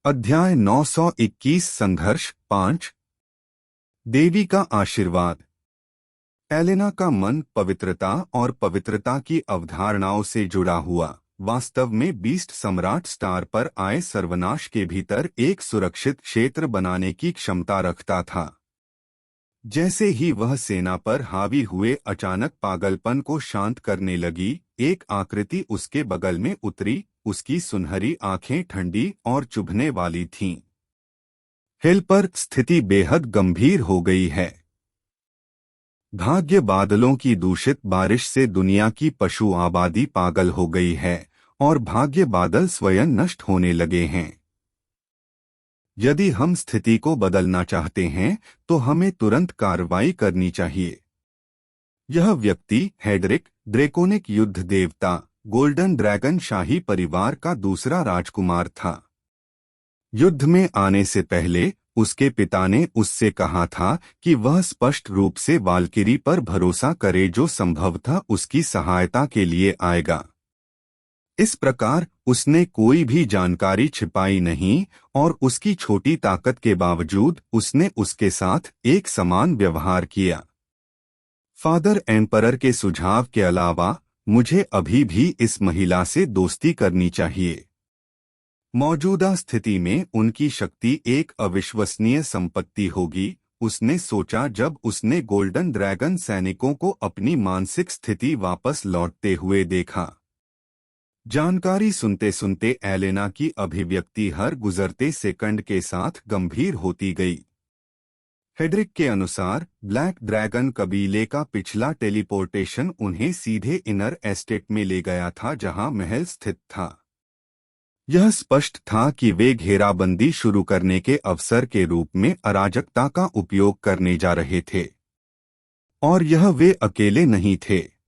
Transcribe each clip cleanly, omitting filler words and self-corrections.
अध्याय 921 संघर्ष 5। देवी का आशीर्वाद। एलेना का मन पवित्रता और पवित्रता की अवधारणाओं से जुड़ा हुआ वास्तव में बीस्ट सम्राट स्टार पर आए सर्वनाश के भीतर एक सुरक्षित क्षेत्र बनाने की क्षमता रखता था। जैसे ही वह सेना पर हावी हुए अचानक पागलपन को शांत करने लगी, एक आकृति उसके बगल में उतरी। उसकी सुनहरी आंखें ठंडी और चुभने वाली थीं। हिल पर स्थिति बेहद गंभीर हो गई है। भाग्य बादलों की दूषित बारिश से दुनिया की पशु आबादी पागल हो गई है और भाग्य बादल स्वयं नष्ट होने लगे हैं। यदि हम स्थिति को बदलना चाहते हैं तो हमें तुरंत कार्रवाई करनी चाहिए। यह व्यक्ति हेड्रिक, ड्रेकोनिक युद्ध देवता, गोल्डन ड्रैगन शाही परिवार का दूसरा राजकुमार था। युद्ध में आने से पहले उसके पिता ने उससे कहा था कि वह स्पष्ट रूप से वाल्किरी पर भरोसा करे जो संभवतः उसकी सहायता के लिए आएगा। इस प्रकार उसने कोई भी जानकारी छिपाई नहीं और उसकी छोटी ताकत के बावजूद उसने उसके साथ एक समान व्यवहार किया। फादर एम्परर के सुझाव के अलावा मुझे अभी भी इस महिला से दोस्ती करनी चाहिए। मौजूदा स्थिति में उनकी शक्ति एक अविश्वसनीय संपत्ति होगी, उसने सोचा जब उसने गोल्डन ड्रैगन सैनिकों को अपनी मानसिक स्थिति वापस लौटते हुए देखा। जानकारी सुनते सुनते एलेना की अभिव्यक्ति हर गुजरते सेकंड के साथ गंभीर होती गई। हेड्रिक के अनुसार ब्लैक ड्रैगन कबीले का पिछला टेलीपोर्टेशन उन्हें सीधे इनर एस्टेट में ले गया था जहां महल स्थित था। यह स्पष्ट था कि वे घेराबंदी शुरू करने के अवसर के रूप में अराजकता का उपयोग करने जा रहे थे। और यह वे अकेले नहीं थे।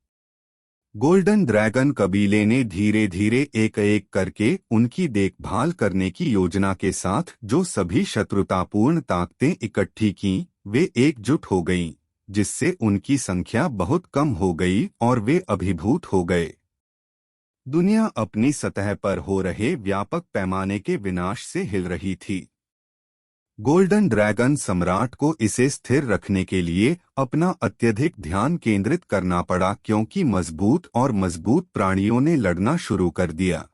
गोल्डन ड्रैगन कबीले ने धीरे धीरे एक एक करके उनकी देखभाल करने की योजना के साथ जो सभी शत्रुतापूर्ण ताकतें इकट्ठी की, वे एकजुट हो गईं, जिससे उनकी संख्या बहुत कम हो गई और वे अभिभूत हो गए। दुनिया अपनी सतह पर हो रहे व्यापक पैमाने के विनाश से हिल रही थी। गोल्डन ड्रैगन सम्राट को इसे स्थिर रखने के लिए अपना अत्यधिक ध्यान केंद्रित करना पड़ा क्योंकि मजबूत और मजबूत प्राणियों ने लड़ना शुरू कर दिया।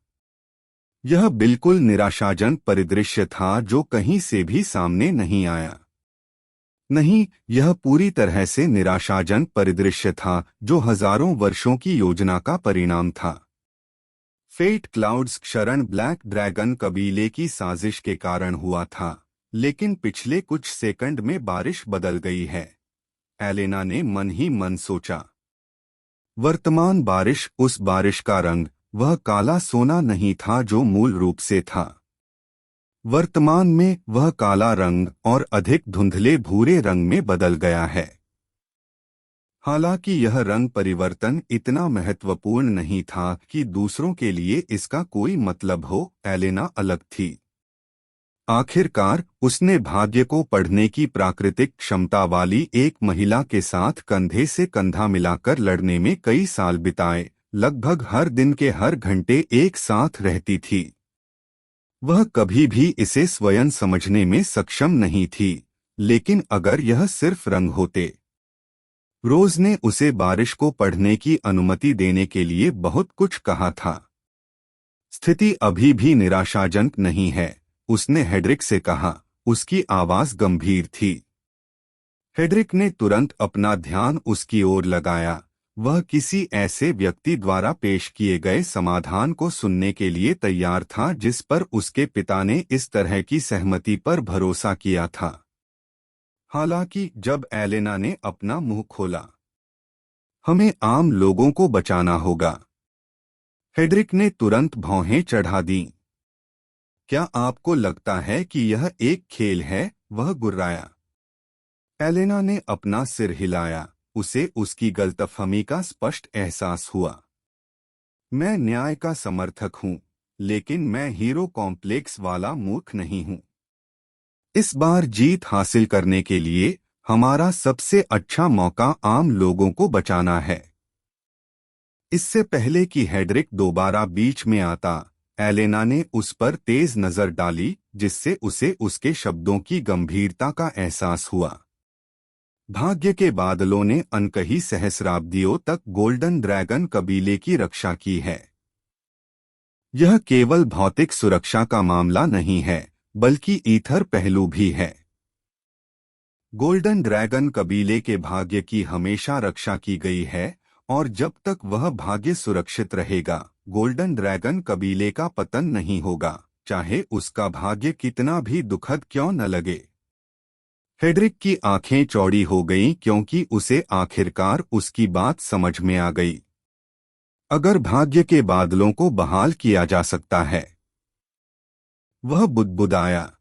यह बिल्कुल निराशाजनक परिदृश्य था जो कहीं से भी सामने नहीं आया। नहीं, यह पूरी तरह से निराशाजनक परिदृश्य था जो हजारों वर्षों की योजना का परिणाम था। फेट क्लाउड्स क्षरण ब्लैक ड्रैगन कबीले की साजिश के कारण हुआ था, लेकिन पिछले कुछ सेकंड में बारिश बदल गई है। एलेना ने मन ही मन सोचा। वर्तमान बारिश, उस बारिश का रंग वह काला सोना नहीं था जो मूल रूप से था। वर्तमान में वह काला रंग और अधिक धुंधले भूरे रंग में बदल गया है। हालांकि यह रंग परिवर्तन इतना महत्वपूर्ण नहीं था कि दूसरों के लिए इसका कोई मतलब हो, एलेना अलग थी। आखिरकार उसने भाग्य को पढ़ने की प्राकृतिक क्षमता वाली एक महिला के साथ कंधे से कंधा मिलाकर लड़ने में कई साल बिताए, लगभग हर दिन के हर घंटे एक साथ रहती थी। वह कभी भी इसे स्वयं समझने में सक्षम नहीं थी, लेकिन अगर यह सिर्फ रंग होते। रोज ने उसे बारिश को पढ़ने की अनुमति देने के लिए बहुत कुछ कहा था। स्थिति अभी भी निराशाजनक नहीं है, उसने हेड्रिक से कहा। उसकी आवाज गंभीर थी। हेड्रिक ने तुरंत अपना ध्यान उसकी ओर लगाया। वह किसी ऐसे व्यक्ति द्वारा पेश किए गए समाधान को सुनने के लिए तैयार था जिस पर उसके पिता ने इस तरह की सहमति पर भरोसा किया था। हालांकि जब एलेना ने अपना मुंह खोला, हमें आम लोगों को बचाना होगा, हेड्रिक ने तुरंत भौहें चढ़ा दी। क्या आपको लगता है कि यह एक खेल है? वह गुर्राया। एलेना ने अपना सिर हिलाया। उसे उसकी गलतफहमी का स्पष्ट एहसास हुआ। मैं न्याय का समर्थक हूं, लेकिन मैं हीरो कॉम्प्लेक्स वाला मूर्ख नहीं हूं। इस बार जीत हासिल करने के लिए हमारा सबसे अच्छा मौका आम लोगों को बचाना है। इससे पहले कि हेड्रिक दोबारा बीच में आता, एलेना ने उस पर तेज नजर डाली, जिससे उसे उसके शब्दों की गंभीरता का एहसास हुआ। भाग्य के बादलों ने अनकही सहस्राब्दियों तक गोल्डन ड्रैगन कबीले की रक्षा की है। यह केवल भौतिक सुरक्षा का मामला नहीं है, बल्कि ईथर पहलू भी है। गोल्डन ड्रैगन कबीले के भाग्य की हमेशा रक्षा की गई है, और जब तक वह भाग्य सुरक्षित रहेगा, गोल्डन ड्रैगन कबीले का पतन नहीं होगा, चाहे उसका भाग्य कितना भी दुखद क्यों न लगे। हेड्रिक की आंखें चौड़ी हो गईं क्योंकि उसे आखिरकार उसकी बात समझ में आ गई। अगर भाग्य के बादलों को बहाल किया जा सकता है। वह बुदबुदाया।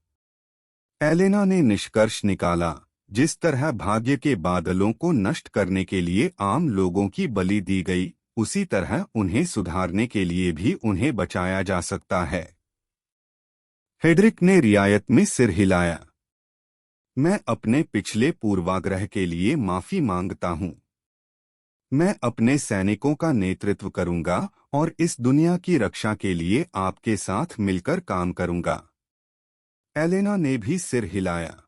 एलेना ने निष्कर्ष निकाला, जिस तरह भाग्य के बादलों को नष्ट करने के लिए आम लोगों की बलि दी गई, उसी तरह उन्हें सुधारने के लिए भी उन्हें बचाया जा सकता है। हेड्रिक ने रियायत में सिर हिलाया। मैं अपने पिछले पूर्वाग्रह के लिए माफी मांगता हूं। मैं अपने सैनिकों का नेतृत्व करूंगा और इस दुनिया की रक्षा के लिए आपके साथ मिलकर काम करूंगा। एलेना ने भी सिर हिलाया।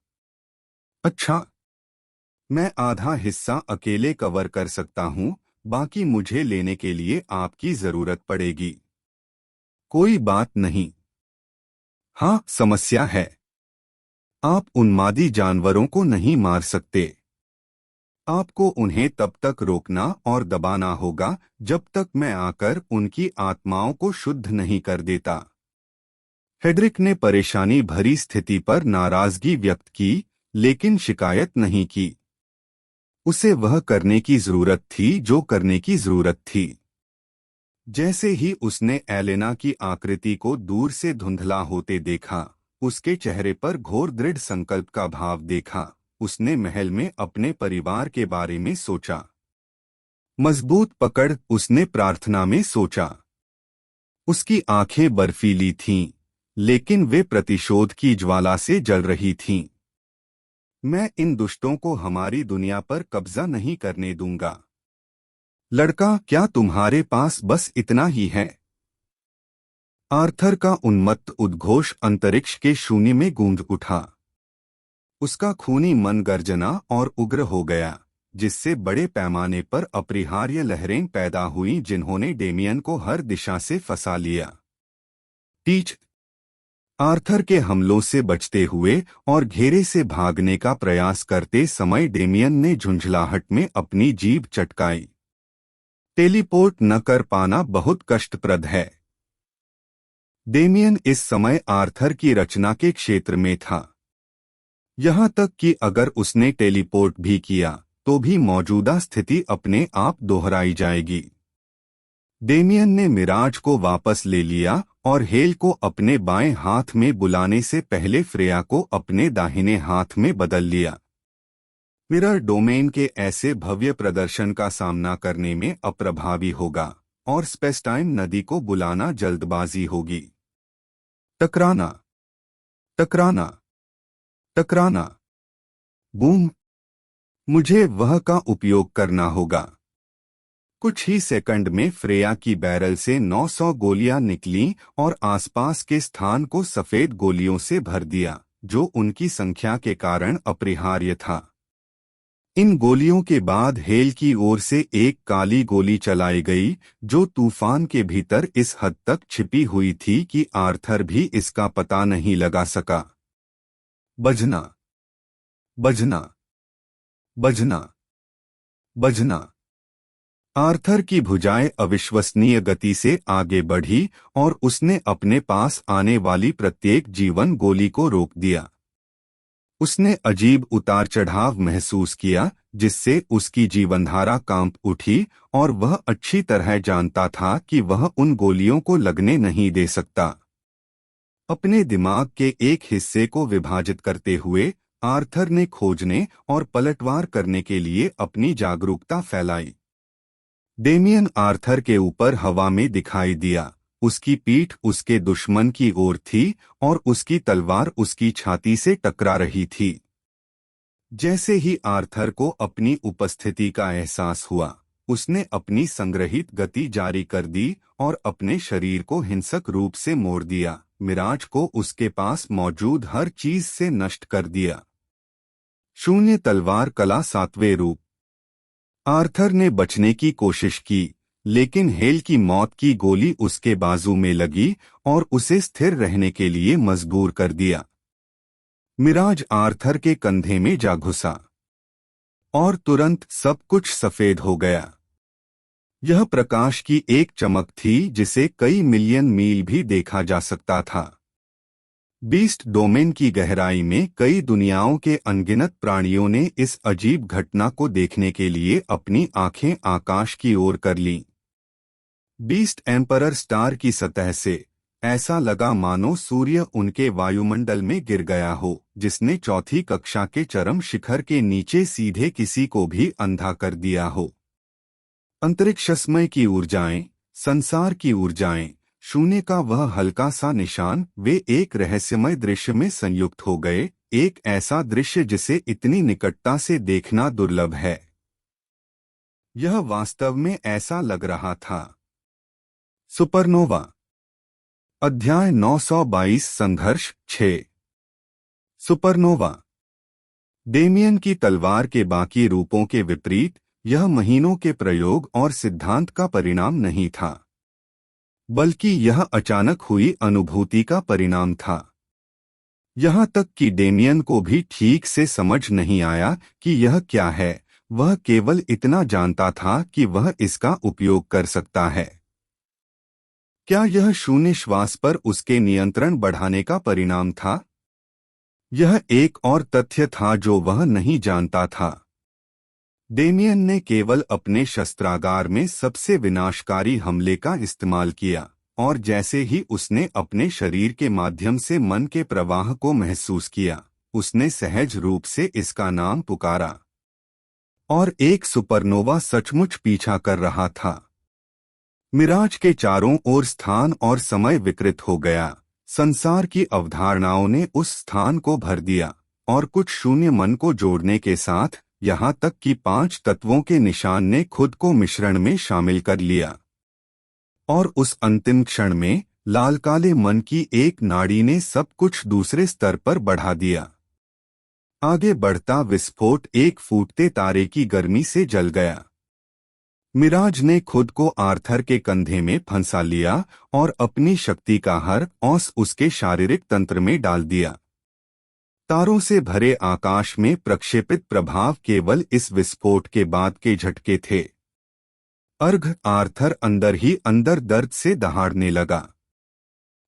अच्छा, मैं आधा हिस्सा अकेले कवर कर सकता हूं, बाकी मुझे लेने के लिए आपकी जरूरत पड़ेगी। कोई बात नहीं। हाँ, समस्या है। आप उन्मादी जानवरों को नहीं मार सकते। आपको उन्हें तब तक रोकना और दबाना होगा जब तक मैं आकर उनकी आत्माओं को शुद्ध नहीं कर देता। हेड्रिक ने परेशानी भरी स्थिति पर नाराजगी व्यक्त की, लेकिन शिकायत नहीं की। उसे वह करने की जरूरत थी जो करने की जरूरत थी। जैसे ही उसने एलेना की आकृति को दूर से धुंधला होते देखा, उसके चेहरे पर घोर दृढ़ संकल्प का भाव देखा, उसने महल में अपने परिवार के बारे में सोचा। मजबूत पकड़, उसने प्रार्थना में सोचा। उसकी आंखें बर्फीली थीं, लेकिन वे प्रतिशोध की ज्वाला से जल रही थीं। मैं इन दुष्टों को हमारी दुनिया पर कब्जा नहीं करने दूंगा। लड़का, क्या तुम्हारे पास बस इतना ही है? आर्थर का उन्मत्त उद्घोष अंतरिक्ष के शून्य में गूंज उठा। उसका खूनी मन गर्जना और उग्र हो गया, जिससे बड़े पैमाने पर अपरिहार्य लहरें पैदा हुईं जिन्होंने डेमियन को हर दिशा से फंसा लिया। टीच आर्थर के हमलों से बचते हुए और घेरे से भागने का प्रयास करते समय डेमियन ने झुंझलाहट में अपनी जीभ चटकाई। टेलीपोर्ट न कर पाना बहुत कष्टप्रद है। डेमियन इस समय आर्थर की रचना के क्षेत्र में था। यहां तक कि अगर उसने टेलीपोर्ट भी किया, तो भी मौजूदा स्थिति अपने आप दोहराई जाएगी। डेमियन ने मिराज को वापस ले लिया और हेल को अपने बाएं हाथ में बुलाने से पहले फ्रेया को अपने दाहिने हाथ में बदल लिया। मिरर डोमेन के ऐसे भव्य प्रदर्शन का सामना करने में अप्रभावी होगा, और स्पेसटाइम नदी को बुलाना जल्दबाजी होगी। टकराना, टकराना, टकराना। बूम। मुझे वह का उपयोग करना होगा। कुछ ही सेकंड में फ्रेया की बैरल से 900 गोलियां निकलीं और आसपास के स्थान को सफेद गोलियों से भर दिया, जो उनकी संख्या के कारण अपरिहार्य था। इन गोलियों के बाद हेल की ओर से एक काली गोली चलाई गई, जो तूफान के भीतर इस हद तक छिपी हुई थी कि आर्थर भी इसका पता नहीं लगा सका। बजना, बजना, बजना, बजना। आर्थर की भुजाएं अविश्वसनीय गति से आगे बढ़ी और उसने अपने पास आने वाली प्रत्येक जीवन गोली को रोक दिया। उसने अजीब उतार चढ़ाव महसूस किया, जिससे उसकी जीवनधारा कांप उठी, और वह अच्छी तरह जानता था कि वह उन गोलियों को लगने नहीं दे सकता। अपने दिमाग के एक हिस्से को विभाजित करते हुए आर्थर ने खोजने और पलटवार करने के लिए अपनी जागरूकता फैलाई। डेमियन आर्थर के ऊपर हवा में दिखाई दिया। उसकी पीठ उसके दुश्मन की ओर थी और उसकी तलवार उसकी छाती से टकरा रही थी। जैसे ही आर्थर को अपनी उपस्थिति का एहसास हुआ, उसने अपनी संग्रहित गति जारी कर दी और अपने शरीर को हिंसक रूप से मोड़ दिया, मिराज को उसके पास मौजूद हर चीज से नष्ट कर दिया। शून्य तलवार कला 7वें रूप। आर्थर ने बचने की कोशिश की, लेकिन हेल की मौत की गोली उसके बाजू में लगी और उसे स्थिर रहने के लिए मजबूर कर दिया। मिराज आर्थर के कंधे में जा घुसा और तुरंत सब कुछ सफेद हो गया। यह प्रकाश की एक चमक थी जिसे कई मिलियन मील भी देखा जा सकता था। बीस्ट डोमेन की गहराई में कई दुनियाओं के अनगिनत प्राणियों ने इस अजीब घटना को देखने के लिए अपनी आंखें आकाश की ओर कर लीं। बीस्ट एम्परर स्टार की सतह से ऐसा लगा मानो सूर्य उनके वायुमंडल में गिर गया हो, जिसने चौथी कक्षा के चरम शिखर के नीचे सीधे किसी को भी अंधा कर दिया हो। अंतरिक्षमय की ऊर्जाएं, संसार की ऊर्जाएं, शून्य का वह हल्का सा निशान, वे एक रहस्यमय दृश्य में संयुक्त हो गए, एक ऐसा दृश्य जिसे इतनी निकटता से देखना दुर्लभ है। यह वास्तव में ऐसा लग रहा था। सुपरनोवा। अध्याय 922 संघर्ष 6। सुपरनोवा। डेमियन की तलवार के बाकी रूपों के विपरीत यह महीनों के प्रयोग और सिद्धांत का परिणाम नहीं था, बल्कि यह अचानक हुई अनुभूति का परिणाम था। यहाँ तक कि डेमियन को भी ठीक से समझ नहीं आया कि यह क्या है, वह केवल इतना जानता था कि वह इसका उपयोग कर सकता है। क्या यह शून्य श्वास पर उसके नियंत्रण बढ़ाने का परिणाम था? यह एक और तथ्य था जो वह नहीं जानता था। डेमियन ने केवल अपने शस्त्रागार में सबसे विनाशकारी हमले का इस्तेमाल किया, और जैसे ही उसने अपने शरीर के माध्यम से मन के प्रवाह को महसूस किया, उसने सहज रूप से इसका नाम पुकारा। और एक सुपरनोवा सचमुच पीछा कर रहा था। मिराज के चारों ओर स्थान और समय विकृत हो गया, संसार की अवधारणाओं ने उस स्थान को भर दिया, और कुछ शून्य मन को जोड़ने के साथ यहाँ तक कि 5 तत्वों के निशान ने खुद को मिश्रण में शामिल कर लिया। और उस अंतिम क्षण में लाल काले मन की एक नाड़ी ने सब कुछ दूसरे स्तर पर बढ़ा दिया। आगे बढ़ता विस्फोट एक फूटते तारे की गर्मी से जल गया। मिराज ने खुद को आर्थर के कंधे में फंसा लिया और अपनी शक्ति का हर औंस उसके शारीरिक तंत्र में डाल दिया। तारों से भरे आकाश में प्रक्षेपित प्रभाव केवल इस विस्फोट के बाद के झटके थे। अर्घ आर्थर अंदर ही अंदर दर्द से दहाड़ने लगा।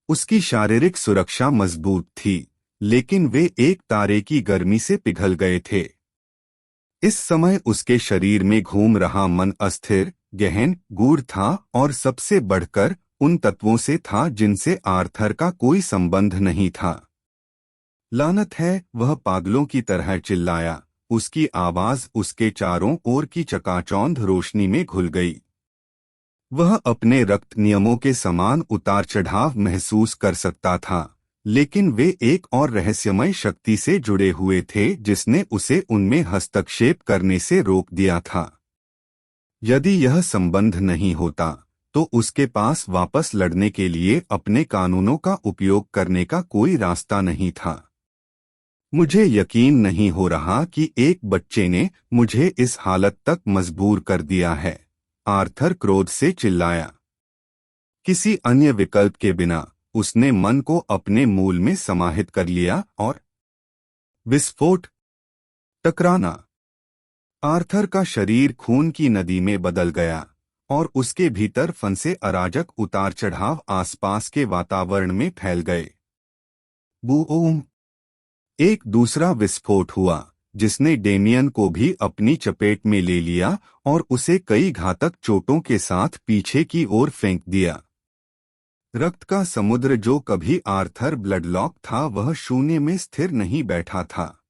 उसकी शारीरिक सुरक्षा मजबूत थी, लेकिन वे एक तारे की गर्मी से पिघल गए थे। इस समय उसके शरीर में घूम रहा मन अस्थिर, गहन, गूढ़ था और सबसे बढ़कर उन तत्वों से था जिनसे आर्थर का कोई संबंध नहीं था। लानत है, वह पागलों की तरह चिल्लाया। उसकी आवाज उसके चारों ओर की चकाचौंध रोशनी में घुल गई। वह अपने रक्त नियमों के समान उतार चढ़ाव महसूस कर सकता था, लेकिन वे एक और रहस्यमय शक्ति से जुड़े हुए थे जिसने उसे उनमें हस्तक्षेप करने से रोक दिया था। यदि यह संबंध नहीं होता, तो उसके पास वापस लड़ने के लिए अपने कानूनों का उपयोग करने का कोई रास्ता नहीं था। मुझे यकीन नहीं हो रहा कि एक बच्चे ने मुझे इस हालत तक मजबूर कर दिया है, आर्थर क्रोध से चिल्लाया। किसी अन्य विकल्प के बिना उसने मन को अपने मूल में समाहित कर लिया और विस्फोट, टकराना। आर्थर का शरीर खून की नदी में बदल गया और उसके भीतर फंसे अराजक उतार चढ़ाव आसपास के वातावरण में फैल गए। बूम! एक दूसरा विस्फोट हुआ जिसने डेमियन को भी अपनी चपेट में ले लिया और उसे कई घातक चोटों के साथ पीछे की ओर फेंक दिया। रक्त का समुद्र जो कभी आर्थर ब्लडलॉक था, वह शून्य में स्थिर नहीं बैठा था।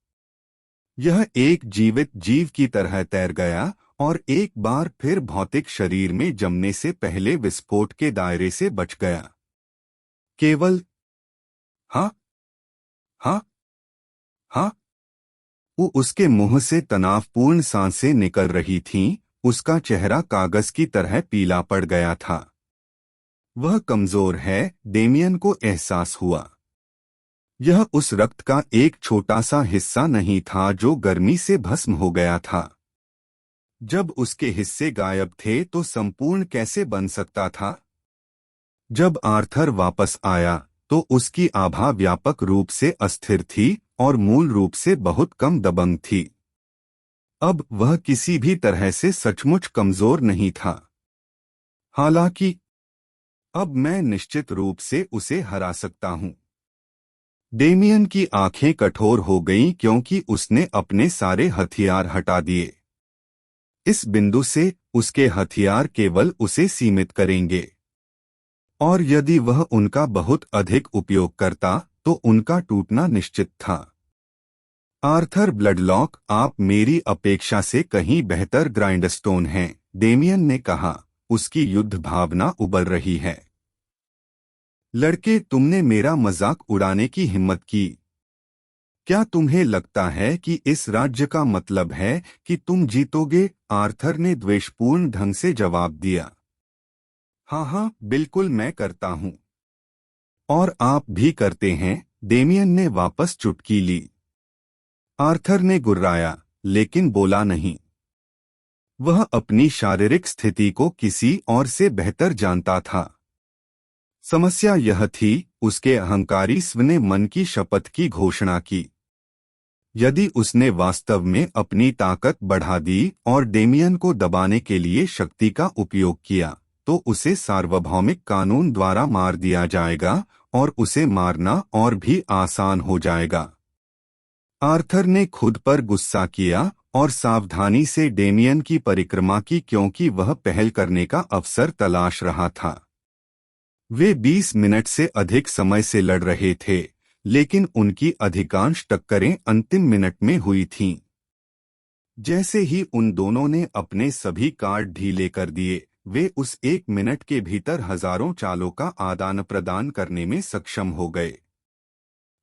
यह एक जीवित जीव की तरह तैर गया और एक बार फिर भौतिक शरीर में जमने से पहले विस्फोट के दायरे से बच गया। केवल हाँ, हाँ, हाँ। वो उसके मुंह से तनावपूर्ण सांसें निकल रही थीं उसका चेहरा कागज की तरह पीला पड़ गया था। वह कमजोर है, डेमियन को एहसास हुआ। यह उस रक्त का एक छोटा सा हिस्सा नहीं था जो गर्मी से भस्म हो गया था। जब उसके हिस्से गायब थे तो संपूर्ण कैसे बन सकता था? जब आर्थर वापस आया तो उसकी आभा व्यापक रूप से अस्थिर थी और मूल रूप से बहुत कम दबंग थी। अब वह किसी भी तरह से सचमुच कमजोर नहीं था। हालांकि अब मैं निश्चित रूप से उसे हरा सकता हूं। डेमियन की आंखें कठोर हो गईं क्योंकि उसने अपने सारे हथियार हटा दिए। इस बिंदु से उसके हथियार केवल उसे सीमित करेंगे, और यदि वह उनका बहुत अधिक उपयोग करता तो उनका टूटना निश्चित था। आर्थर ब्लडलॉक, आप मेरी अपेक्षा से कहीं बेहतर ग्राइंडस्टोन हैं, डेमियन ने कहा। उसकी युद्ध भावना उबल रही है। लड़के, तुमने मेरा मजाक उड़ाने की हिम्मत की। क्या तुम्हें लगता है कि इस राज्य का मतलब है कि तुम जीतोगे? आर्थर ने द्वेषपूर्ण ढंग से जवाब दिया। हाँ हाँ, बिल्कुल मैं करता हूँ। और आप भी करते हैं, डेमियन ने वापस चुटकी ली। आर्थर ने गुर्राया, लेकिन बोला नहीं। वह अपनी शारीरिक स्थिति को किसी और से बेहतर जानता था। समस्या यह थी, उसके अहंकारी स्व ने मन की शपथ की घोषणा की। यदि उसने वास्तव में अपनी ताकत बढ़ा दी और डेमियन को दबाने के लिए शक्ति का उपयोग किया, तो उसे सार्वभौमिक कानून द्वारा मार दिया जाएगा और उसे मारना और भी आसान हो जाएगा। आर्थर ने खुद पर गुस्सा किया और सावधानी से डेमियन की परिक्रमा की क्योंकि वह पहल करने का अवसर तलाश रहा था। वे 20 मिनट से अधिक समय से लड़ रहे थे, लेकिन उनकी अधिकांश टक्करें अंतिम मिनट में हुई थीं। जैसे ही उन दोनों ने अपने सभी कार्ड ढीले कर दिए, वे उस 1 मिनट के भीतर हजारों चालों का आदान प्रदान करने में सक्षम हो गए।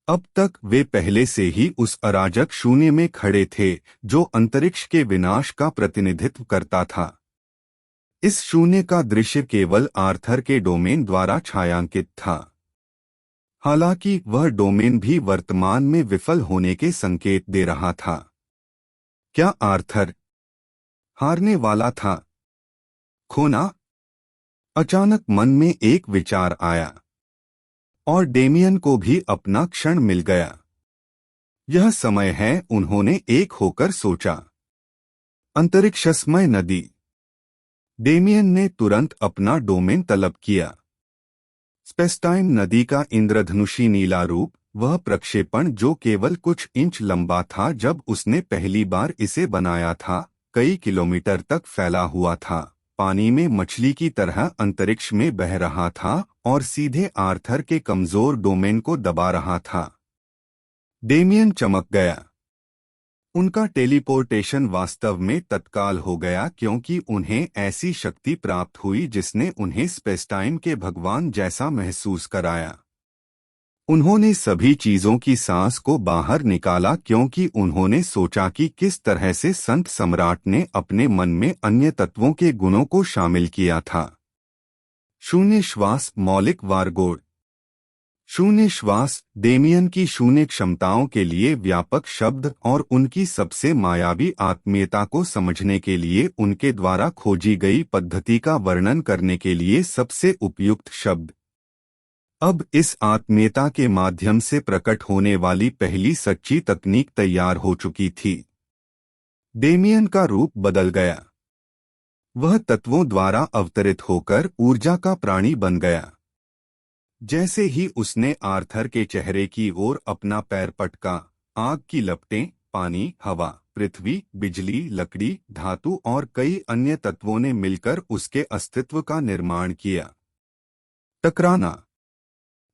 अब तक वे पहले से ही उस अराजक शून्य में खड़े थे जो अंतरिक्ष के विनाश का प्रतिनिधित्व करता था। इस शून्य का दृश्य केवल आर्थर के डोमेन द्वारा छायांकित था। हालांकि वह डोमेन भी वर्तमान में विफल होने के संकेत दे रहा था। क्या आर्थर हारने वाला था? खोना? अचानक मन में एक विचार आया, और डेमियन को भी अपना क्षण मिल गया। यह समय है, उन्होंने एक होकर सोचा। अंतरिक्षमय नदी। डेमियन ने तुरंत अपना डोमेन तलब किया। स्पेसटाइम नदी का इंद्रधनुषी नीला रूप, वह प्रक्षेपण जो केवल कुछ इंच लंबा था जब उसने पहली बार इसे बनाया था, कई किलोमीटर तक फैला हुआ था, पानी में मछली की तरह अंतरिक्ष में बह रहा था और सीधे आर्थर के कमजोर डोमेन को दबा रहा था। डेमियन चमक गया। उनका टेलीपोर्टेशन वास्तव में तत्काल हो गया क्योंकि उन्हें ऐसी शक्ति प्राप्त हुई जिसने उन्हें स्पेसटाइम के भगवान जैसा महसूस कराया। उन्होंने सभी चीजों की सांस को बाहर निकाला क्योंकि उन्होंने सोचा कि किस तरह से संत सम्राट ने अपने मन में अन्य तत्वों के गुणों को शामिल किया था। शून्य श्वास, मौलिक वारगोड। शून्य श्वास, डेमियन की शून्य क्षमताओं के लिए व्यापक शब्द और उनकी सबसे मायावी आत्मीयता को समझने के लिए उनके द्वारा खोजी गई पद्धति का वर्णन करने के लिए सबसे उपयुक्त शब्द। अब इस आत्मीयता के माध्यम से प्रकट होने वाली पहली सच्ची तकनीक तैयार हो चुकी थी। डेमियन का रूप बदल गया। वह तत्वों द्वारा अवतरित होकर ऊर्जा का प्राणी बन गया। जैसे ही उसने आर्थर के चेहरे की ओर अपना पैर पटका, आग की लपटें, पानी, हवा, पृथ्वी, बिजली, लकड़ी, धातु और कई अन्य तत्वों ने मिलकर उसके अस्तित्व का निर्माण किया। टकराना।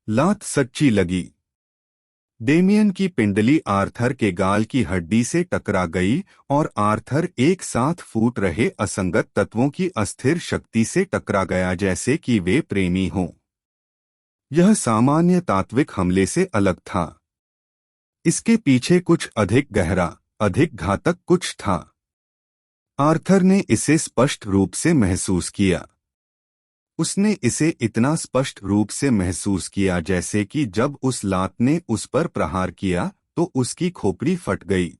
लात सच्ची लगी। डेमियन की पिंडली आर्थर के गाल की हड्डी से टकरा गई और आर्थर एक साथ फूट रहे असंगत तत्वों की अस्थिर शक्ति से टकरा गया जैसे कि वे प्रेमी हों। यह सामान्य तात्विक हमले से अलग था। इसके पीछे कुछ अधिक गहरा, अधिक घातक कुछ था। आर्थर ने इसे स्पष्ट रूप से महसूस किया। उसने इसे इतना स्पष्ट रूप से महसूस किया जैसे कि जब उस लात ने उस पर प्रहार किया तो उसकी खोपड़ी फट गई।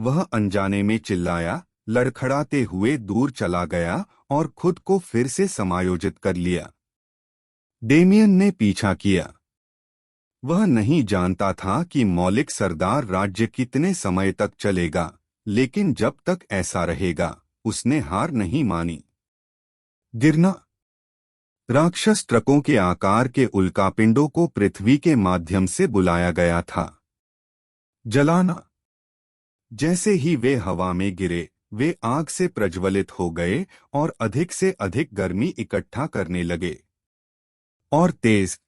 वह अनजाने में चिल्लाया, लड़खड़ाते हुए दूर चला गया और खुद को फिर से समायोजित कर लिया। डेमियन ने पीछा किया। वह नहीं जानता था कि मौलिक सरदार राज्य कितने समय तक चलेगा, लेकिन जब तक ऐसा रहेगा उसने हार नहीं मानी। गिरना। राक्षस ट्रकों के आकार के उल्कापिंडों को पृथ्वी के माध्यम से बुलाया गया था। जलाना। जैसे ही वे हवा में गिरे वे आग से प्रज्वलित हो गए और अधिक से अधिक गर्मी इकट्ठा करने लगे। और तेज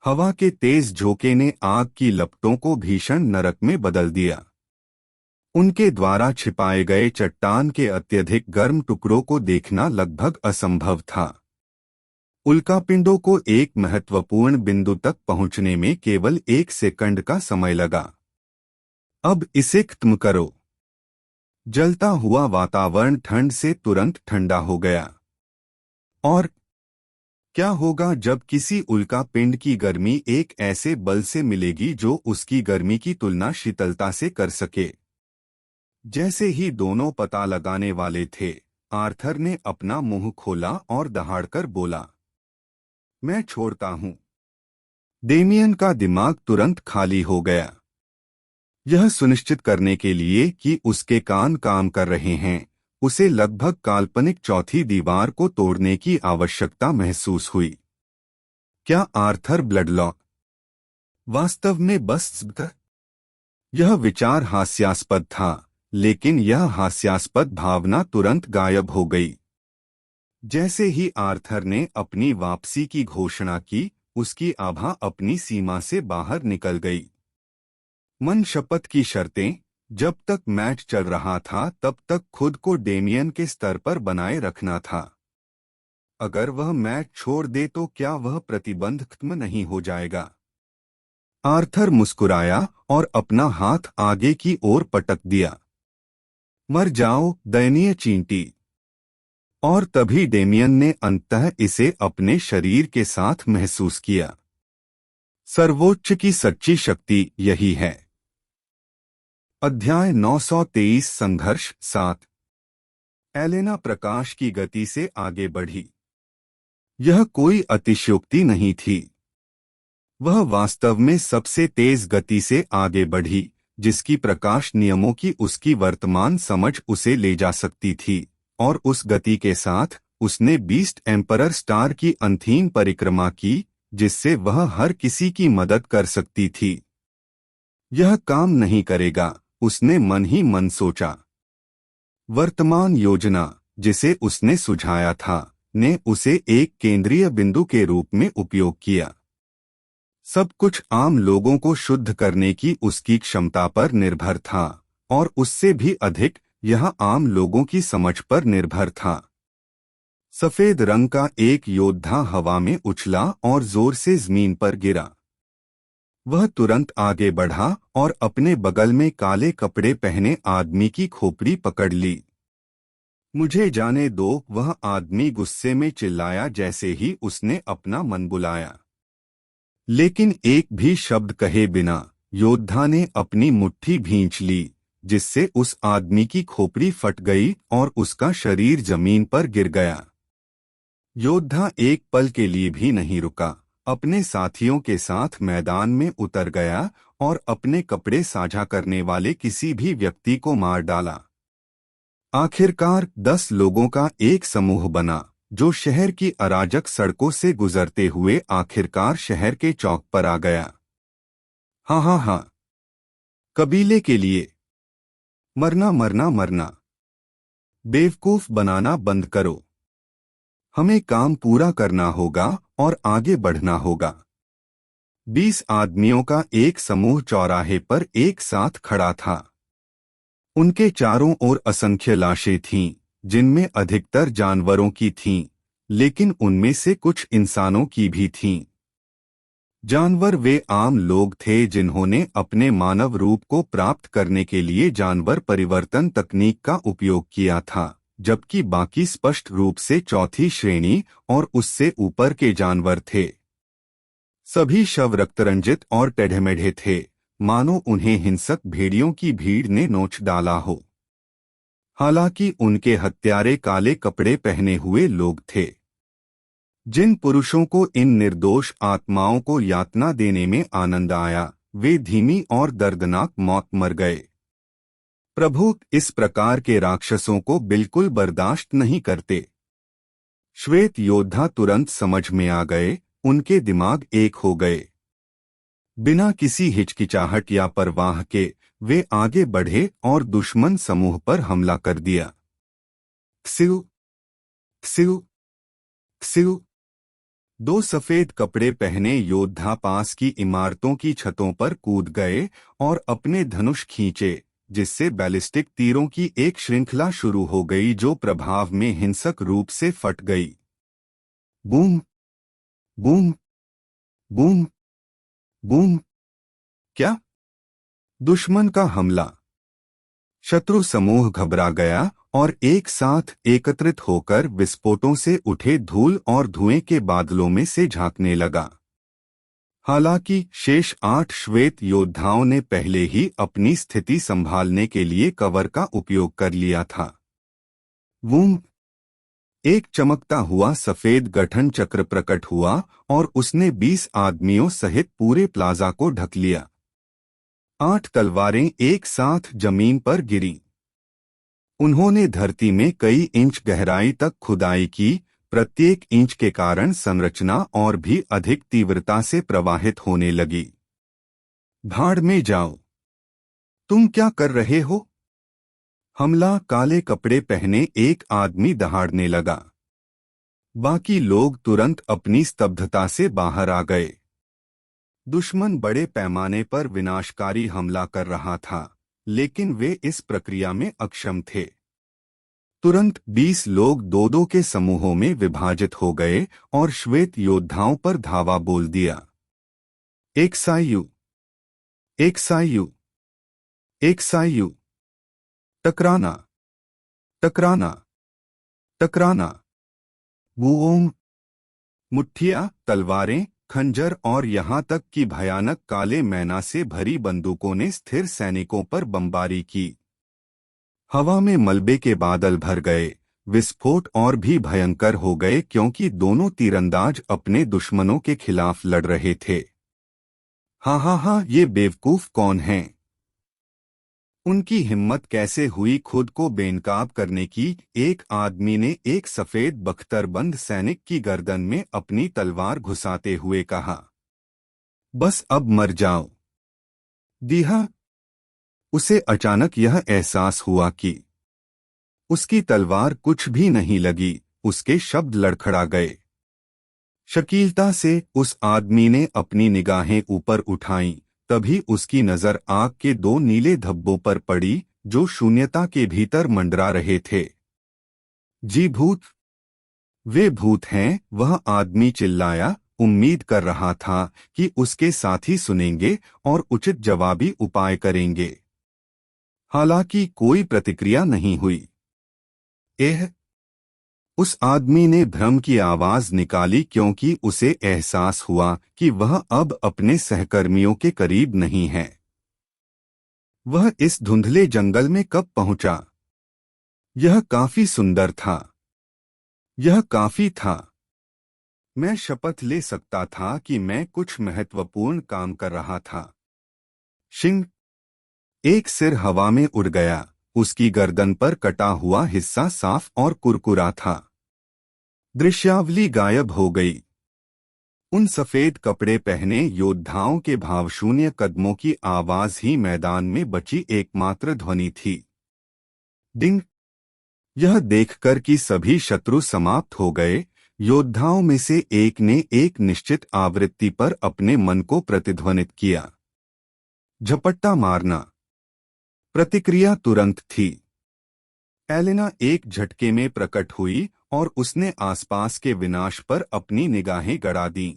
हवा के तेज झोंके ने आग की लपटों को भीषण नरक में बदल दिया। उनके द्वारा छिपाए गए चट्टान के अत्यधिक गर्म टुकड़ों को देखना लगभग असंभव था। उल्कापिंडों को एक महत्वपूर्ण बिंदु तक पहुंचने में केवल 1 सेकंड का समय लगा। अब इसे खत्म करो। जलता हुआ वातावरण ठंड से तुरंत ठंडा हो गया। और क्या होगा जब किसी उल्कापिंड की गर्मी एक ऐसे बल से मिलेगी जो उसकी गर्मी की तुलना शीतलता से कर सके? जैसे ही दोनों पता लगाने वाले थे, आर्थर ने अपना मुंह खोला और दहाड़कर बोला, मैं छोड़ता हूं। डेमियन का दिमाग तुरंत खाली हो गया। यह सुनिश्चित करने के लिए कि उसके कान काम कर रहे हैं, उसे लगभग काल्पनिक चौथी दीवार को तोड़ने की आवश्यकता महसूस हुई। क्या आर्थर ब्लडलॉक वास्तव में बस यह विचार हास्यास्पद था, लेकिन यह हास्यास्पद भावना तुरंत गायब हो गई। जैसे ही आर्थर ने अपनी वापसी की घोषणा की, उसकी आभा अपनी सीमा से बाहर निकल गई। मन शपथ की शर्तें। जब तक मैच चल रहा था तब तक खुद को डेमियन के स्तर पर बनाए रखना था। अगर वह मैच छोड़ दे तो क्या वह प्रतिबंध खत्म नहीं हो जाएगा? आर्थर मुस्कुराया और अपना हाथ आगे की ओर पटक दिया। मर जाओ, दयनीय चींटी। और तभी डेमियन ने अंततः इसे अपने शरीर के साथ महसूस किया। सर्वोच्च की सच्ची शक्ति यही है। अध्याय 923 संघर्ष 7। एलेना प्रकाश की गति से आगे बढ़ी। यह कोई अतिशयोक्ति नहीं थी। वह वास्तव में सबसे तेज गति से आगे बढ़ी जिसकी प्रकाश नियमों की उसकी वर्तमान समझ उसे ले जा सकती थी, और उस गति के साथ उसने बीस्ट एम्परर स्टार की अंतिम परिक्रमा की, जिससे वह हर किसी की मदद कर सकती थी। यह काम नहीं करेगा, उसने मन ही मन सोचा। वर्तमान योजना, जिसे उसने सुझाया था, ने उसे एक केंद्रीय बिंदु के रूप में उपयोग किया। सब कुछ आम लोगों को शुद्ध करने की उसकी क्षमता पर निर्भर था, और उससे भी अधिक यह आम लोगों की समझ पर निर्भर था। सफेद रंग का एक योद्धा हवा में उछला और जोर से जमीन पर गिरा। वह तुरंत आगे बढ़ा और अपने बगल में काले कपड़े पहने आदमी की खोपड़ी पकड़ ली। मुझे जाने दो, वह आदमी गुस्से में चिल्लाया जैसे ही उसने अपना मन बुलाया। लेकिन एक भी शब्द कहे बिना योद्धा ने अपनी मुट्ठी भींच ली, जिससे उस आदमी की खोपड़ी फट गई और उसका शरीर जमीन पर गिर गया। योद्धा एक पल के लिए भी नहीं रुका, अपने साथियों के साथ मैदान में उतर गया और अपने कपड़े साझा करने वाले किसी भी व्यक्ति को मार डाला। आखिरकार 10 लोगों का एक समूह बना, जो शहर की अराजक सड़कों से गुजरते हुए आखिरकार शहर के चौक पर आ गया। हाँ हाँ हाँ, कबीले के लिए मरना मरना मरना। बेवकूफ बनाना बंद करो। हमें काम पूरा करना होगा और आगे बढ़ना होगा। 20 आदमियों का एक समूह चौराहे पर एक साथ खड़ा था। उनके चारों ओर असंख्य लाशें थीं, जिनमें अधिकतर जानवरों की थीं, लेकिन उनमें से कुछ इंसानों की भी थीं। जानवर वे आम लोग थे जिन्होंने अपने मानव रूप को प्राप्त करने के लिए जानवर परिवर्तन तकनीक का उपयोग किया था, जबकि बाकी स्पष्ट रूप से चौथी श्रेणी और उससे ऊपर के जानवर थे। सभी शव रक्तरंजित और टेढ़े-मेढ़े थे, मानो उन्हें हिंसक भेड़ियों की भीड़ ने नोच डाला हो। हालांकि उनके हत्यारे काले कपड़े पहने हुए लोग थे। जिन पुरुषों को इन निर्दोष आत्माओं को यातना देने में आनंद आया, वे धीमी और दर्दनाक मौत मर गए। प्रभु इस प्रकार के राक्षसों को बिल्कुल बर्दाश्त नहीं करते। श्वेत योद्धा तुरंत समझ में आ गए, उनके दिमाग एक हो गए। बिना किसी हिचकिचाहट या परवाह के वे आगे बढ़े और दुश्मन समूह पर हमला कर दिया। क्सिउ, क्सिउ, क्सिउ। दो सफेद कपड़े पहने योद्धा पास की इमारतों की छतों पर कूद गए और अपने धनुष खींचे, जिससे बैलिस्टिक तीरों की एक श्रृंखला शुरू हो गई जो प्रभाव में हिंसक रूप से फट गई। Boom, boom, boom, boom. क्या? दुश्मन का हमला। शत्रु समूह घबरा गया और एक साथ एकत्रित होकर विस्फोटों से उठे धूल और धुएं के बादलों में से झांकने लगा। हालांकि शेष 8 श्वेत योद्धाओं ने पहले ही अपनी स्थिति संभालने के लिए कवर का उपयोग कर लिया था। वूम! एक चमकता हुआ सफेद गठन चक्र प्रकट हुआ और उसने 20 आदमियों सहित पूरे प्लाजा को ढक लिया। 8 तलवारें एक साथ जमीन पर गिरीं। उन्होंने धरती में कई इंच गहराई तक खुदाई की, प्रत्येक इंच के कारण संरचना और भी अधिक तीव्रता से प्रवाहित होने लगी। भाड़ में जाओ! तुम क्या कर रहे हो? हमला! काले कपड़े पहने एक आदमी दहाड़ने लगा। बाकी लोग तुरंत अपनी स्तब्धता से बाहर आ गए। दुश्मन बड़े पैमाने पर विनाशकारी हमला कर रहा था, लेकिन वे इस प्रक्रिया में अक्षम थे। तुरंत 20 लोग दो-दो के समूहों में विभाजित हो गए और श्वेत योद्धाओं पर धावा बोल दिया। एक सायु, एक सायु, एक सायु। टकराना, टकराना, टकराना। वूओम! मुट्ठियां, तलवारें, खंजर और यहां तक कि भयानक काले मैना से भरी बंदूकों ने स्थिर सैनिकों पर बमबारी की। हवा में मलबे के बादल भर गए। विस्फोट और भी भयंकर हो गए क्योंकि दोनों तीरंदाज अपने दुश्मनों के खिलाफ लड़ रहे थे। हाँ हाँ हाँ, ये बेवकूफ कौन हैं? उनकी हिम्मत कैसे हुई खुद को बेनकाब करने की? एक आदमी ने एक सफेद बख्तरबंद सैनिक की गर्दन में अपनी तलवार घुसाते हुए कहा। बस अब मर जाओ। दीहा! उसे अचानक यह एहसास हुआ कि उसकी तलवार कुछ भी नहीं लगी। उसके शब्द लड़खड़ा गए। शकीलता से उस आदमी ने अपनी निगाहें ऊपर उठाईं, तभी उसकी नजर आग के 2 नीले धब्बों पर पड़ी जो शून्यता के भीतर मंडरा रहे थे। जी भूत! वे भूत हैं! वह आदमी चिल्लाया, उम्मीद कर रहा था कि उसके साथी सुनेंगे और उचित जवाबी उपाय करेंगे। हालांकि कोई प्रतिक्रिया नहीं हुई। उस आदमी ने भ्रम की आवाज निकाली क्योंकि उसे एहसास हुआ कि वह अब अपने सहकर्मियों के करीब नहीं है। वह इस धुंधले जंगल में कब पहुंचा? यह काफी सुंदर था। यह काफी था। मैं शपथ ले सकता था कि मैं कुछ महत्वपूर्ण काम कर रहा था। शिंग! एक सिर हवा में उड़ गया। उसकी गर्दन पर कटा हुआ हिस्सा साफ और कुरकुरा था। दृश्यावली गायब हो गई। उन सफेद कपड़े पहने योद्धाओं के भावशून्य कदमों की आवाज ही मैदान में बची एकमात्र ध्वनि थी। डिंग! यह देखकर कि सभी शत्रु समाप्त हो गए, योद्धाओं में से एक ने एक निश्चित आवृत्ति पर अपने मन को प्रतिध्वनित किया। झपट्टा मारना। प्रतिक्रिया तुरंत थी। एलेना एक झटके में प्रकट हुई और उसने आसपास के विनाश पर अपनी निगाहें गड़ा दीं।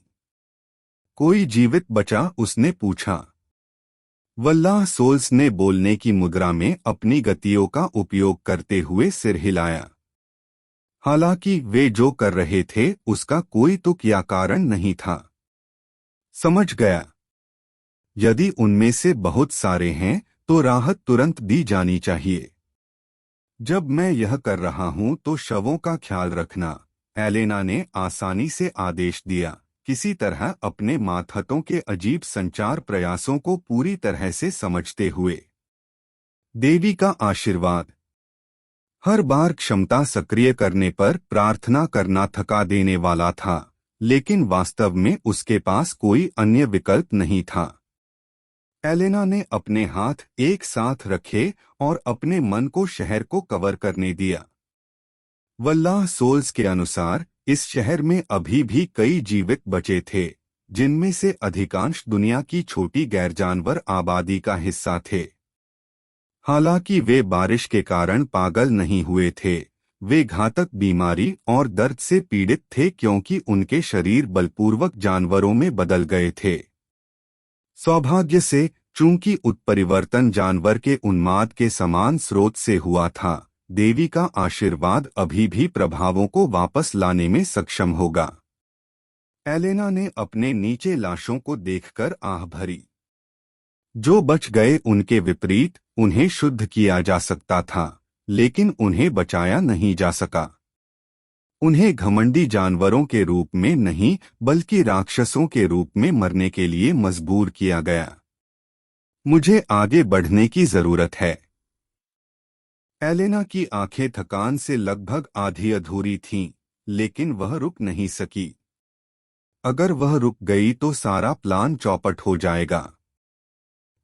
कोई जीवित बचा? उसने पूछा। वल्लाह सोल्स ने बोलने की मुद्रा में अपनी गतियों का उपयोग करते हुए सिर हिलाया। हालांकि वे जो कर रहे थे उसका कोई तुक या कारण नहीं था। समझ गया। यदि उनमें से बहुत सारे हैं तो राहत तुरंत दी जानी चाहिए। जब मैं यह कर रहा हूं तो शवों का ख्याल रखना, एलेना ने आसानी से आदेश दिया, किसी तरह अपने मातहतों के अजीब संचार प्रयासों को पूरी तरह से समझते हुए। देवी का आशीर्वाद। हर बार क्षमता सक्रिय करने पर प्रार्थना करना थका देने वाला था, लेकिन वास्तव में उसके पास कोई अन्य विकल्प नहीं था। एलेना ने अपने हाथ एक साथ रखे और अपने मन को शहर को कवर करने दिया। वल्लाह सोल्स के अनुसार इस शहर में अभी भी कई जीवित बचे थे, जिनमें से अधिकांश दुनिया की छोटी गैर जानवर आबादी का हिस्सा थे। हालांकि वे बारिश के कारण पागल नहीं हुए थे, वे घातक बीमारी और दर्द से पीड़ित थे क्योंकि उनके शरीर बलपूर्वक जानवरों में बदल गए थे। सौभाग्य से, चूंकि उत्परिवर्तन जानवर के उन्माद के समान स्रोत से हुआ था, देवी का आशीर्वाद अभी भी प्रभावों को वापस लाने में सक्षम होगा। एलेना ने अपने नीचे लाशों को देखकर आह भरी। जो बच गए उनके विपरीत, उन्हें शुद्ध किया जा सकता था, लेकिन उन्हें बचाया नहीं जा सका। उन्हें घमंडी जानवरों के रूप में नहीं, बल्कि राक्षसों के रूप में मरने के लिए मजबूर किया गया। मुझे आगे बढ़ने की जरूरत है। एलेना की आंखें थकान से लगभग आधी अधूरी थीं, लेकिन वह रुक नहीं सकी। अगर वह रुक गई तो सारा प्लान चौपट हो जाएगा,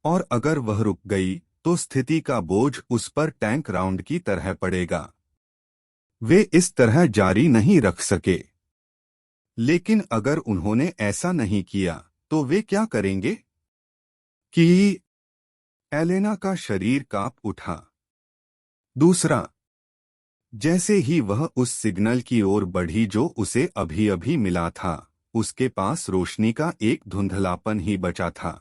और अगर वह रुक गई तो स्थिति का बोझ उस पर टैंक राउंड की तरह पड़ेगा। वे इस तरह जारी नहीं रख सके। लेकिन अगर उन्होंने ऐसा नहीं किया तो वे क्या करेंगे? कि एलेना का शरीर कांप उठा। दूसरा, जैसे ही वह उस सिग्नल की ओर बढ़ी जो उसे अभी अभी मिला था, उसके पास रोशनी का एक धुंधलापन ही बचा था।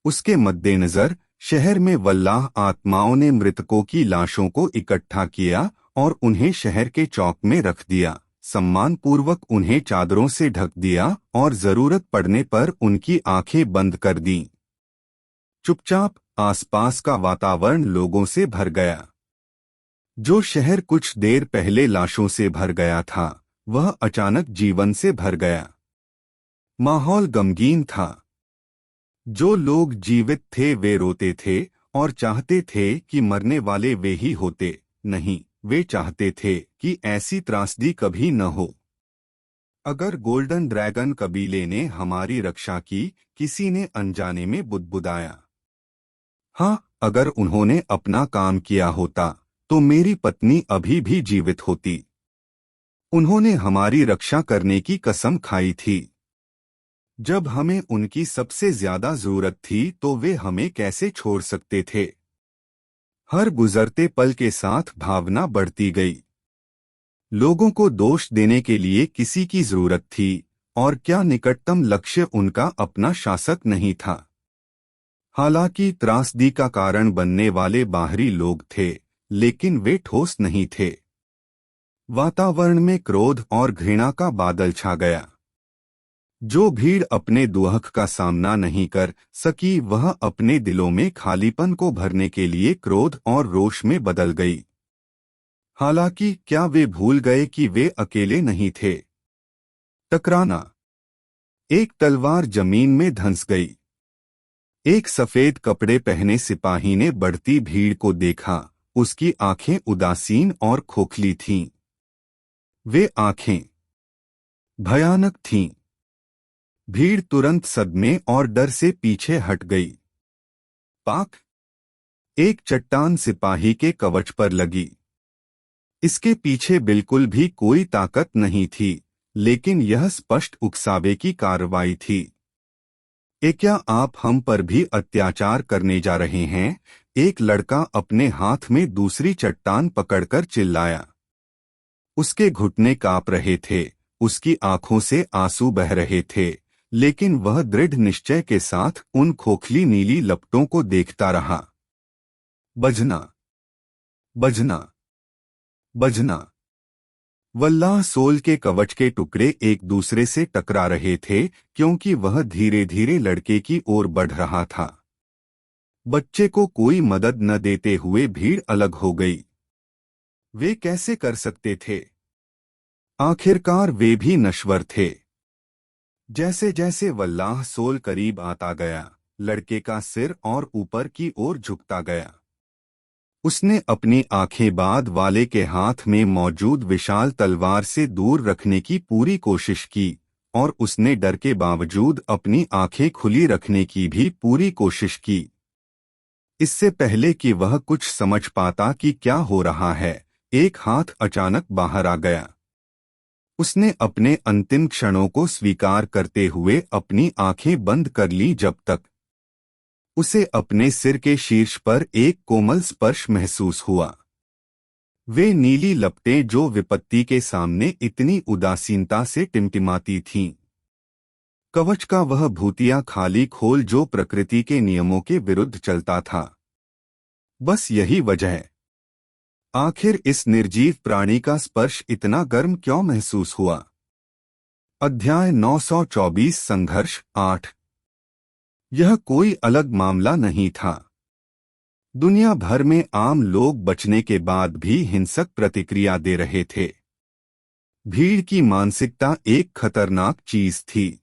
उसके मद्देनजर शहर में वल्लाह आत्माओं ने मृतकों की लाशों को इकट्ठा किया और उन्हें शहर के चौक में रख दिया, सम्मानपूर्वक उन्हें चादरों से ढक दिया और जरूरत पड़ने पर उनकी आंखें बंद कर दीं। चुपचाप आसपास का वातावरण लोगों से भर गया। जो शहर कुछ देर पहले लाशों से भर गया था, वह अचानक जीवन से भर गया। माहौल गमगीन था। जो लोग जीवित थे वे रोते थे और चाहते थे कि मरने वाले वे ही होते। नहीं, वे चाहते थे कि ऐसी त्रासदी कभी न हो। अगर गोल्डन ड्रैगन कबीले ने हमारी रक्षा की, किसी ने अनजाने में बुदबुदाया। हाँ, अगर उन्होंने अपना काम किया होता तो मेरी पत्नी अभी भी जीवित होती। उन्होंने हमारी रक्षा करने की कसम खाई थी। जब हमें उनकी सबसे ज्यादा जरूरत थी तो वे हमें कैसे छोड़ सकते थे? हर गुजरते पल के साथ भावना बढ़ती गई। लोगों को दोष देने के लिए किसी की जरूरत थी, और क्या निकटतम लक्ष्य उनका अपना शासक नहीं था? हालांकि त्रासदी का कारण बनने वाले बाहरी लोग थे, लेकिन वे ठोस नहीं थे। वातावरण में क्रोध और घृणा का बादल छा गया। जो भीड़ अपने दुहक का सामना नहीं कर सकी, वह अपने दिलों में खालीपन को भरने के लिए क्रोध और रोष में बदल गई। हालांकि क्या वे भूल गए कि वे अकेले नहीं थे? टकराना। एक तलवार जमीन में धंस गई। एक सफेद कपड़े पहने सिपाही ने बढ़ती भीड़ को देखा। उसकी आंखें उदासीन और खोखली थीं। वे आंखें भयानक थीं। भीड़ तुरंत सदमे और डर से पीछे हट गई। पाक! एक चट्टान सिपाही के कवच पर लगी। इसके पीछे बिल्कुल भी कोई ताकत नहीं थी, लेकिन यह स्पष्ट उकसावे की कार्रवाई थी। क्या आप हम पर भी अत्याचार करने जा रहे हैं? एक लड़का अपने हाथ में दूसरी चट्टान पकड़कर चिल्लाया। उसके घुटने कांप रहे थे, उसकी आंखों से आंसू बह रहे थे, लेकिन वह दृढ़ निश्चय के साथ उन खोखली नीली लपटों को देखता रहा। बजना, बजना, बजना। वल्लाह सोल के कवच के टुकड़े एक दूसरे से टकरा रहे थे क्योंकि वह धीरे धीरे लड़के की ओर बढ़ रहा था। बच्चे को कोई मदद न देते हुए भीड़ अलग हो गई। वे कैसे कर सकते थे? आखिरकार वे भी नश्वर थे। जैसे जैसे वल्लाह सोल करीब आता गया, लड़के का सिर और ऊपर की ओर झुकता गया। उसने अपनी आंखें बाद वाले के हाथ में मौजूद विशाल तलवार से दूर रखने की पूरी कोशिश की और उसने डर के बावजूद अपनी आंखें खुली रखने की भी पूरी कोशिश की। इससे पहले कि वह कुछ समझ पाता कि क्या हो रहा है, एक हाथ अचानक बाहर आ गया। उसने अपने अंतिम क्षणों को स्वीकार करते हुए अपनी आंखें बंद कर ली जब तक उसे अपने सिर के शीर्ष पर एक कोमल स्पर्श महसूस हुआ। वे नीली लपटें जो विपत्ति के सामने इतनी उदासीनता से टिमटिमाती थीं। कवच का वह भूतिया खाली खोल जो प्रकृति के नियमों के विरुद्ध चलता था। बस यही वजह। आखिर इस निर्जीव प्राणी का स्पर्श इतना गर्म क्यों महसूस हुआ? अध्याय 924 संघर्ष 8। यह कोई अलग मामला नहीं था। दुनिया भर में आम लोग बचने के बाद भी हिंसक प्रतिक्रिया दे रहे थे। भीड़ की मानसिकता एक खतरनाक चीज थी।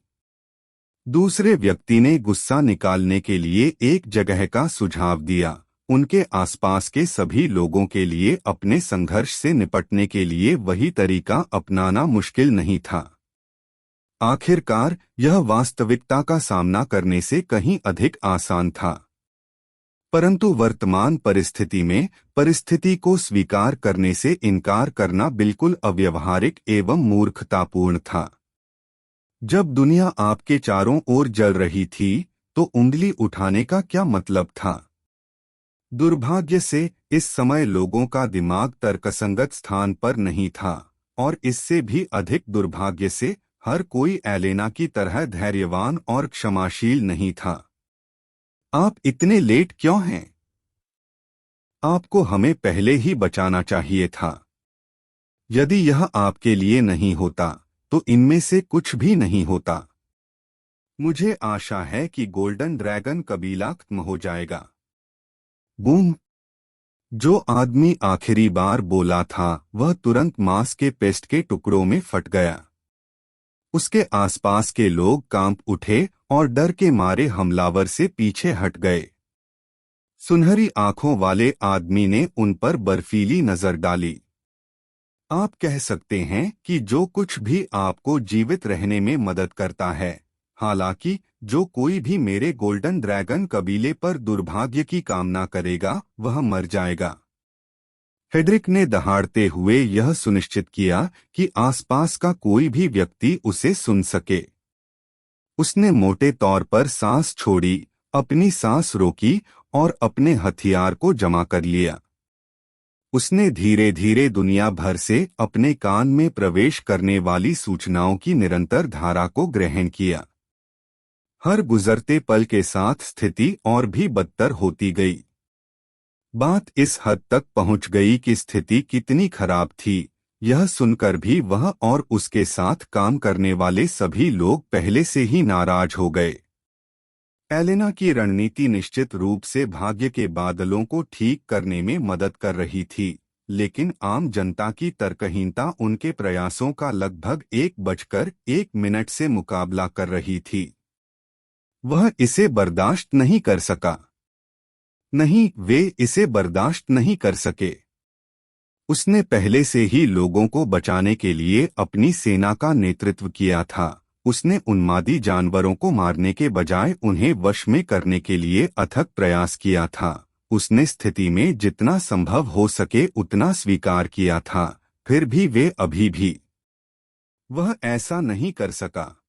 दूसरे व्यक्ति ने गुस्सा निकालने के लिए एक जगह का सुझाव दिया। उनके आसपास के सभी लोगों के लिए अपने संघर्ष से निपटने के लिए वही तरीका अपनाना मुश्किल नहीं था। आखिरकार यह वास्तविकता का सामना करने से कहीं अधिक आसान था। परंतु वर्तमान परिस्थिति में परिस्थिति को स्वीकार करने से इनकार करना बिल्कुल अव्यवहारिक एवं मूर्खतापूर्ण था। जब दुनिया आपके चारों ओर जल रही थी तो उंगली उठाने का क्या मतलब था? दुर्भाग्य से इस समय लोगों का दिमाग तर्कसंगत स्थान पर नहीं था और इससे भी अधिक दुर्भाग्य से हर कोई एलेना की तरह धैर्यवान और क्षमाशील नहीं था। आप इतने लेट क्यों हैं? आपको हमें पहले ही बचाना चाहिए था। यदि यह आपके लिए नहीं होता तो इनमें से कुछ भी नहीं होता। मुझे आशा है कि गोल्डन ड्रैगन कबीला खत्म हो जाएगा। बूम! जो आदमी आखिरी बार बोला था वह तुरंत मांस के पेस्ट के टुकड़ों में फट गया। उसके आसपास के लोग कांप उठे और डर के मारे हमलावर से पीछे हट गए। सुनहरी आंखों वाले आदमी ने उन पर बर्फीली नजर डाली। आप कह सकते हैं कि जो कुछ भी आपको जीवित रहने में मदद करता है, हालांकि जो कोई भी मेरे गोल्डन ड्रैगन कबीले पर दुर्भाग्य की कामना करेगा वह मर जाएगा। हेड्रिक ने दहाड़ते हुए यह सुनिश्चित किया कि आसपास का कोई भी व्यक्ति उसे सुन सके। उसने मोटे तौर पर सांस छोड़ी, अपनी सांस रोकी और अपने हथियार को जमा कर लिया। उसने धीरे धीरे दुनिया भर से अपने कान में प्रवेश करने वाली सूचनाओं की निरंतर धारा को ग्रहण किया। हर गुजरते पल के साथ स्थिति और भी बदतर होती गई। बात इस हद तक पहुंच गई कि स्थिति कितनी खराब थी यह सुनकर भी वह और उसके साथ काम करने वाले सभी लोग पहले से ही नाराज हो गए। एलेना की रणनीति निश्चित रूप से भाग्य के बादलों को ठीक करने में मदद कर रही थी, लेकिन आम जनता की तर्कहीनता उनके प्रयासों का लगभग 1:01 से मुकाबला कर रही थी। वह इसे बर्दाश्त नहीं कर सका। नहीं, वे इसे बर्दाश्त नहीं कर सके। उसने पहले से ही लोगों को बचाने के लिए अपनी सेना का नेतृत्व किया था। उसने उन्मादी जानवरों को मारने के बजाय उन्हें वश में करने के लिए अथक प्रयास किया था। उसने स्थिति में जितना संभव हो सके उतना स्वीकार किया था, फिर भी वे अभी भी वह ऐसा नहीं कर सका।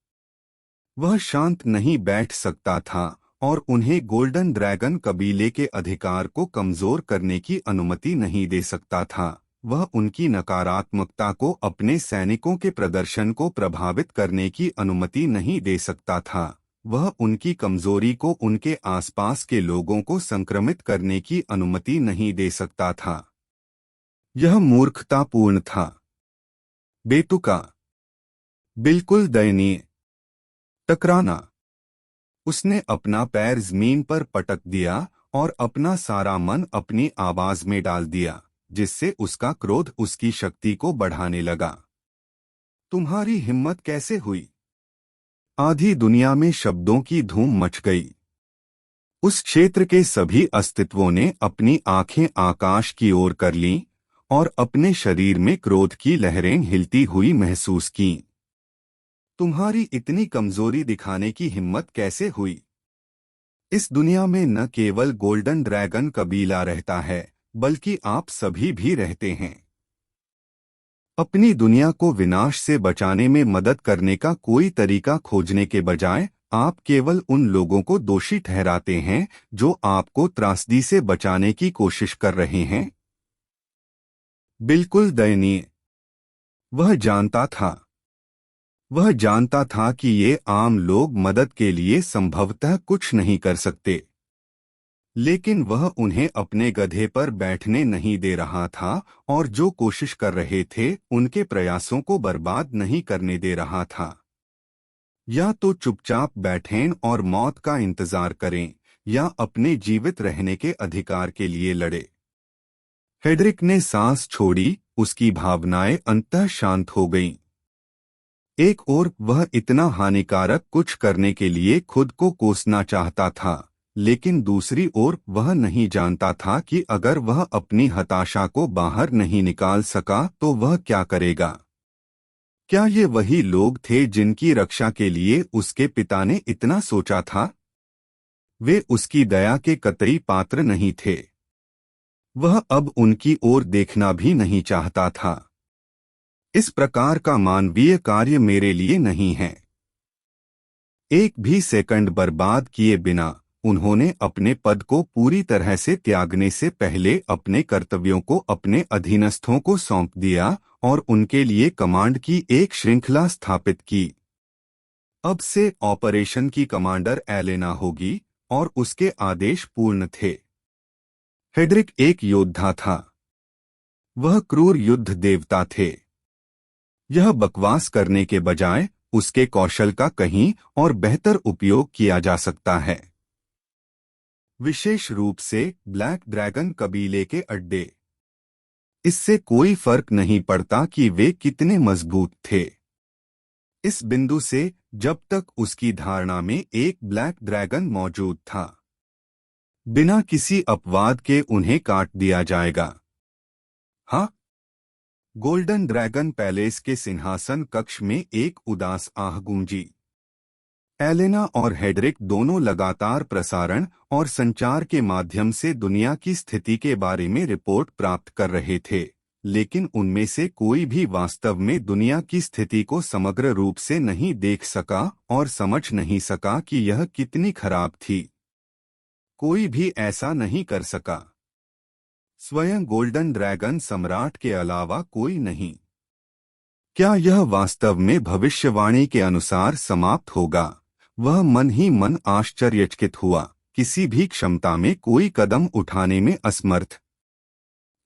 वह शांत नहीं बैठ सकता था और उन्हें गोल्डन ड्रैगन कबीले के अधिकार को कमजोर करने की अनुमति नहीं दे सकता था। वह उनकी नकारात्मकता को अपने सैनिकों के प्रदर्शन को प्रभावित करने की अनुमति नहीं दे सकता था। वह उनकी कमजोरी को उनके आसपास के लोगों को संक्रमित करने की अनुमति नहीं दे सकता था। यह मूर्खतापूर्ण था, बेतुका, बिल्कुल दयनीय। टकराना। उसने अपना पैर जमीन पर पटक दिया और अपना सारा मन अपनी आवाज में डाल दिया, जिससे उसका क्रोध उसकी शक्ति को बढ़ाने लगा। तुम्हारी हिम्मत कैसे हुई? आधी दुनिया में शब्दों की धूम मच गई। उस क्षेत्र के सभी अस्तित्वों ने अपनी आंखें आकाश की ओर कर लीं और अपने शरीर में क्रोध की लहरें हिलती हुई महसूस कीं। तुम्हारी इतनी कमजोरी दिखाने की हिम्मत कैसे हुई? इस दुनिया में न केवल गोल्डन ड्रैगन कबीला रहता है, बल्कि आप सभी भी रहते हैं। अपनी दुनिया को विनाश से बचाने में मदद करने का कोई तरीका खोजने के बजाय आप केवल उन लोगों को दोषी ठहराते हैं जो आपको त्रासदी से बचाने की कोशिश कर रहे हैं। बिल्कुल दयनीय। वह जानता था कि ये आम लोग मदद के लिए संभवतः कुछ नहीं कर सकते, लेकिन वह उन्हें अपने गधे पर बैठने नहीं दे रहा था और जो कोशिश कर रहे थे उनके प्रयासों को बर्बाद नहीं करने दे रहा था। या तो चुपचाप बैठें और मौत का इंतजार करें, या अपने जीवित रहने के अधिकार के लिए लड़े। हेड्रिक ने सांस छोड़ी, उसकी भावनाएं अंततः शांत हो गईं। एक ओर वह इतना हानिकारक कुछ करने के लिए खुद को कोसना चाहता था, लेकिन दूसरी ओर वह नहीं जानता था कि अगर वह अपनी हताशा को बाहर नहीं निकाल सका तो वह क्या करेगा। क्या ये वही लोग थे जिनकी रक्षा के लिए उसके पिता ने इतना सोचा था? वे उसकी दया के कतई पात्र नहीं थे। वह अब उनकी ओर देखना भी नहीं चाहता था। इस प्रकार का मानवीय कार्य मेरे लिए नहीं है। एक भी सेकंड बर्बाद किए बिना उन्होंने अपने पद को पूरी तरह से त्यागने से पहले अपने कर्तव्यों को अपने अधीनस्थों को सौंप दिया और उनके लिए कमांड की एक श्रृंखला स्थापित की। अब से ऑपरेशन की कमांडर एलेना होगी और उसके आदेश पूर्ण थे। हेड्रिक एक योद्धा था। वह क्रूर युद्ध देवता थे। यह बकवास करने के बजाय उसके कौशल का कहीं और बेहतर उपयोग किया जा सकता है। विशेष रूप से ब्लैक ड्रैगन कबीले के अड्डे। इससे कोई फर्क नहीं पड़ता कि वे कितने मजबूत थे। इस बिंदु से जब तक उसकी धारणा में एक ब्लैक ड्रैगन मौजूद था, बिना किसी अपवाद के उन्हें काट दिया जाएगा। हाँ। गोल्डन ड्रैगन पैलेस के सिंहासन कक्ष में एक उदास आह गूंजी। एलेना और हेड्रिक दोनों लगातार प्रसारण और संचार के माध्यम से दुनिया की स्थिति के बारे में रिपोर्ट प्राप्त कर रहे थे, लेकिन उनमें से कोई भी वास्तव में दुनिया की स्थिति को समग्र रूप से नहीं देख सका और समझ नहीं सका कि यह कितनी खराब थी। कोई भी ऐसा नहीं कर सका। स्वयं गोल्डन ड्रैगन सम्राट के अलावा कोई नहीं। क्या यह वास्तव में भविष्यवाणी के अनुसार समाप्त होगा? वह मन ही मन आश्चर्यचकित हुआ, किसी भी क्षमता में कोई कदम उठाने में असमर्थ।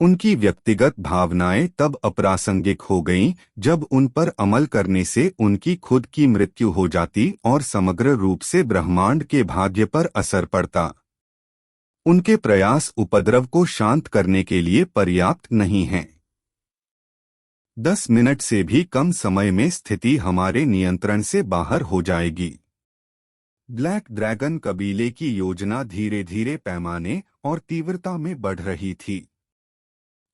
उनकी व्यक्तिगत भावनाएं तब अप्रासंगिक हो गईं जब उन पर अमल करने से उनकी खुद की मृत्यु हो जाती और समग्र रूप से ब्रह्मांड के भाग्य पर असर पड़ता। उनके प्रयास उपद्रव को शांत करने के लिए पर्याप्त नहीं हैं। 10 मिनट से भी कम समय में स्थिति हमारे नियंत्रण से बाहर हो जाएगी। ब्लैक ड्रैगन कबीले की योजना धीरे धीरे पैमाने और तीव्रता में बढ़ रही थी।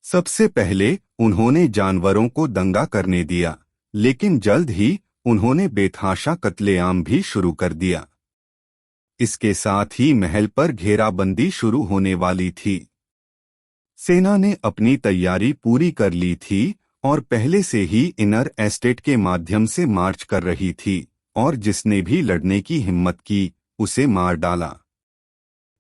सबसे पहले उन्होंने जानवरों को दंगा करने दिया, लेकिन जल्द ही उन्होंने बेतहाशा कत्लेआम भी शुरू कर दिया। इसके साथ ही महल पर घेराबंदी शुरू होने वाली थी। सेना ने अपनी तैयारी पूरी कर ली थी और पहले से ही इनर एस्टेट के माध्यम से मार्च कर रही थी, और जिसने भी लड़ने की हिम्मत की उसे मार डाला।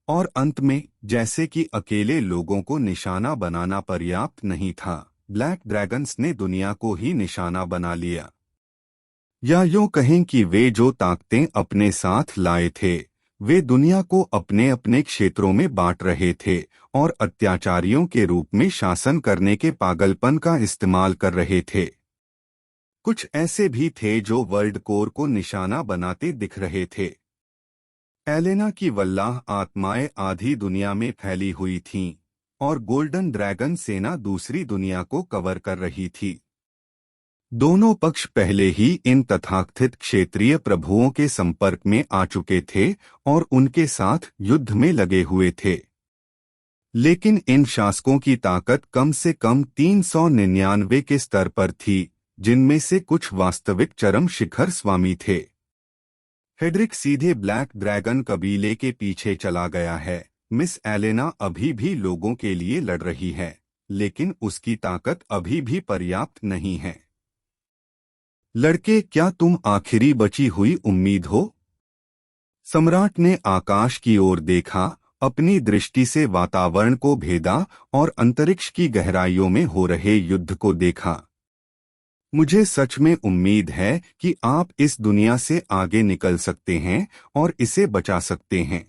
और अंत में, जैसे कि अकेले लोगों को निशाना बनाना पर्याप्त नहीं था, ब्लैक ड्रैगन्स ने दुनिया को ही निशाना बना लिया। या यूं कहें कि वे जो ताकतें अपने साथ लाए थे, वे दुनिया को अपने अपने क्षेत्रों में बांट रहे थे और अत्याचारियों के रूप में शासन करने के पागलपन का इस्तेमाल कर रहे थे। कुछ ऐसे भी थे जो वर्ल्ड कोर को निशाना बनाते दिख रहे थे। एलेना की वल्लाह आत्माएं आधी दुनिया में फैली हुई थीं और गोल्डन ड्रैगन सेना दूसरी दुनिया को कवर कर रही थी। दोनों पक्ष पहले ही इन तथाकथित क्षेत्रीय प्रभुओं के संपर्क में आ चुके थे और उनके साथ युद्ध में लगे हुए थे। लेकिन इन शासकों की ताकत कम से कम 399 के स्तर पर थी, जिनमें से कुछ वास्तविक चरम शिखर स्वामी थे। हेड्रिक सीधे ब्लैक ड्रैगन कबीले के पीछे चला गया है। मिस एलेना अभी भी लोगों के लिए लड़ रही है, लेकिन उसकी ताकत अभी भी पर्याप्त नहीं है। लड़के, क्या तुम आखिरी बची हुई उम्मीद हो? सम्राट ने आकाश की ओर देखा, अपनी दृष्टि से वातावरण को भेदा और अंतरिक्ष की गहराइयों में हो रहे युद्ध को देखा। मुझे सच में उम्मीद है कि आप इस दुनिया से आगे निकल सकते हैं और इसे बचा सकते हैं।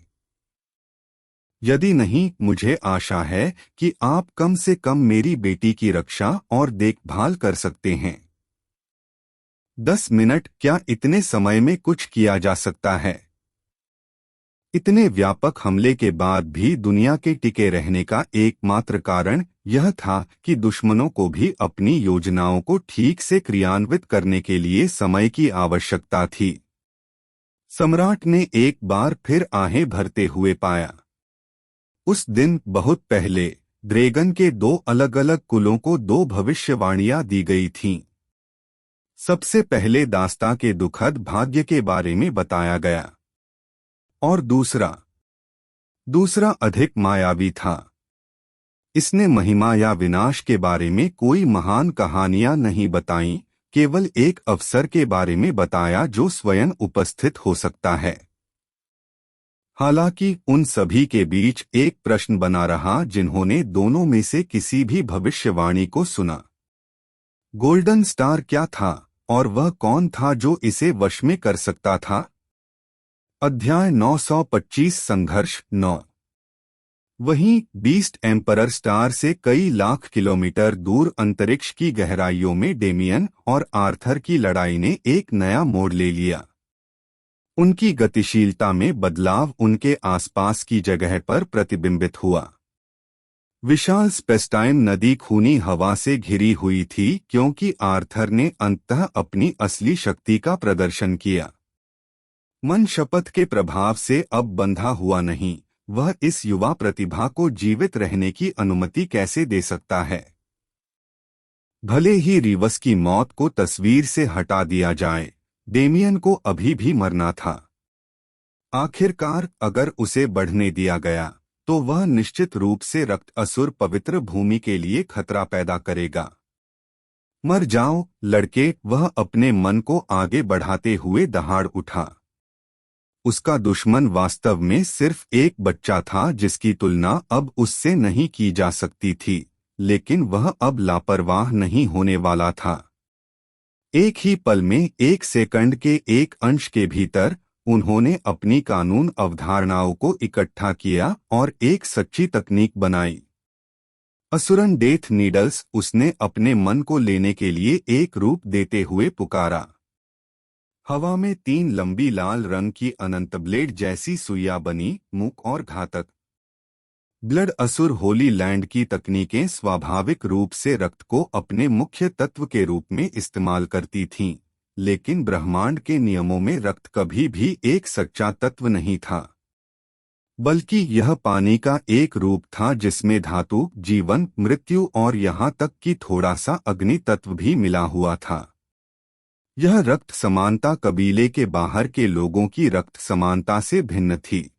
यदि नहीं, मुझे आशा है कि आप कम से कम मेरी बेटी की रक्षा और देखभाल कर सकते हैं। 10 मिनट, क्या इतने समय में कुछ किया जा सकता है? इतने व्यापक हमले के बाद भी दुनिया के टिके रहने का एकमात्र कारण यह था कि दुश्मनों को भी अपनी योजनाओं को ठीक से क्रियान्वित करने के लिए समय की आवश्यकता थी। सम्राट ने एक बार फिर आहें भरते हुए पाया। उस दिन बहुत पहले ड्रैगन के 2 अलग अलग कुलों को 2 भविष्यवाणियां दी गई थीं। सबसे पहले दास्ता के दुखद भाग्य के बारे में बताया गया और दूसरा अधिक मायावी था। इसने महिमा या विनाश के बारे में कोई महान कहानियां नहीं बताईं, केवल एक अवसर के बारे में बताया जो स्वयं उपस्थित हो सकता है। हालांकि उन सभी के बीच एक प्रश्न बना रहा जिन्होंने दोनों में से किसी भी भविष्यवाणी को सुना। गोल्डन स्टार क्या था और वह कौन था जो इसे वश में कर सकता था? अध्याय 925 संघर्ष 9। वहीं बीस्ट एम्परर स्टार से कई लाख किलोमीटर दूर अंतरिक्ष की गहराइयों में डेमियन और आर्थर की लड़ाई ने एक नया मोड़ ले लिया। उनकी गतिशीलता में बदलाव उनके आसपास की जगह पर प्रतिबिंबित हुआ। विशाल स्पेस्टाइम नदी खूनी हवा से घिरी हुई थी क्योंकि आर्थर ने अंततः अपनी असली शक्ति का प्रदर्शन किया। मन शपथ के प्रभाव से अब बंधा हुआ नहीं, वह इस युवा प्रतिभा को जीवित रहने की अनुमति कैसे दे सकता है? भले ही रिवस की मौत को तस्वीर से हटा दिया जाए, डेमियन को अभी भी मरना था। आखिरकार अगर उसे बढ़ने दिया गया तो वह निश्चित रूप से रक्त असुर पवित्र भूमि के लिए खतरा पैदा करेगा। मर जाओ लड़के, वह अपने मन को आगे बढ़ाते हुए दहाड़ उठा। उसका दुश्मन वास्तव में सिर्फ एक बच्चा था जिसकी तुलना अब उससे नहीं की जा सकती थी, लेकिन वह अब लापरवाह नहीं होने वाला था। एक ही पल में, 1 सेकंड के एक अंश के भीतर, उन्होंने अपनी कानून अवधारणाओं को इकट्ठा किया और एक सच्ची तकनीक बनाई। असुरन डेथ नीडल्स, उसने अपने मन को लेने के लिए एक रूप देते हुए पुकारा। हवा में 3 लंबी लाल रंग की अनंत ब्लेड जैसी सुइयां बनी, मूक और घातक। ब्लड असुर होली लैंड की तकनीकें स्वाभाविक रूप से रक्त को अपने मुख्य तत्व के रूप में इस्तेमाल करती थीं, लेकिन ब्रह्मांड के नियमों में रक्त कभी भी एक सच्चा तत्व नहीं था, बल्कि यह पानी का एक रूप था जिसमें धातु, जीवन, मृत्यु और यहाँ तक कि थोड़ा सा अग्नि तत्व भी मिला हुआ था। यह रक्त समानता कबीले के बाहर के लोगों की रक्त समानता से भिन्न थी।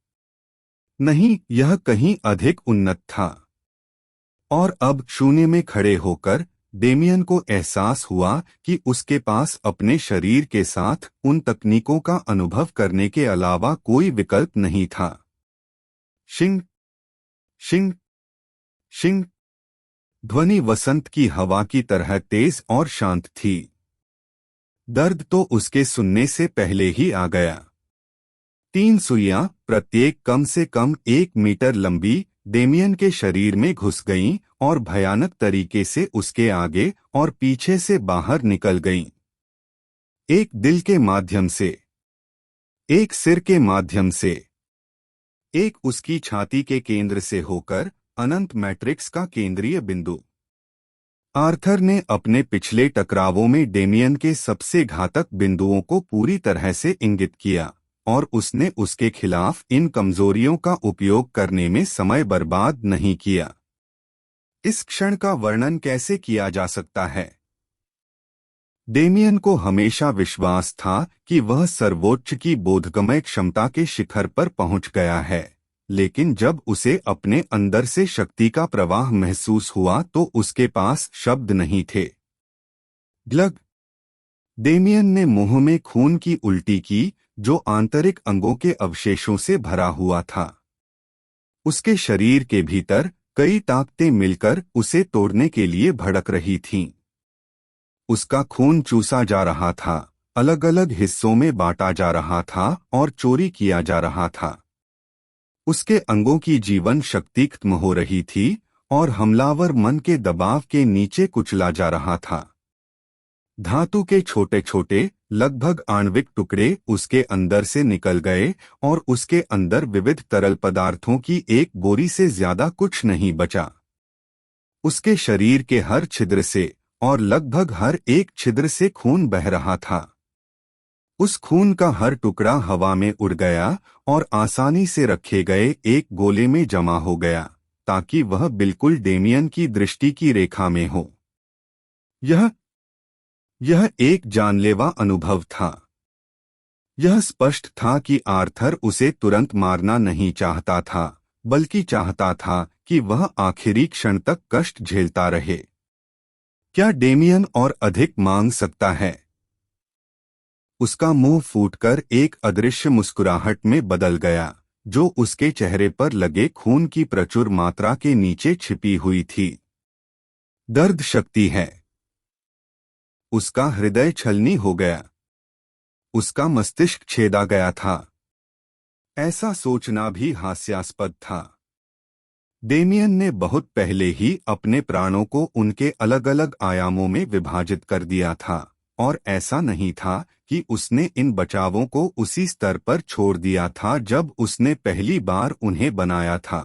नहीं, यह कहीं अधिक उन्नत था। और अब शून्य में खड़े होकर डेमियन को एहसास हुआ कि उसके पास अपने शरीर के साथ उन तकनीकों का अनुभव करने के अलावा कोई विकल्प नहीं था। शिंग शिंग शिंग। ध्वनि वसंत की हवा की तरह तेज और शांत थी। दर्द तो उसके सुनने से पहले ही आ गया। 3 सुइयां, प्रत्येक कम से कम 1 मीटर लंबी, डेमियन के शरीर में घुस गईं और भयानक तरीके से उसके आगे और पीछे से बाहर निकल गईं। एक दिल के माध्यम से, एक सिर के माध्यम से, एक उसकी छाती के केंद्र से होकर अनंत मैट्रिक्स का केंद्रीय बिंदु। आर्थर ने अपने पिछले टकरावों में डेमियन के सबसे घातक बिंदुओं को पूरी तरह से इंगित किया और उसने उसके खिलाफ इन कमजोरियों का उपयोग करने में समय बर्बाद नहीं किया। इस क्षण का वर्णन कैसे किया जा सकता है? डेमियन को हमेशा विश्वास था कि वह सर्वोच्च की बोधगम्य क्षमता के शिखर पर पहुंच गया है, लेकिन जब उसे अपने अंदर से शक्ति का प्रवाह महसूस हुआ तो उसके पास शब्द नहीं थे। ग्लग। डेमियन ने मुंह में खून की उल्टी की, जो आंतरिक अंगों के अवशेषों से भरा हुआ था। उसके शरीर के भीतर कई ताकतें मिलकर उसे तोड़ने के लिए भड़क रही थीं। उसका खून चूसा जा रहा था, अलग अलग हिस्सों में बांटा जा रहा था और चोरी किया जा रहा था। उसके अंगों की जीवन शक्ति खत्म हो रही थी और हमलावर मन के दबाव के नीचे कुचला जा रहा था। धातु के छोटे छोटे, लगभग आणविक टुकड़े उसके अंदर से निकल गए और उसके अंदर विविध तरल पदार्थों की एक बोरी से ज्यादा कुछ नहीं बचा। उसके शरीर के हर छिद्र से और लगभग हर एक छिद्र से खून बह रहा था। उस खून का हर टुकड़ा हवा में उड़ गया और आसानी से रखे गए एक गोले में जमा हो गया, ताकि वह बिल्कुल डेमियन की दृष्टि की रेखा में हो। यह एक जानलेवा अनुभव था। यह स्पष्ट था कि आर्थर उसे तुरंत मारना नहीं चाहता था, बल्कि चाहता था कि वह आखिरी क्षण तक कष्ट झेलता रहे। क्या डेमियन और अधिक मांग सकता है? उसका मुंह फूटकर एक अदृश्य मुस्कुराहट में बदल गया, जो उसके चेहरे पर लगे खून की प्रचुर मात्रा के नीचे छिपी हुई थी। दर्द शक्ति है। उसका हृदय छलनी हो गया। उसका मस्तिष्क छेदा गया था। ऐसा सोचना भी हास्यास्पद था। डेमियन ने बहुत पहले ही अपने प्राणों को उनके अलग अलग आयामों में विभाजित कर दिया था, और ऐसा नहीं था कि उसने इन बचावों को उसी स्तर पर छोड़ दिया था जब उसने पहली बार उन्हें बनाया था।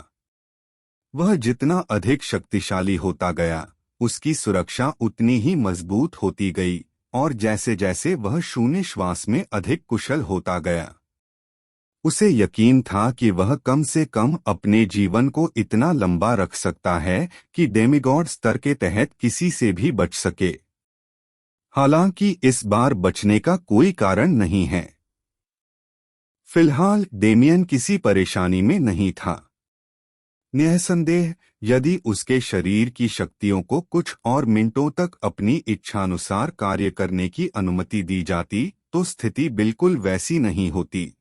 वह जितना अधिक शक्तिशाली होता गया, उसकी सुरक्षा उतनी ही मजबूत होती गई, और जैसे जैसे वह शून्य श्वास में अधिक कुशल होता गया, उसे यकीन था कि वह कम से कम अपने जीवन को इतना लंबा रख सकता है कि डेमिगॉड स्तर के तहत किसी से भी बच सके। हालांकि इस बार बचने का कोई कारण नहीं है। फिलहाल डेमियन किसी परेशानी में नहीं था। निःसंदेह, यदि उसके शरीर की शक्तियों को कुछ और मिनटों तक अपनी इच्छानुसार कार्य करने की अनुमति दी जाती तो स्थिति बिल्कुल वैसी नहीं होती।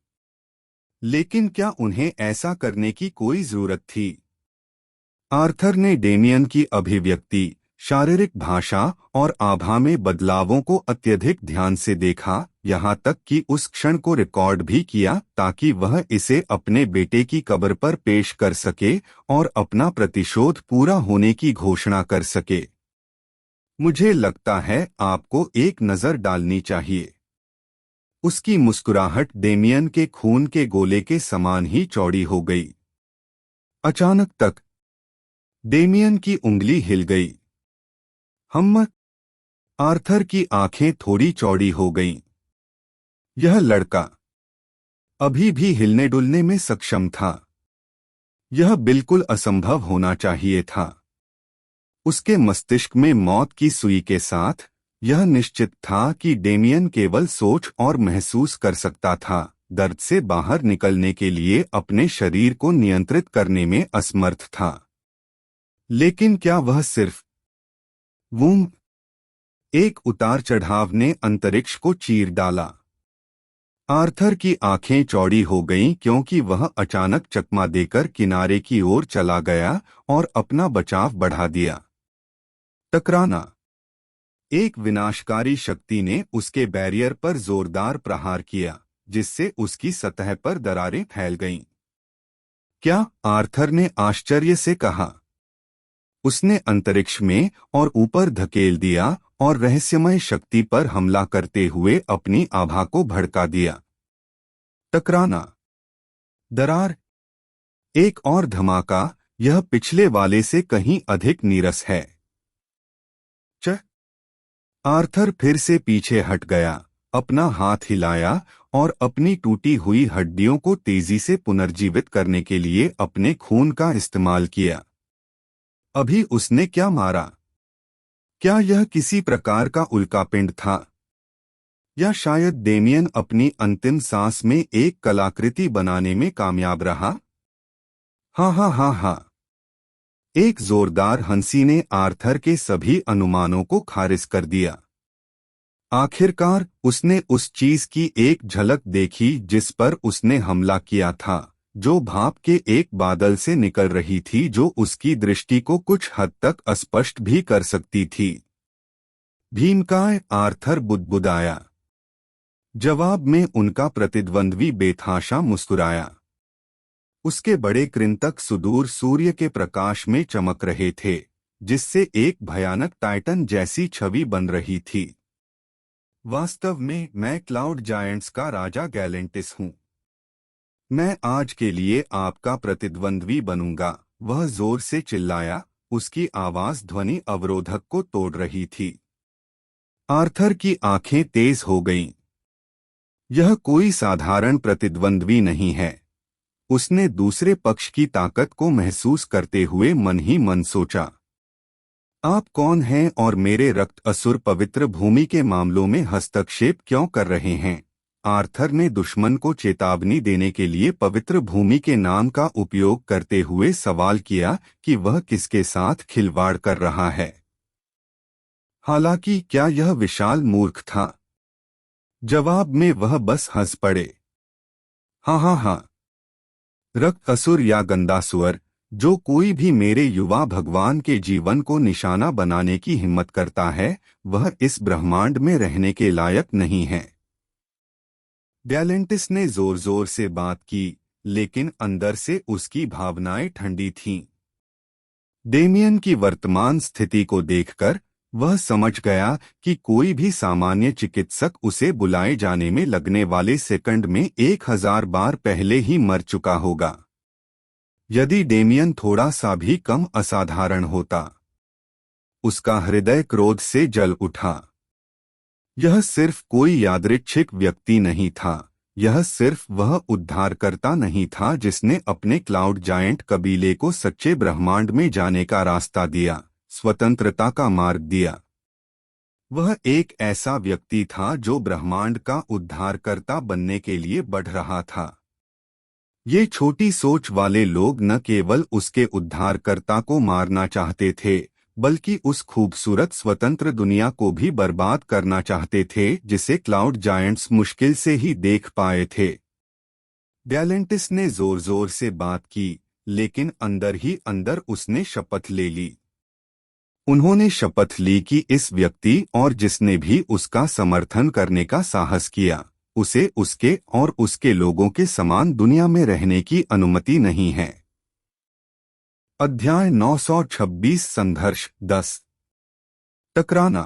लेकिन क्या उन्हें ऐसा करने की कोई जरूरत थी? आर्थर ने डेमियन की अभिव्यक्ति, शारीरिक भाषा और आभा में बदलावों को अत्यधिक ध्यान से देखा, यहाँ तक कि उस क्षण को रिकॉर्ड भी किया ताकि वह इसे अपने बेटे की कब्र पर पेश कर सके और अपना प्रतिशोध पूरा होने की घोषणा कर सके। मुझे लगता है आपको एक नज़र डालनी चाहिए। उसकी मुस्कुराहट डेमियन के खून के गोले के समान ही चौड़ी हो गई। अचानक तक डेमियन की उंगली हिल गई। हिम्मत! आर्थर की आंखें थोड़ी चौड़ी हो गईं। यह लड़का अभी भी हिलने डुलने में सक्षम था। यह बिल्कुल असंभव होना चाहिए था। उसके मस्तिष्क में मौत की सुई के साथ यह निश्चित था कि डेमियन केवल सोच और महसूस कर सकता था, दर्द से बाहर निकलने के लिए अपने शरीर को नियंत्रित करने में असमर्थ था। लेकिन क्या वह सिर्फ वूम? एक उतार चढ़ाव ने अंतरिक्ष को चीर डाला। आर्थर की आंखें चौड़ी हो गईं क्योंकि वह अचानक चकमा देकर किनारे की ओर चला गया और अपना बचाव बढ़ा दिया। टकराना। एक विनाशकारी शक्ति ने उसके बैरियर पर जोरदार प्रहार किया, जिससे उसकी सतह पर दरारें फैल गईं। क्या? आर्थर ने आश्चर्य से कहा। उसने अंतरिक्ष में और ऊपर धकेल दिया और रहस्यमय शक्ति पर हमला करते हुए अपनी आभा को भड़का दिया। टकराना, दरार, एक और धमाका। यह पिछले वाले से कहीं अधिक नीरस है। च आर्थर फिर से पीछे हट गया, अपना हाथ हिलाया और अपनी टूटी हुई हड्डियों को तेजी से पुनर्जीवित करने के लिए अपने खून का इस्तेमाल किया। अभी उसने क्या मारा? क्या यह किसी प्रकार का उल्कापिंड था, या शायद डेमियन अपनी अंतिम सांस में एक कलाकृति बनाने में कामयाब रहा? हाँ हाँ हाँ हाँ। एक जोरदार हंसी ने आर्थर के सभी अनुमानों को खारिज कर दिया। आखिरकार उसने उस चीज की एक झलक देखी जिस पर उसने हमला किया था, जो भाप के एक बादल से निकल रही थी जो उसकी दृष्टि को कुछ हद तक अस्पष्ट भी कर सकती थी। भीमकाय, आर्थर बुदबुदाया। जवाब में उनका प्रतिद्वंद्वी बेतहाशा मुस्कुराया। उसके बड़े कृंतक सुदूर सूर्य के प्रकाश में चमक रहे थे, जिससे एक भयानक टाइटन जैसी छवि बन रही थी। वास्तव में मैं क्लाउड जायंट्स का राजा गैलेंटिस हूँ। मैं आज के लिए आपका प्रतिद्वंद्वी बनूंगा, वह जोर से चिल्लाया, उसकी आवाज ध्वनि अवरोधक को तोड़ रही थी। आर्थर की आंखें तेज हो गईं। यह कोई साधारण प्रतिद्वंद्वी नहीं है, उसने दूसरे पक्ष की ताकत को महसूस करते हुए मन ही मन सोचा। आप कौन हैं और मेरे रक्त असुर पवित्र भूमि के मामलों में हस्तक्षेप क्यों कर रहे हैं? आर्थर ने दुश्मन को चेतावनी देने के लिए पवित्र भूमि के नाम का उपयोग करते हुए सवाल किया कि वह किसके साथ खिलवाड़ कर रहा है। हालांकि क्या यह विशाल मूर्ख था? जवाब में वह बस हंस पड़े। हाँ हाँ हाँ, रक्त असुर या गंदासुर, जो कोई भी मेरे युवा भगवान के जीवन को निशाना बनाने की हिम्मत करता है, वह इस ब्रह्मांड में रहने के लायक नहीं है। गैलेंटिस ने जोर जोर से बात की, लेकिन अंदर से उसकी भावनाएं ठंडी थीं। डेमियन की वर्तमान स्थिति को देखकर वह समझ गया कि कोई भी सामान्य चिकित्सक उसे बुलाए जाने में लगने वाले सेकंड में 1000 बार पहले ही मर चुका होगा। यदि डेमियन थोड़ा सा भी कम असाधारण होता। उसका हृदय क्रोध से जल उठा। यह सिर्फ कोई यादृच्छिक व्यक्ति नहीं था, यह सिर्फ वह उद्धारकर्ता नहीं था जिसने अपने क्लाउड जायंट कबीले को सच्चे ब्रह्मांड में जाने का रास्ता दिया, स्वतंत्रता का मार्ग दिया। वह एक ऐसा व्यक्ति था जो ब्रह्मांड का उद्धारकर्ता बनने के लिए बढ़ रहा था। ये छोटी सोच वाले लोग न केवल उसके उद्धारकर्ता को मारना चाहते थे, बल्कि उस खूबसूरत स्वतंत्र दुनिया को भी बर्बाद करना चाहते थे जिसे क्लाउड जायंट्स मुश्किल से ही देख पाए थे। गैलेंटिस ने जोर जोर से बात की, लेकिन अंदर ही अंदर उसने शपथ ले ली। उन्होंने शपथ ली कि इस व्यक्ति और जिसने भी उसका समर्थन करने का साहस किया, उसे उसके और उसके लोगों के समान दुनिया में रहने की अनुमति नहीं है। अध्याय 926 संघर्ष 10। टकराना।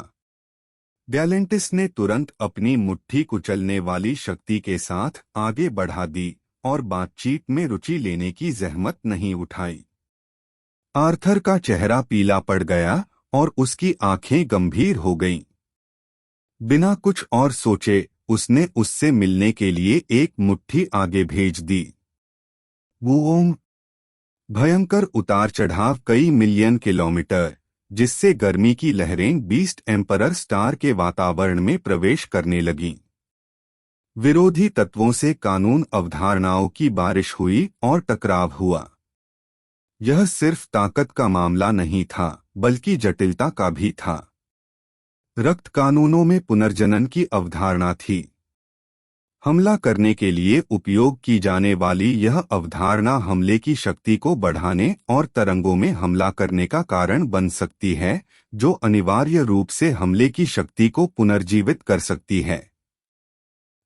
गैलेंटिस ने तुरंत अपनी मुट्ठी कुचलने वाली शक्ति के साथ आगे बढ़ा दी और बातचीत में रुचि लेने की जहमत नहीं उठाई। आर्थर का चेहरा पीला पड़ गया और उसकी आंखें गंभीर हो गईं। बिना कुछ और सोचे उसने उससे मिलने के लिए एक मुट्ठी आगे भेज दी। वूओम। भयंकर उतार चढ़ाव कई मिलियन किलोमीटर, जिससे गर्मी की लहरें बीस्ट एम्परर स्टार के वातावरण में प्रवेश करने लगीं। विरोधी तत्वों से कानून अवधारणाओं की बारिश हुई और टकराव हुआ। यह सिर्फ ताकत का मामला नहीं था, बल्कि जटिलता का भी था। रक्त कानूनों में पुनर्जनन की अवधारणा थी। हमला करने के लिए उपयोग की जाने वाली यह अवधारणा हमले की शक्ति को बढ़ाने और तरंगों में हमला करने का कारण बन सकती है, जो अनिवार्य रूप से हमले की शक्ति को पुनर्जीवित कर सकती है।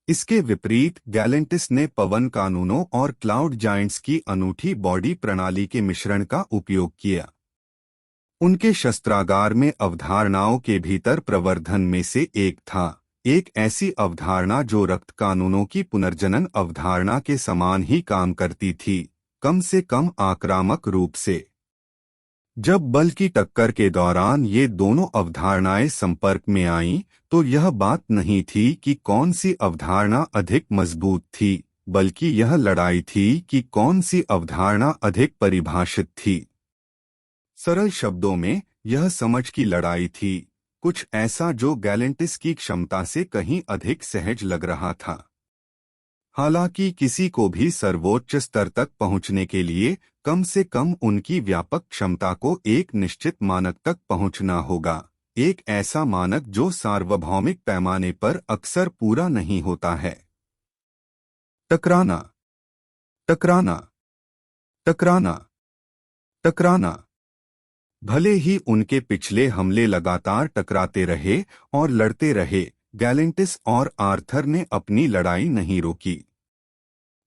इसके विपरीत गैलेंटिस ने पवन कानूनों और क्लाउड जायंट्स की अनूठी बॉडी प्रणाली के मिश्रण का उपयोग किया। उनके शस्त्रागार में अवधारणाओं के भीतर प्रवर्धन में से एक था, एक ऐसी अवधारणा जो रक्त कानूनों की पुनर्जनन अवधारणा के समान ही काम करती थी, कम से कम आक्रामक रूप से। जब बल की टक्कर के दौरान ये दोनों अवधारणाएं संपर्क में आईं, तो यह बात नहीं थी कि कौन सी अवधारणा अधिक मजबूत थी, बल्कि यह लड़ाई थी कि कौन सी अवधारणा अधिक परिभाषित थी। सरल शब्दों में, यह समझ की लड़ाई थी, कुछ ऐसा जो गैलेंटिस की क्षमता से कहीं अधिक सहज लग रहा था। हालांकि किसी को भी सर्वोच्च स्तर तक पहुंचने के लिए कम से कम उनकी व्यापक क्षमता को एक निश्चित मानक तक पहुंचना होगा, एक ऐसा मानक जो सार्वभौमिक पैमाने पर अक्सर पूरा नहीं होता है। टकराना, टकराना, टकराना, टकराना। भले ही उनके पिछले हमले लगातार टकराते रहे और लड़ते रहे, गैलेंटिस और आर्थर ने अपनी लड़ाई नहीं रोकी।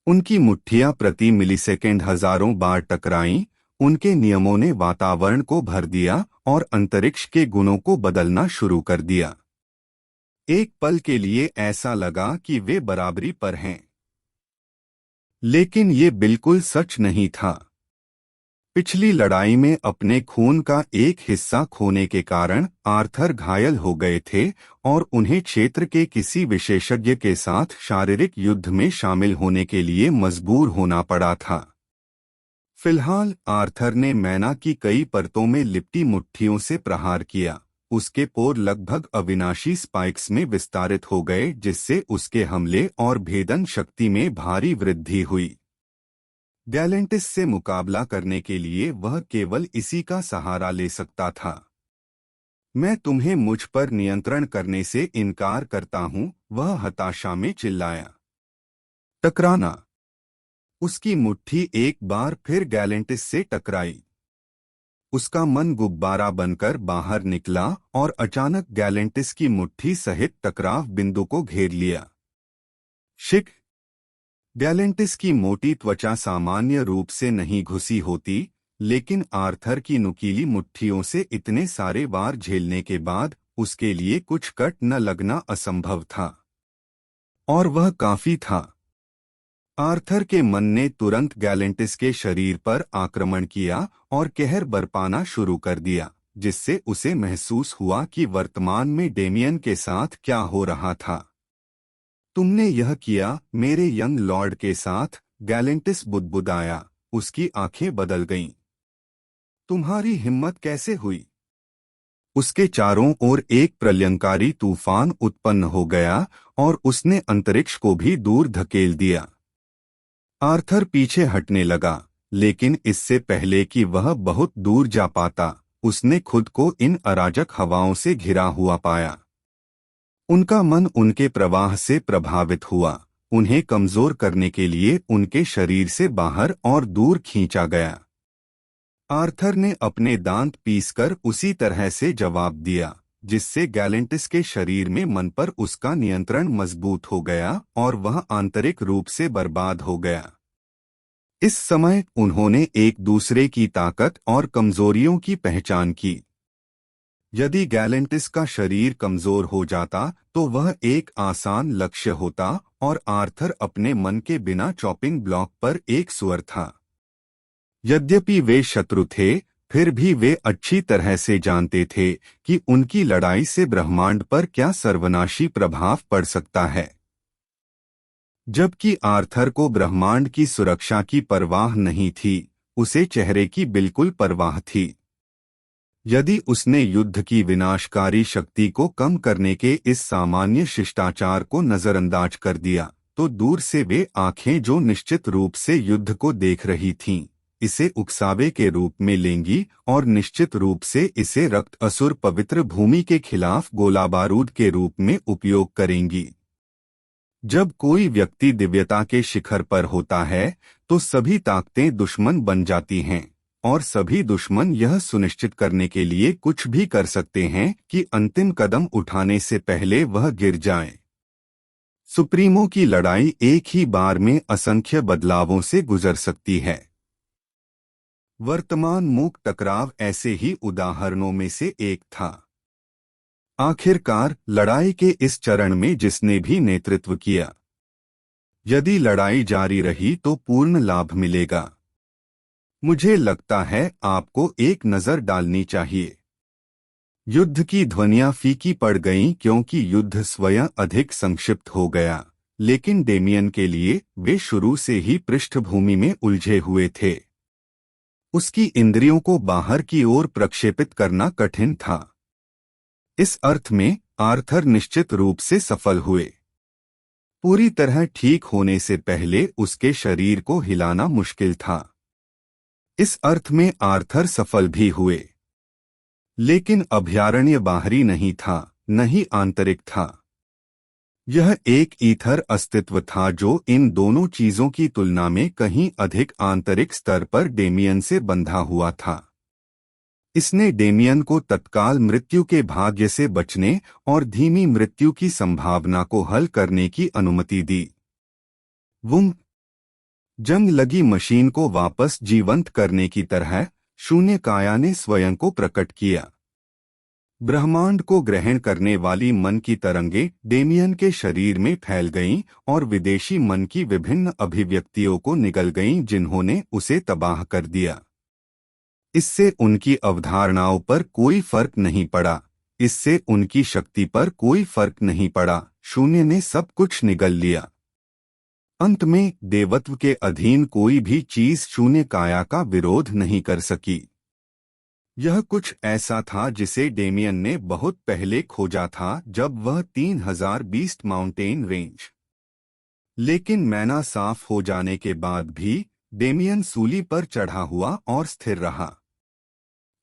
उनकी मुट्ठियां प्रति मिलीसेकेंड हजारों बार टकराईं, उनके नियमों ने वातावरण को भर दिया और अंतरिक्ष के गुणों को बदलना शुरू कर दिया। एक पल के लिए ऐसा लगा कि वे बराबरी पर हैं, लेकिन ये बिल्कुल सच नहीं था। पिछली लड़ाई में अपने खून का एक हिस्सा खोने के कारण आर्थर घायल हो गए थे और उन्हें क्षेत्र के किसी विशेषज्ञ के साथ शारीरिक युद्ध में शामिल होने के लिए मजबूर होना पड़ा था। फिलहाल आर्थर ने मैना की कई परतों में लिपटी मुट्ठियों से प्रहार किया। उसके पोर लगभग अविनाशी स्पाइक्स में विस्तारित हो गए, जिससे उसके हमले और भेदन शक्ति में भारी वृद्धि हुई। गैलेंटिस से मुकाबला करने के लिए वह केवल इसी का सहारा ले सकता था। मैं तुम्हें मुझ पर नियंत्रण करने से इनकार करता हूं, वह हताशा में चिल्लाया। टकराना। उसकी मुट्ठी एक बार फिर गैलेंटिस से टकराई। उसका मन गुब्बारा बनकर बाहर निकला और अचानक गैलेंटिस की मुट्ठी सहित टकराव बिंदु को घेर लिया। शिक। गैलेंटिस की मोटी त्वचा सामान्य रूप से नहीं घुसी होती, लेकिन आर्थर की नुकीली मुट्ठियों से इतने सारे वार झेलने के बाद उसके लिए कुछ कट न लगना असंभव था। और वह काफी था। आर्थर के मन ने तुरंत गैलेंटिस के शरीर पर आक्रमण किया और कहर बरपाना शुरू कर दिया, जिससे उसे महसूस हुआ कि वर्तमान में डेमियन के साथ क्या हो रहा था। तुमने यह किया मेरे यंग लॉर्ड के साथ, गैलेंटिस बुदबुदाया। उसकी आंखें बदल गईं। तुम्हारी हिम्मत कैसे हुई? उसके चारों ओर एक प्रलयंकारी तूफान उत्पन्न हो गया और उसने अंतरिक्ष को भी दूर धकेल दिया। आर्थर पीछे हटने लगा, लेकिन इससे पहले कि वह बहुत दूर जा पाता, उसने खुद को इन अराजक हवाओं से घिरा हुआ पाया। उनका मन उनके प्रवाह से प्रभावित हुआ, उन्हें कमजोर करने के लिए उनके शरीर से बाहर और दूर खींचा गया। आर्थर ने अपने दांत पीसकर उसी तरह से जवाब दिया, जिससे गैलेंटिस के शरीर में मन पर उसका नियंत्रण मजबूत हो गया और वह आंतरिक रूप से बर्बाद हो गया। इस समय उन्होंने एक दूसरे की ताकत और कमजोरियों की पहचान की। यदि गैलेंटिस का शरीर कमजोर हो जाता तो वह एक आसान लक्ष्य होता और आर्थर अपने मन के बिना चॉपिंग ब्लॉक पर एक सुअर था। यद्यपि वे शत्रु थे, फिर भी वे अच्छी तरह से जानते थे कि उनकी लड़ाई से ब्रह्मांड पर क्या सर्वनाशी प्रभाव पड़ सकता है। जबकि आर्थर को ब्रह्मांड की सुरक्षा की परवाह नहीं थी, उसे चेहरे की बिल्कुल परवाह थी। यदि उसने युद्ध की विनाशकारी शक्ति को कम करने के इस सामान्य शिष्टाचार को नजरअंदाज कर दिया, तो दूर से वे आंखें जो निश्चित रूप से युद्ध को देख रही थीं, इसे उकसावे के रूप में लेंगी और निश्चित रूप से इसे रक्त असुर पवित्र भूमि के खिलाफ गोला बारूद के रूप में उपयोग करेंगी। जब कोई व्यक्ति दिव्यता के शिखर पर होता है तो सभी ताकतें दुश्मन बन जाती हैं और सभी दुश्मन यह सुनिश्चित करने के लिए कुछ भी कर सकते हैं कि अंतिम कदम उठाने से पहले वह गिर जाए। सुप्रीमो की लड़ाई एक ही बार में असंख्य बदलावों से गुजर सकती है। वर्तमान मूक टकराव ऐसे ही उदाहरणों में से एक था। आखिरकार लड़ाई के इस चरण में जिसने भी नेतृत्व किया, यदि लड़ाई जारी रही तो पूर्ण लाभ मिलेगा। मुझे लगता है आपको एक नजर डालनी चाहिए। युद्ध की ध्वनियां फीकी पड़ गईं क्योंकि युद्ध स्वयं अधिक संक्षिप्त हो गया, लेकिन डेमियन के लिए वे शुरू से ही पृष्ठभूमि में उलझे हुए थे। उसकी इंद्रियों को बाहर की ओर प्रक्षेपित करना कठिन था। इस अर्थ में आर्थर निश्चित रूप से सफल हुए। पूरी तरह ठीक होने से पहले उसके शरीर को हिलाना मुश्किल था। इस अर्थ में आर्थर सफल भी हुए, लेकिन अभयारण्य बाहरी नहीं था, न ही आंतरिक था। यह एक ईथर अस्तित्व था जो इन दोनों चीजों की तुलना में कहीं अधिक आंतरिक स्तर पर डेमियन से बंधा हुआ था। इसने डेमियन को तत्काल मृत्यु के भाग्य से बचने और धीमी मृत्यु की संभावना को हल करने की अनुमति दी। वुंग जंग लगी मशीन को वापस जीवंत करने की तरह शून्य काया ने स्वयं को प्रकट किया। ब्रह्मांड को ग्रहण करने वाली मन की तरंगें डेमियन के शरीर में फैल गईं और विदेशी मन की विभिन्न अभिव्यक्तियों को निगल गईं जिन्होंने उसे तबाह कर दिया। इससे उनकी अवधारणाओं पर कोई फर्क नहीं पड़ा, इससे उनकी शक्ति पर कोई फर्क नहीं पड़ा। शून्य ने सब कुछ निगल लिया। अंत में देवत्व के अधीन कोई भी चीज शून्य काया का विरोध नहीं कर सकी। यह कुछ ऐसा था जिसे डेमियन ने बहुत पहले खोजा था जब वह 3000 बीस्ट माउंटेन रेंज। लेकिन मैना साफ हो जाने के बाद भी डेमियन सूली पर चढ़ा हुआ और स्थिर रहा।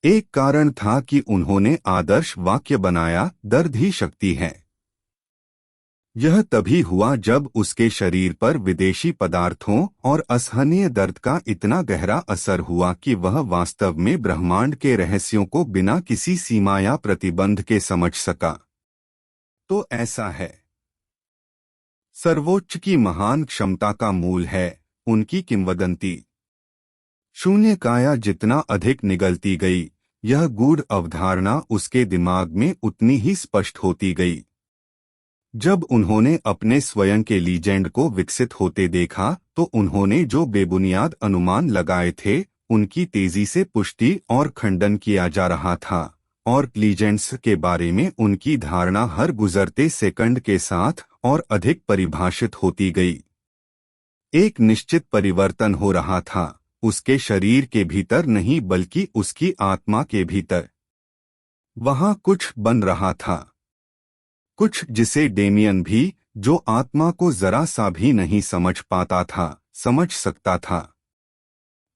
एक कारण था कि उन्होंने आदर्श वाक्य बनाया, दर्द ही शक्ति है। यह तभी हुआ जब उसके शरीर पर विदेशी पदार्थों और असहनीय दर्द का इतना गहरा असर हुआ कि वह वास्तव में ब्रह्मांड के रहस्यों को बिना किसी सीमा या प्रतिबंध के समझ सका। तो ऐसा है। सर्वोच्च की महान क्षमता का मूल है उनकी किंवदंती। शून्य काया जितना अधिक निगलती गई, यह गूढ़ अवधारणा उसके दिमाग में उतनी ही स्पष्ट होती गई। जब उन्होंने अपने स्वयं के लीजेंड को विकसित होते देखा तो उन्होंने जो बेबुनियाद अनुमान लगाए थे उनकी तेजी से पुष्टि और खंडन किया जा रहा था, और लीजेंड्स के बारे में उनकी धारणा हर गुजरते सेकंड के साथ और अधिक परिभाषित होती गई। एक निश्चित परिवर्तन हो रहा था, उसके शरीर के भीतर नहीं बल्कि उसकी आत्मा के भीतर। वहां कुछ बन रहा था, कुछ जिसे डेमियन भी, जो आत्मा को जरा सा भी नहीं समझ पाता था, समझ सकता था।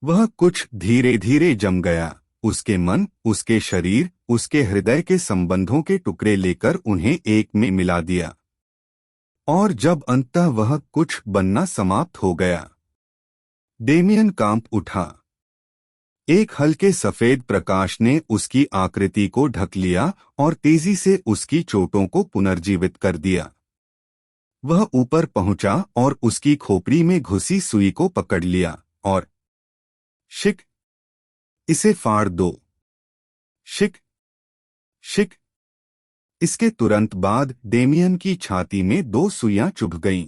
वह कुछ धीरे धीरे जम गया। उसके मन, उसके शरीर, उसके हृदय के संबंधों के टुकड़े लेकर उन्हें एक में मिला दिया। और जब अंततः वह कुछ बनना समाप्त हो गया, डेमियन कांप उठा। एक हल्के सफेद प्रकाश ने उसकी आकृति को ढक लिया और तेजी से उसकी चोटों को पुनर्जीवित कर दिया। वह ऊपर पहुंचा और उसकी खोपड़ी में घुसी सुई को पकड़ लिया और शिक, इसे फाड़ दो, शिक, शिक। इसके तुरंत बाद डेमियन की छाती में 2 सुइयां चुभ गईं।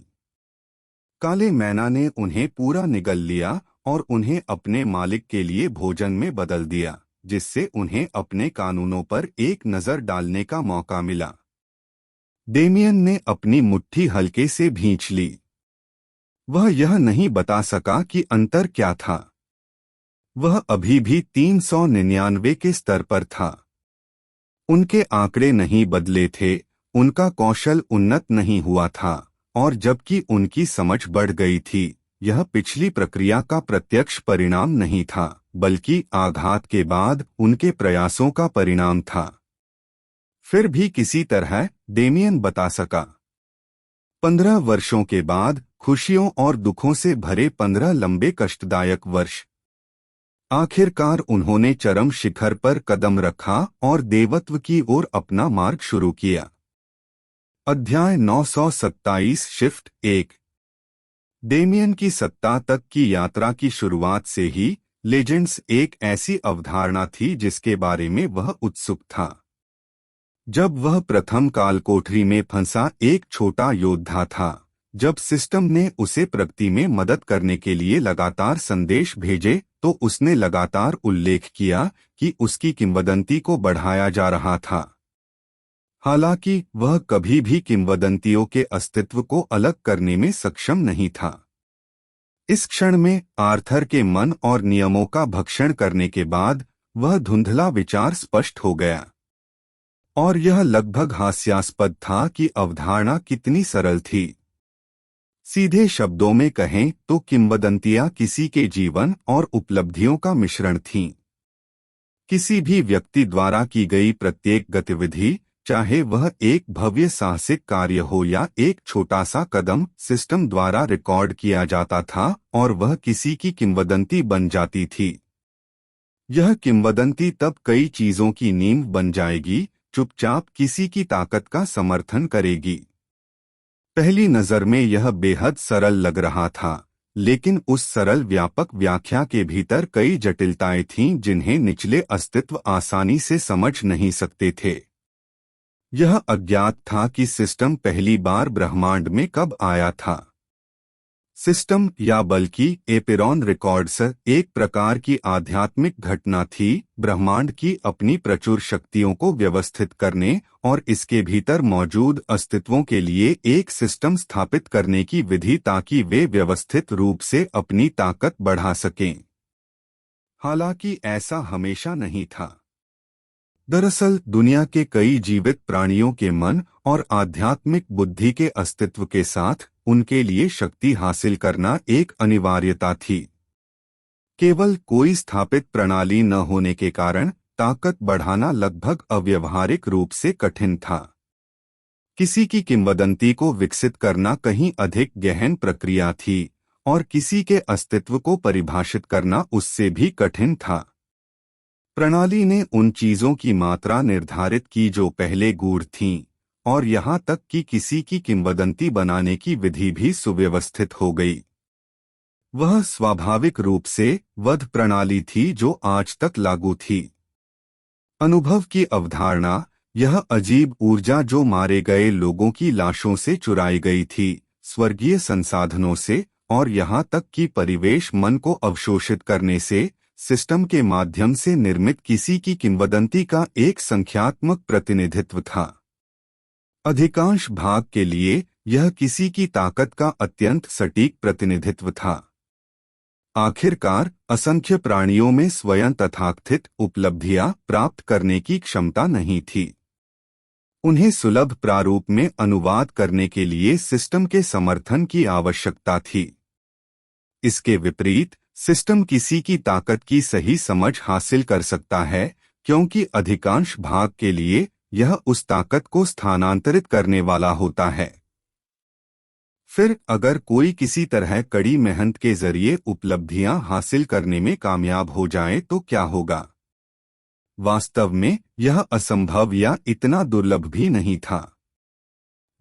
काले मैना ने उन्हें पूरा निगल लिया और उन्हें अपने मालिक के लिए भोजन में बदल दिया, जिससे उन्हें अपने कानूनों पर एक नजर डालने का मौका मिला। डेमियन ने अपनी मुट्ठी हल्के से भींच ली। वह यह नहीं बता सका कि अंतर क्या था। वह अभी भी 399 के स्तर पर था। उनके आंकड़े नहीं बदले थे, उनका कौशल उन्नत नहीं हुआ था, और जबकि उनकी समझ बढ़ गई थी, यह पिछली प्रक्रिया का प्रत्यक्ष परिणाम नहीं था, बल्कि आघात के बाद उनके प्रयासों का परिणाम था। फिर भी किसी तरह डेमियन बता सका। 15 वर्षों के बाद खुशियों और दुखों से भरे 15 लंबे कष्टदायक वर्ष। आखिरकार उन्होंने चरम शिखर पर कदम रखा और देवत्व की ओर अपना मार्ग शुरू किया। अध्याय 927 शिफ्ट 1। डेमियन की सत्ता तक की यात्रा की शुरुआत से ही लेजेंड्स एक ऐसी अवधारणा थी जिसके बारे में वह उत्सुक था। जब वह प्रथम कालकोठरी में फंसा एक छोटा योद्धा था, जब सिस्टम ने उसे प्रगति में मदद करने के लिए लगातार संदेश भेजे, तो उसने लगातार उल्लेख किया कि उसकी किंवदंती को बढ़ाया जा रहा था। हालांकि वह कभी भी किंवदंतियों के अस्तित्व को अलग करने में सक्षम नहीं था। इस क्षण में आर्थर के मन और नियमों का भक्षण करने के बाद वह धुंधला विचार स्पष्ट हो गया। और यह लगभग हास्यास्पद था कि अवधारणा कितनी सरल थी। सीधे शब्दों में कहें तो किंवदंतियां किसी के जीवन और उपलब्धियों का मिश्रण थीं। किसी भी व्यक्ति द्वारा की गई प्रत्येक गतिविधि, चाहे वह एक भव्य साहसिक कार्य हो या एक छोटा सा कदम, सिस्टम द्वारा रिकॉर्ड किया जाता था और वह किसी की किंवदंती बन जाती थी। यह किंवदंती तब कई चीजों की नींव बन जाएगी, चुपचाप किसी की ताकत का समर्थन करेगी। पहली नजर में यह बेहद सरल लग रहा था, लेकिन उस सरल व्यापक व्याख्या के भीतर कई जटिलताएं थीं जिन्हें निचले अस्तित्व आसानी से समझ नहीं सकते थे। यह अज्ञात था कि सिस्टम पहली बार ब्रह्मांड में कब आया था। सिस्टम या बल्कि एपिरॉन रिकॉर्ड्स एक प्रकार की आध्यात्मिक घटना थी, ब्रह्मांड की अपनी प्रचुर शक्तियों को व्यवस्थित करने और इसके भीतर मौजूद अस्तित्वों के लिए एक सिस्टम स्थापित करने की विधि ताकि वे व्यवस्थित रूप से अपनी ताकत बढ़ा सकें। हालांकि ऐसा हमेशा नहीं था। दरअसल दुनिया के कई जीवित प्राणियों के मन और आध्यात्मिक बुद्धि के अस्तित्व के साथ उनके लिए शक्ति हासिल करना एक अनिवार्यता थी। केवल कोई स्थापित प्रणाली न होने के कारण ताकत बढ़ाना लगभग अव्यवहारिक रूप से कठिन था। किसी की किंवदंती को विकसित करना कहीं अधिक गहन प्रक्रिया थी और किसी के अस्तित्व को परिभाषित करना उससे भी कठिन था। प्रणाली ने उन चीजों की मात्रा निर्धारित की जो पहले गूढ़ थीं, और यहाँ तक कि किसी की किंवदंती बनाने की विधि भी सुव्यवस्थित हो गई। वह स्वाभाविक रूप से वध प्रणाली थी जो आज तक लागू थी। अनुभव की अवधारणा, यह अजीब ऊर्जा जो मारे गए लोगों की लाशों से चुराई गई थी, स्वर्गीय संसाधनों से और यहाँ तक कि परिवेश मन को अवशोषित करने से, सिस्टम के माध्यम से निर्मित किसी की किंवदंती का एक संख्यात्मक प्रतिनिधित्व था। अधिकांश भाग के लिए यह किसी की ताकत का अत्यंत सटीक प्रतिनिधित्व था। आखिरकार असंख्य प्राणियों में स्वयं तथाकथित उपलब्धियां प्राप्त करने की क्षमता नहीं थी। उन्हें सुलभ प्रारूप में अनुवाद करने के लिए सिस्टम के समर्थन की आवश्यकता थी। इसके विपरीत सिस्टम किसी की ताकत की सही समझ हासिल कर सकता है, क्योंकि अधिकांश भाग के लिए यह उस ताकत को स्थानांतरित करने वाला होता है। फिर अगर कोई किसी तरह कड़ी मेहनत के जरिए उपलब्धियां हासिल करने में कामयाब हो जाए तो क्या होगा? वास्तव में यह असंभव या इतना दुर्लभ भी नहीं था।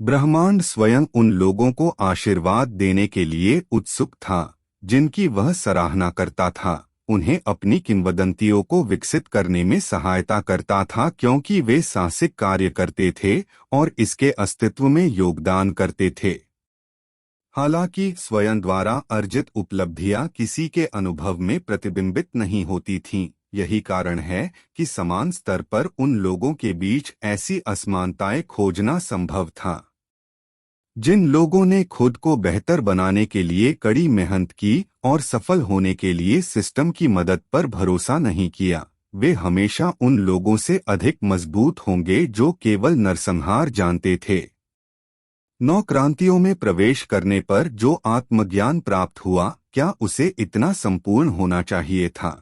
ब्रह्मांड स्वयं उन लोगों को आशीर्वाद देने के लिए उत्सुक था जिनकी वह सराहना करता था, उन्हें अपनी किंवदंतियों को विकसित करने में सहायता करता था क्योंकि वे साहसिक कार्य करते थे और इसके अस्तित्व में योगदान करते थे। हालांकि स्वयं द्वारा अर्जित उपलब्धियां किसी के अनुभव में प्रतिबिंबित नहीं होती थीं। यही कारण है कि समान स्तर पर उन लोगों के बीच ऐसी असमानताएं खोजना संभव था। जिन लोगों ने खुद को बेहतर बनाने के लिए कड़ी मेहनत की और सफल होने के लिए सिस्टम की मदद पर भरोसा नहीं किया, वे हमेशा उन लोगों से अधिक मजबूत होंगे जो केवल नरसंहार जानते थे। 9 क्रांतियों में प्रवेश करने पर जो आत्मज्ञान प्राप्त हुआ, क्या उसे इतना संपूर्ण होना चाहिए था?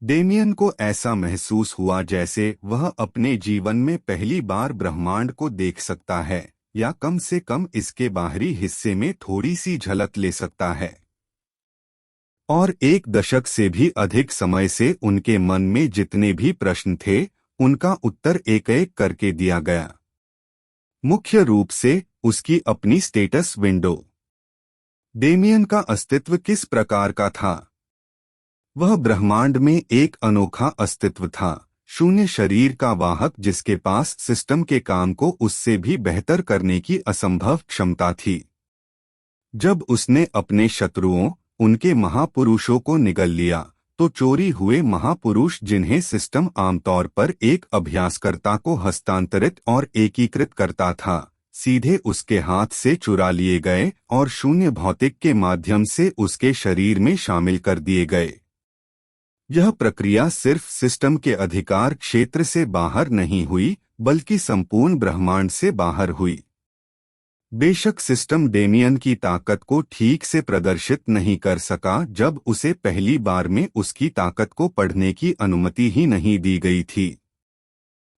डेमियन को ऐसा महसूस हुआ जैसे वह अपने जीवन में पहली बार ब्रह्मांड को देख सकता है, या कम से कम इसके बाहरी हिस्से में थोड़ी सी झलक ले सकता है। और 1 दशक से भी अधिक समय से उनके मन में जितने भी प्रश्न थे, उनका उत्तर एक एक करके दिया गया। मुख्य रूप से उसकी अपनी स्टेटस विंडो। डेमियन का अस्तित्व किस प्रकार का था? वह ब्रह्मांड में एक अनोखा अस्तित्व था, शून्य शरीर का वाहक जिसके पास सिस्टम के काम को उससे भी बेहतर करने की असंभव क्षमता थी। जब उसने अपने शत्रुओं, उनके महापुरुषों को निगल लिया, तो चोरी हुए महापुरुष जिन्हें सिस्टम आमतौर पर एक अभ्यासकर्ता को हस्तांतरित और एकीकृत करता था, सीधे उसके हाथ से चुरा लिए गए और शून्य भौतिक के माध्यम से उसके शरीर में शामिल कर दिए गए। यह प्रक्रिया सिर्फ सिस्टम के अधिकार क्षेत्र से बाहर नहीं हुई, बल्कि संपूर्ण ब्रह्मांड से बाहर हुई। बेशक सिस्टम डेमियन की ताकत को ठीक से प्रदर्शित नहीं कर सका जब उसे पहली बार में उसकी ताकत को पढ़ने की अनुमति ही नहीं दी गई थी।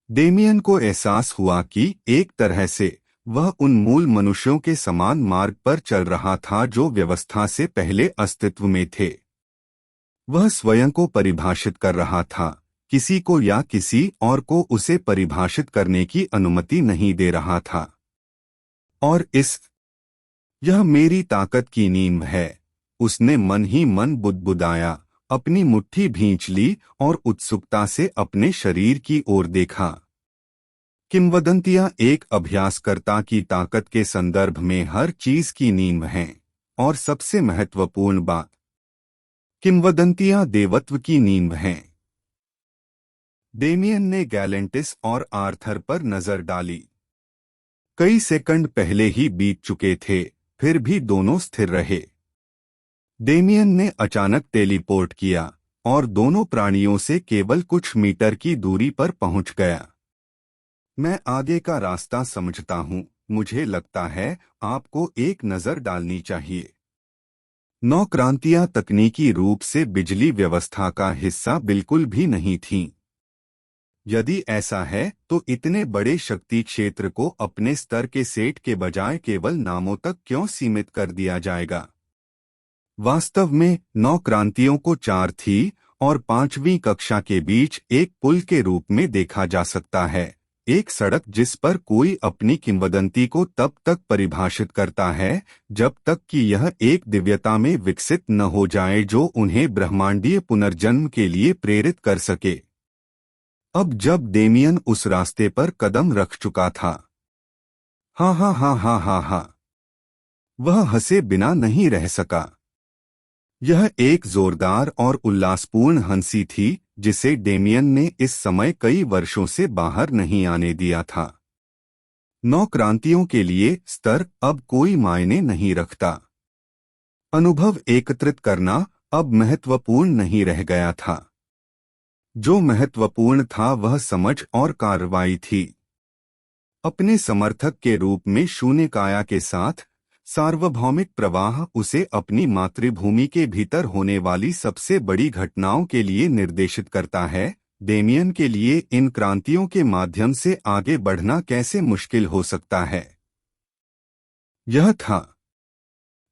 डेमियन को एहसास हुआ कि एक तरह से वह उन मूल मनुष्यों के समान मार्ग पर चल रहा था जो व्यवस्था से पहले अस्तित्व में थे। वह स्वयं को परिभाषित कर रहा था, किसी को या किसी और को उसे परिभाषित करने की अनुमति नहीं दे रहा था। और यह मेरी ताकत की नींव है, उसने मन ही मन बुदबुदाया, अपनी मुट्ठी भींच ली और उत्सुकता से अपने शरीर की ओर देखा। किंवदंतियां एक अभ्यासकर्ता की ताकत के संदर्भ में हर चीज की नींव हैं, और सबसे महत्वपूर्ण बात, किंवदंतियां देवत्व की नींव हैं। डेमियन ने गैलेंटिस और आर्थर पर नजर डाली। कई सेकंड पहले ही बीत चुके थे, फिर भी दोनों स्थिर रहे। डेमियन ने अचानक टेलीपोर्ट किया और दोनों प्राणियों से केवल कुछ मीटर की दूरी पर पहुंच गया। मैं आगे का रास्ता समझता हूं, मुझे लगता है आपको एक नजर डालनी चाहिए। नौक्रांतियां तकनीकी रूप से बिजली व्यवस्था का हिस्सा बिल्कुल भी नहीं थीं। यदि ऐसा है तो इतने बड़े शक्ति क्षेत्र को अपने स्तर के सेट के बजाय केवल नामों तक क्यों सीमित कर दिया जाएगा? वास्तव में नौक्रांतियों को 4 थी और 5वीं कक्षा के बीच एक पुल के रूप में देखा जा सकता है, एक सड़क जिस पर कोई अपनी किंवदंती को तब तक परिभाषित करता है जब तक कि यह एक दिव्यता में विकसित न हो जाए जो उन्हें ब्रह्मांडीय पुनर्जन्म के लिए प्रेरित कर सके। अब जब डेमियन उस रास्ते पर कदम रख चुका था, हाँ हाँ हाँ हाँ हाँ हाँ, वह हंसे बिना नहीं रह सका। यह एक जोरदार और उल्लासपूर्ण हंसी थी जिसे डेमियन ने इस समय कई वर्षों से बाहर नहीं आने दिया था। नौक्रांतियों के लिए स्तर अब कोई मायने नहीं रखता। अनुभव एकत्रित करना अब महत्वपूर्ण नहीं रह गया था। जो महत्वपूर्ण था वह समझ और कार्रवाई थी। अपने समर्थक के रूप में शून्यकाया के साथ सार्वभौमिक प्रवाह उसे अपनी मातृभूमि के भीतर होने वाली सबसे बड़ी घटनाओं के लिए निर्देशित करता है। डेमियन के लिए इन क्रांतियों के माध्यम से आगे बढ़ना कैसे मुश्किल हो सकता है?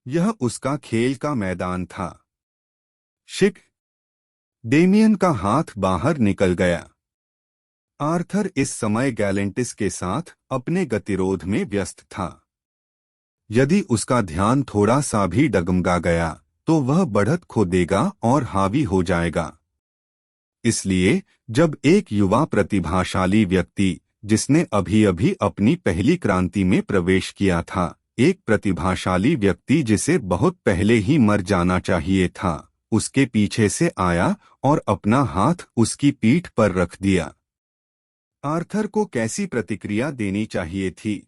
यह उसका खेल का मैदान था। शिक! डेमियन का हाथ बाहर निकल गया। आर्थर इस समय गैलेंटिस के साथ अपने गतिरोध में व्यस्त था। यदि उसका ध्यान थोड़ा सा भी डगमगा गया तो वह बढ़त खो देगा और हावी हो जाएगा। इसलिए जब एक युवा प्रतिभाशाली व्यक्ति, जिसने अभी अभी अपनी पहली क्रांति में प्रवेश किया था, एक प्रतिभाशाली व्यक्ति जिसे बहुत पहले ही मर जाना चाहिए था, उसके पीछे से आया और अपना हाथ उसकी पीठ पर रख दिया, आर्थर को कैसी प्रतिक्रिया देनी चाहिए थी?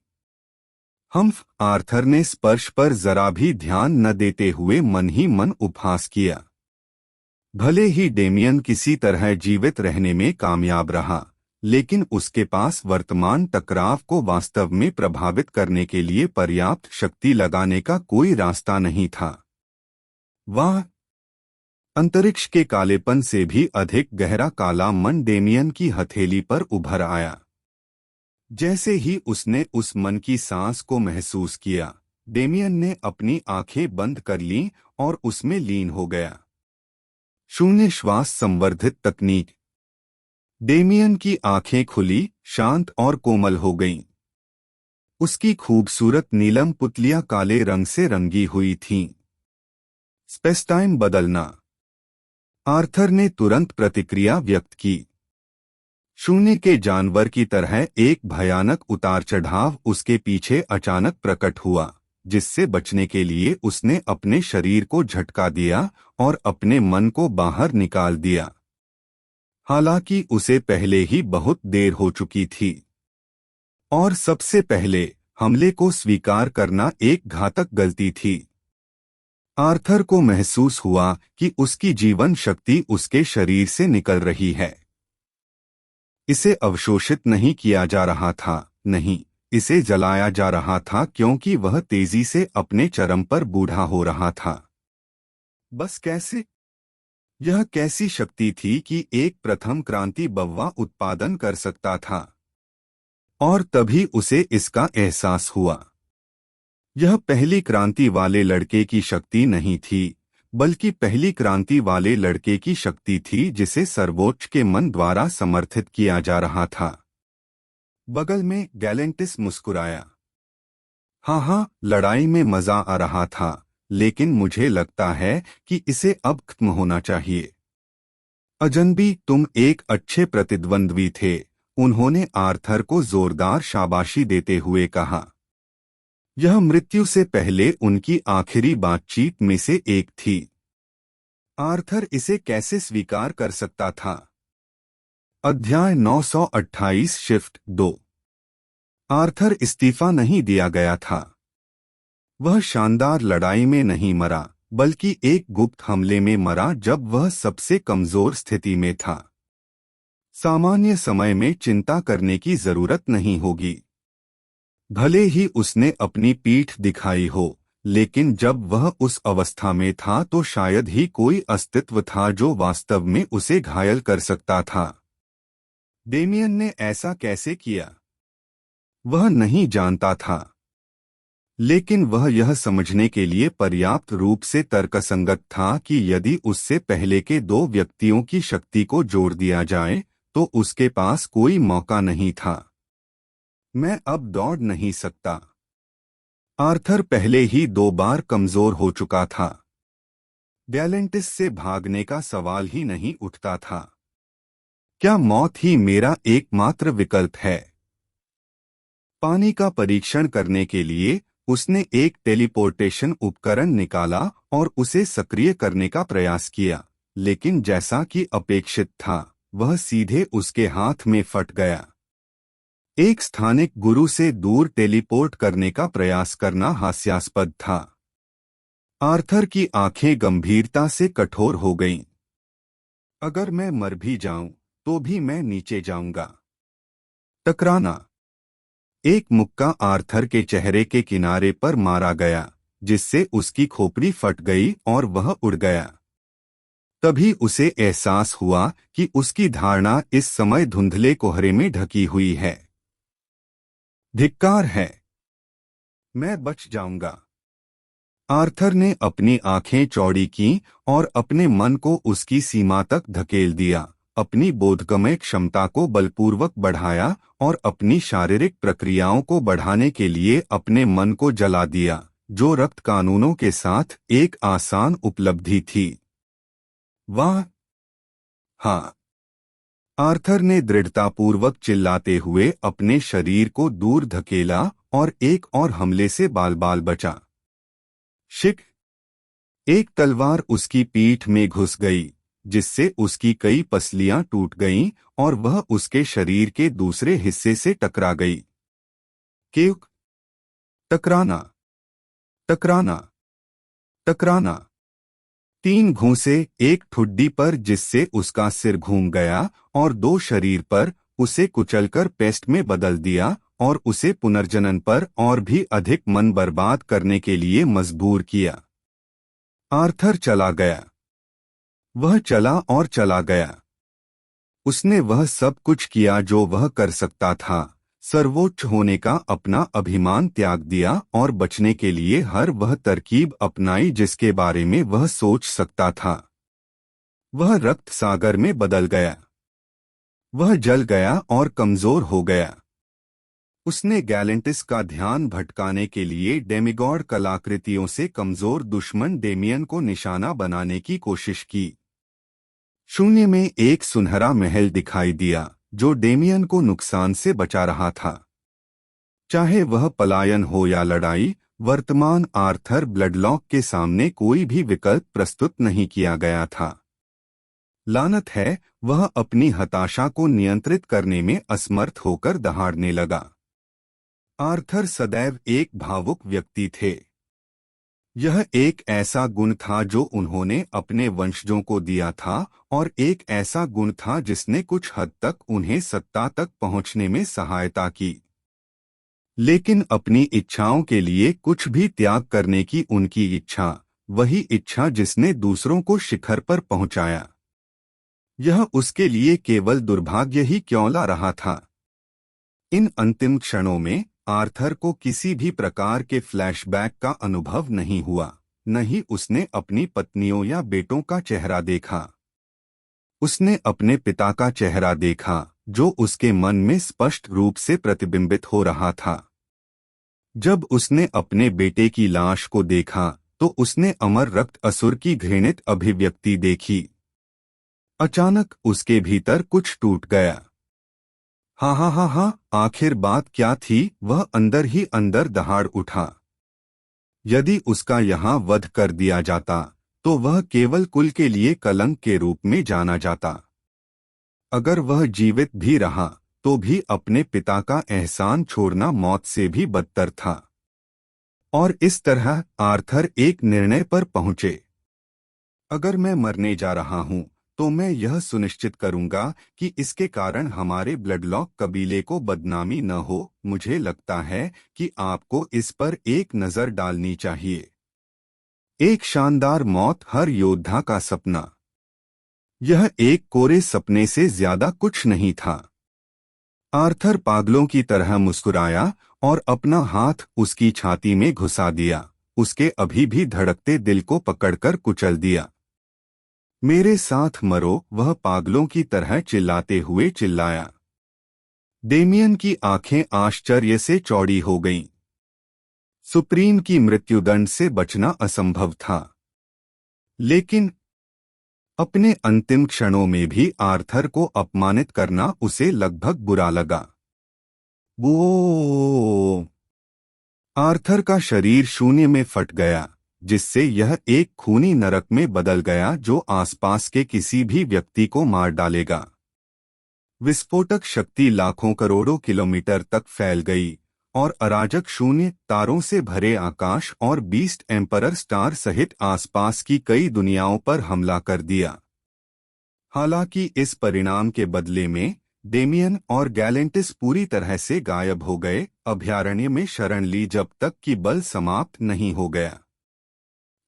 आर्थर ने स्पर्श पर जरा भी ध्यान न देते हुए मन ही मन उपहास किया। भले ही डेमियन किसी तरह जीवित रहने में कामयाब रहा, लेकिन उसके पास वर्तमान टकराव को वास्तव में प्रभावित करने के लिए पर्याप्त शक्ति लगाने का कोई रास्ता नहीं था। वह अंतरिक्ष के कालेपन से भी अधिक गहरा काला मन डेमियन की हथेली पर उभर आया। जैसे ही उसने उस मन की सांस को महसूस किया, डेमियन ने अपनी आंखें बंद कर लीं और उसमें लीन हो गया। शून्य श्वास संवर्धित तकनीक। डेमियन की आंखें खुली, शांत और कोमल हो गईं। उसकी खूबसूरत नीलम पुतलियां काले रंग से रंगी हुई थीं। स्पेस-टाइम बदलना। आर्थर ने तुरंत प्रतिक्रिया व्यक्त की। शून्य के जानवर की तरह एक भयानक उतार चढ़ाव उसके पीछे अचानक प्रकट हुआ, जिससे बचने के लिए उसने अपने शरीर को झटका दिया और अपने मन को बाहर निकाल दिया। हालांकि उसे पहले ही बहुत देर हो चुकी थी। और सबसे पहले, हमले को स्वीकार करना एक घातक गलती थी। आर्थर को महसूस हुआ कि उसकी जीवन शक्ति उसके शरीर से निकल रही है। इसे अवशोषित नहीं किया जा रहा था, नहीं, इसे जलाया जा रहा था क्योंकि वह तेजी से अपने चरम पर बूढ़ा हो रहा था। बस कैसे? यह कैसी शक्ति थी कि एक प्रथम क्रांति बव्वा उत्पादन कर सकता था? और तभी उसे इसका एहसास हुआ। यह पहली क्रांति वाले लड़के की शक्ति नहीं थी, बल्कि पहली क्रांति वाले लड़के की शक्ति थी जिसे सर्वोच्च के मन द्वारा समर्थित किया जा रहा था। बगल में गैलेंटिस मुस्कुराया। हाँ, लड़ाई में मजा आ रहा था, लेकिन मुझे लगता है कि इसे अब खत्म होना चाहिए। अजनबी, तुम एक अच्छे प्रतिद्वंद्वी थे, उन्होंने आर्थर को जोरदार शाबाशी देते हुए कहा। यह मृत्यु से पहले उनकी आखिरी बातचीत में से एक थी। आर्थर इसे कैसे स्वीकार कर सकता था? अध्याय 928 शिफ्ट 2। आर्थर इस्तीफा नहीं दिया गया था। वह शानदार लड़ाई में नहीं मरा, बल्कि एक गुप्त हमले में मरा जब वह सबसे कमजोर स्थिति में था। सामान्य समय में चिंता करने की जरूरत नहीं होगी। भले ही उसने अपनी पीठ दिखाई हो, लेकिन जब वह उस अवस्था में था तो शायद ही कोई अस्तित्व था जो वास्तव में उसे घायल कर सकता था। डेमियन ने ऐसा कैसे किया? वह नहीं जानता था, लेकिन वह यह समझने के लिए पर्याप्त रूप से तर्कसंगत था कि यदि उससे पहले के दो व्यक्तियों की शक्ति को जोड़ दिया जाए, तो उसके पास कोई मौका नहीं था। मैं अब दौड़ नहीं सकता। आर्थर पहले ही 2 बार कमजोर हो चुका था। गैलेंटिस से भागने का सवाल ही नहीं उठता था। क्या मौत ही मेरा एकमात्र विकल्प है? पानी का परीक्षण करने के लिए उसने एक टेलीपोर्टेशन उपकरण निकाला और उसे सक्रिय करने का प्रयास किया, लेकिन जैसा कि अपेक्षित था, वह सीधे उसके हाथ में फट गया। एक स्थानिक गुरु से दूर टेलीपोर्ट करने का प्रयास करना हास्यास्पद था। आर्थर की आंखें गंभीरता से कठोर हो गईं। अगर मैं मर भी जाऊं, तो भी मैं नीचे जाऊंगा। टकराना। एक मुक्का आर्थर के चेहरे के किनारे पर मारा गया, जिससे उसकी खोपड़ी फट गई और वह उड़ गया। तभी उसे एहसास हुआ कि उसकी धारणा इस समय धुंधले कोहरे में ढकी हुई है। धिक्कार है। मैं बच जाऊंगा। आर्थर ने अपनी आंखें चौड़ी कीं और अपने मन को उसकी सीमा तक धकेल दिया, अपनी बोधगम्य क्षमता को बलपूर्वक बढ़ाया और अपनी शारीरिक प्रक्रियाओं को बढ़ाने के लिए अपने मन को जला दिया, जो रक्त कानूनों के साथ एक आसान उपलब्धि थी। वाह! हाँ। आर्थर ने दृढ़तापूर्वक चिल्लाते हुए अपने शरीर को दूर धकेला और एक और हमले से बाल-बाल बचा। शिक! एक तलवार उसकी पीठ में घुस गई, जिससे उसकी कई पसलियां टूट गईं और वह उसके शरीर के दूसरे हिस्से से टकरा गई। क्यों? टकराना, टकराना, टकराना। 3 घूंसे, एक ठुड्डी पर जिससे उसका सिर घूम गया और 2 शरीर पर, उसे कुचलकर पेस्ट में बदल दिया और उसे पुनर्जनन पर और भी अधिक मन बर्बाद करने के लिए मजबूर किया। आर्थर चला गया। वह चला और चला गया। उसने वह सब कुछ किया जो वह कर सकता था, सर्वोच्च होने का अपना अभिमान त्याग दिया और बचने के लिए हर वह तरकीब अपनाई जिसके बारे में वह सोच सकता था। वह रक्त सागर में बदल गया। वह जल गया और कमजोर हो गया। उसने गैलेंटिस का ध्यान भटकाने के लिए डेमिगॉड कलाकृतियों से कमजोर दुश्मन डेमियन को निशाना बनाने की कोशिश की। शून्य में एक सुनहरा महल दिखाई दिया जो डेमियन को नुकसान से बचा रहा था। चाहे वह पलायन हो या लड़ाई, वर्तमान आर्थर ब्लडलॉक के सामने कोई भी विकल्प प्रस्तुत नहीं किया गया था। लानत है, वह अपनी हताशा को नियंत्रित करने में असमर्थ होकर दहाड़ने लगा। आर्थर सदैव एक भावुक व्यक्ति थे। यह एक ऐसा गुण था जो उन्होंने अपने वंशजों को दिया था और एक ऐसा गुण था जिसने कुछ हद तक उन्हें सत्ता तक पहुंचने में सहायता की। लेकिन अपनी इच्छाओं के लिए कुछ भी त्याग करने की उनकी इच्छा, वही इच्छा जिसने दूसरों को शिखर पर पहुंचाया, यह उसके लिए केवल दुर्भाग्य ही क्यों ला रहा था। इन अंतिम क्षणों में आर्थर को किसी भी प्रकार के फ्लैशबैक का अनुभव नहीं हुआ, न ही उसने अपनी पत्नियों या बेटों का चेहरा देखा। उसने अपने पिता का चेहरा देखा जो उसके मन में स्पष्ट रूप से प्रतिबिंबित हो रहा था। जब उसने अपने बेटे की लाश को देखा तो उसने अमर रक्त असुर की घृणित अभिव्यक्ति देखी। अचानक उसके भीतर कुछ टूट गया। हा हा हा हा, आखिर बात क्या थी, वह अंदर ही अंदर दहाड़ उठा। यदि उसका यहाँ वध कर दिया जाता तो वह केवल कुल के लिए कलंक के रूप में जाना जाता। अगर वह जीवित भी रहा तो भी अपने पिता का एहसान छोड़ना मौत से भी बदतर था। और इस तरह आर्थर एक निर्णय पर पहुंचे। अगर मैं मरने जा रहा हूं तो मैं यह सुनिश्चित करूंगा कि इसके कारण हमारे ब्लडलॉक कबीले को बदनामी न हो। मुझे लगता है कि आपको इस पर एक नजर डालनी चाहिए। एक शानदार मौत, हर योद्धा का सपना। यह एक कोरे सपने से ज्यादा कुछ नहीं था। आर्थर पागलों की तरह मुस्कुराया और अपना हाथ उसकी छाती में घुसा दिया, उसके अभी भी धड़कते दिल को पकड़कर कुचल दिया। मेरे साथ मरो, वह पागलों की तरह चिल्लाते हुए चिल्लाया। डेमियन की आंखें आश्चर्य से चौड़ी हो गईं। सुप्रीम की मृत्युदंड से बचना असंभव था, लेकिन अपने अंतिम क्षणों में भी आर्थर को अपमानित करना उसे लगभग बुरा लगा। वो आर्थर का शरीर शून्य में फट गया, जिससे यह एक खूनी नरक में बदल गया जो आसपास के किसी भी व्यक्ति को मार डालेगा। विस्फोटक शक्ति लाखों करोड़ों किलोमीटर तक फैल गई और अराजक शून्य, तारों से भरे आकाश और बीस्ट एम्परर स्टार सहित आसपास की कई दुनियाओं पर हमला कर दिया। हालांकि इस परिणाम के बदले में डेमियन और गैलेंटिस पूरी तरह से गायब हो गए, अभयारण्य में शरण ली जब तक कि बल समाप्त नहीं हो गया।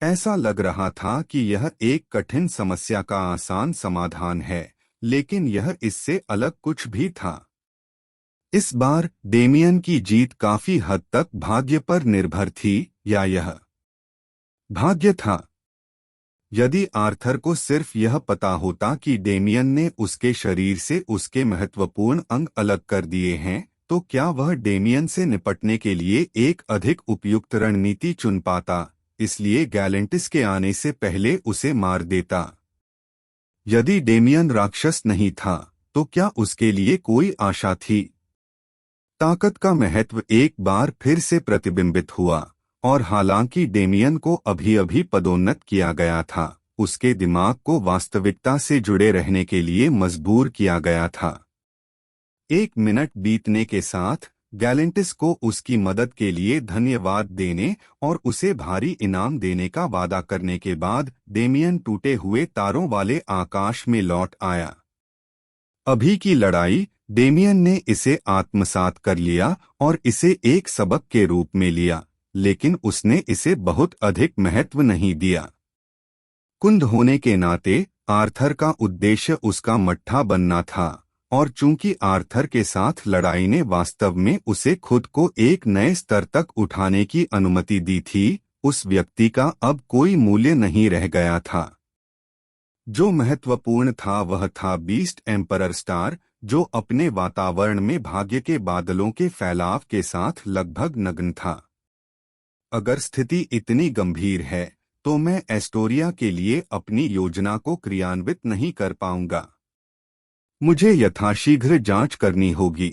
ऐसा लग रहा था कि यह एक कठिन समस्या का आसान समाधान है, लेकिन यह इससे अलग कुछ भी था। इस बार डेमियन की जीत काफी हद तक भाग्य पर निर्भर थी, या यह भाग्य था। यदि आर्थर को सिर्फ यह पता होता कि डेमियन ने उसके शरीर से उसके महत्वपूर्ण अंग अलग कर दिए हैं, तो क्या वह डेमियन से निपटने के लिए एक अधिक उपयुक्त रणनीति चुन पाता, इसलिए गैलेंटिस के आने से पहले उसे मार देता। यदि डेमियन राक्षस नहीं था तो क्या उसके लिए कोई आशा थी? ताकत का महत्व एक बार फिर से प्रतिबिंबित हुआ, और हालांकि डेमियन को अभी अभी पदोन्नत किया गया था, उसके दिमाग को वास्तविकता से जुड़े रहने के लिए मजबूर किया गया था। 1 मिनट बीतने के साथ गैलेंटिस को उसकी मदद के लिए धन्यवाद देने और उसे भारी इनाम देने का वादा करने के बाद डेमियन टूटे हुए तारों वाले आकाश में लौट आया। अभी की लड़ाई, डेमियन ने इसे आत्मसात कर लिया और इसे एक सबक के रूप में लिया, लेकिन उसने इसे बहुत अधिक महत्व नहीं दिया। कुंद होने के नाते आर्थर का उद्देश्य उसका मट्ठा बनना था, और चूंकि आर्थर के साथ लड़ाई ने वास्तव में उसे खुद को एक नए स्तर तक उठाने की अनुमति दी थी, उस व्यक्ति का अब कोई मूल्य नहीं रह गया था। जो महत्वपूर्ण था वह था बीस्ट एम्परर स्टार, जो अपने वातावरण में भाग्य के बादलों के फैलाव के साथ लगभग नग्न था। अगर स्थिति इतनी गंभीर है तो मैं एस्टोरिया के लिए अपनी योजना को क्रियान्वित नहीं कर पाऊंगा। मुझे यथाशीघ्र जांच करनी होगी।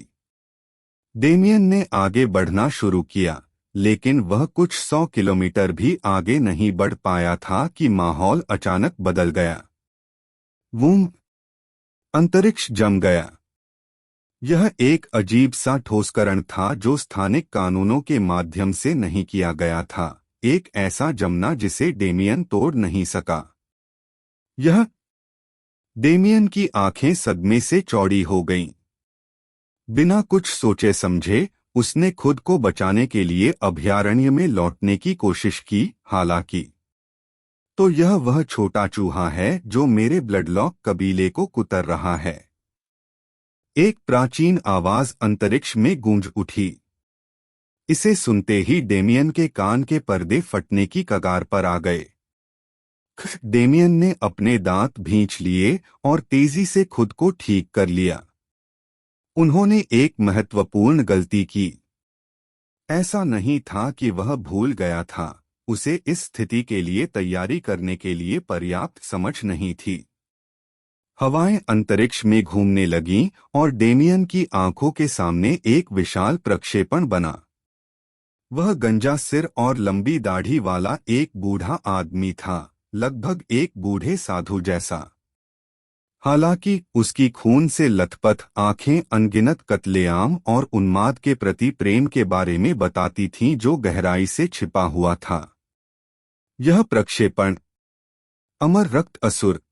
डेमियन ने आगे बढ़ना शुरू किया, लेकिन वह कुछ 100 किलोमीटर भी आगे नहीं बढ़ पाया था कि माहौल अचानक बदल गया। वूम! अंतरिक्ष जम गया। यह एक अजीब सा ठोसकरण था जो स्थानिक कानूनों के माध्यम से नहीं किया गया था, एक ऐसा जमना जिसे डेमियन तोड़ नहीं सका। यह डेमियन की आंखें सदमे से चौड़ी हो गईं। बिना कुछ सोचे समझे उसने खुद को बचाने के लिए अभयारण्य में लौटने की कोशिश की। हालांकि तो यह वह छोटा चूहा है जो मेरे ब्लडलॉक कबीले को कुतर रहा है। एक प्राचीन आवाज अंतरिक्ष में गूंज उठी। इसे सुनते ही डेमियन के कान के पर्दे फटने की कगार पर आ गए। डेमियन ने अपने दांत भींच लिए और तेजी से खुद को ठीक कर लिया। उन्होंने एक महत्वपूर्ण गलती की। ऐसा नहीं था कि वह भूल गया था, उसे इस स्थिति के लिए तैयारी करने के लिए पर्याप्त समझ नहीं थी। हवाएं अंतरिक्ष में घूमने लगीं और डेमियन की आंखों के सामने एक विशाल प्रक्षेपण बना। वह गंजा सिर और लंबी दाढ़ी वाला एक बूढ़ा आदमी था, लगभग एक बूढ़े साधु जैसा। हालांकि उसकी खून से लथपथ आंखें अनगिनत कत्लेआम और उन्माद के प्रति प्रेम के बारे में बताती थीं जो गहराई से छिपा हुआ था। यह प्रक्षेपण अमर रक्त असुर।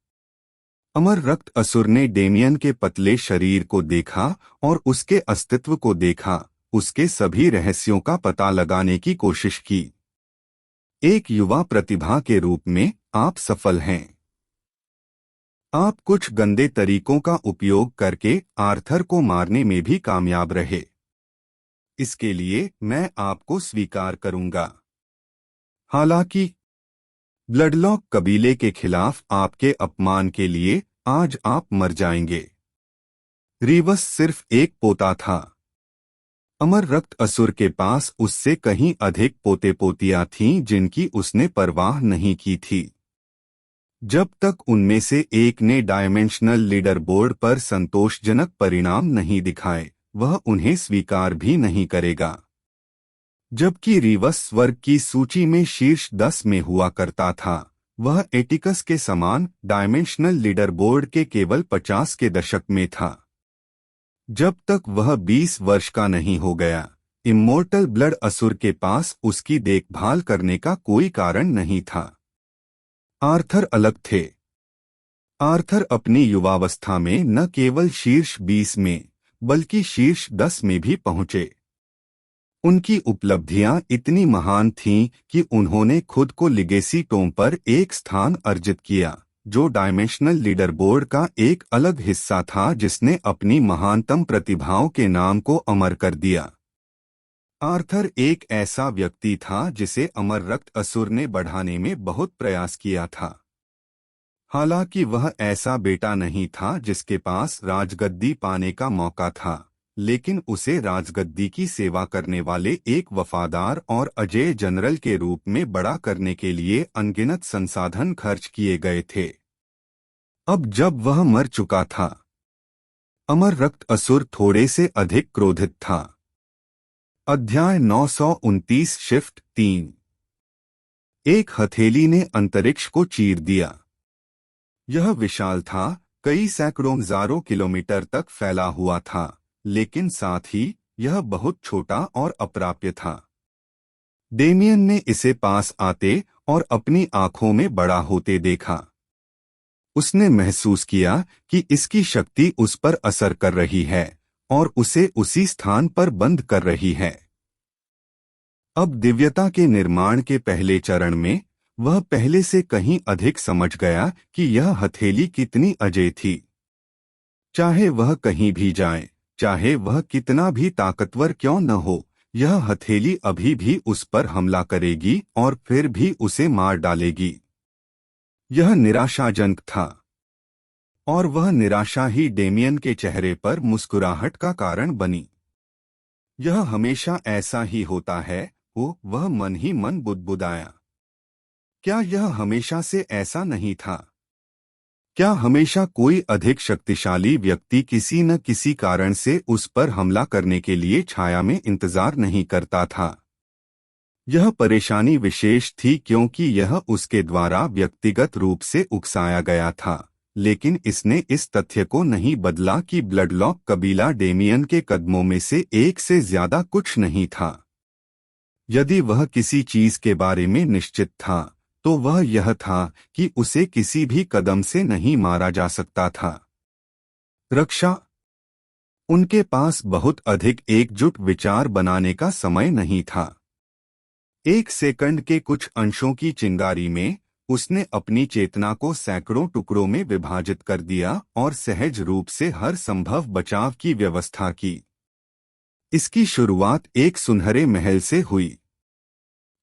अमर रक्त असुर ने डेमियन के पतले शरीर को देखा और उसके अस्तित्व को देखा, उसके सभी रहस्यों का पता लगाने की कोशिश की। एक युवा प्रतिभा के रूप में आप सफल हैं। आप कुछ गंदे तरीकों का उपयोग करके आर्थर को मारने में भी कामयाब रहे। इसके लिए मैं आपको स्वीकार करूंगा। हालांकि ब्लडलॉक कबीले के खिलाफ आपके अपमान के लिए आज आप मर जाएंगे। रीवस सिर्फ एक पोता था। अमर रक्त असुर के पास उससे कहीं अधिक पोते पोतियां थीं जिनकी उसने परवाह नहीं की थी। जब तक उनमें से एक ने डायमेंशनल लीडर बोर्ड पर संतोषजनक परिणाम नहीं दिखाए, वह उन्हें स्वीकार भी नहीं करेगा। जबकि रीवस स्वर्ग की सूची में शीर्ष 10 में हुआ करता था, वह एटिकस के समान डायमेंशनल लीडर बोर्ड के केवल 50 के दशक में था। जब तक वह 20 वर्ष का नहीं हो गया, इमोर्टल ब्लड असुर के पास उसकी देखभाल करने का कोई कारण नहीं था। आर्थर अलग थे। आर्थर अपनी युवावस्था में न केवल शीर्ष 20 में बल्कि शीर्ष 10 में भी पहुंचे। उनकी उपलब्धियां इतनी महान थीं कि उन्होंने खुद को लिगेसी टोम पर एक स्थान अर्जित किया, जो डायमेंशनल लीडर बोर्ड का एक अलग हिस्सा था जिसने अपनी महानतम प्रतिभाओं के नाम को अमर कर दिया। आर्थर एक ऐसा व्यक्ति था जिसे अमर रक्त असुर ने बढ़ाने में बहुत प्रयास किया था। हालांकि वह ऐसा बेटा नहीं था जिसके पास राजगद्दी पाने का मौका था, लेकिन उसे राजगद्दी की सेवा करने वाले एक वफादार और अजेय जनरल के रूप में बड़ा करने के लिए अनगिनत संसाधन खर्च किए गए थे। अब जब वह मर चुका था, अमर रक्त असुर थोड़े से अधिक क्रोधित था। अध्याय 929 शिफ्ट 3। एक हथेली ने अंतरिक्ष को चीर दिया। यह विशाल था, कई सैकड़ों हजारों किलोमीटर तक फैला हुआ था, लेकिन साथ ही यह बहुत छोटा और अप्राप्य था। डेमियन ने इसे पास आते और अपनी आंखों में बड़ा होते देखा। उसने महसूस किया कि इसकी शक्ति उस पर असर कर रही है और उसे उसी स्थान पर बंद कर रही है। अब दिव्यता के निर्माण के पहले चरण में वह पहले से कहीं अधिक समझ गया कि यह हथेली कितनी अजेय थी। चाहे वह कहीं भी जाए, चाहे वह कितना भी ताकतवर क्यों न हो, यह हथेली अभी भी उस पर हमला करेगी और फिर भी उसे मार डालेगी। यह निराशाजनक था, और वह निराशा ही डेमियन के चेहरे पर मुस्कुराहट का कारण बनी। यह हमेशा ऐसा ही होता है, वह मन ही मन बुदबुदाया। क्या यह हमेशा से ऐसा नहीं था? क्या हमेशा कोई अधिक शक्तिशाली व्यक्ति किसी न किसी कारण से उस पर हमला करने के लिए छाया में इंतजार नहीं करता था? यह परेशानी विशेष थी क्योंकि यह उसके द्वारा व्यक्तिगत रूप से उकसाया गया था, लेकिन इसने इस तथ्य को नहीं बदला कि ब्लडलॉक कबीला डेमियन के कदमों में से एक से ज्यादा कुछ नहीं था। यदि वह किसी चीज के बारे में निश्चित था, तो वह यह था कि उसे किसी भी कदम से नहीं मारा जा सकता था। रक्षा। उनके पास बहुत अधिक एकजुट विचार बनाने का समय नहीं था। एक सेकंड के कुछ अंशों की चिंगारी में उसने अपनी चेतना को सैकड़ों टुकड़ों में विभाजित कर दिया और सहज रूप से हर संभव बचाव की व्यवस्था की। इसकी शुरुआत एक सुनहरे महल से हुई।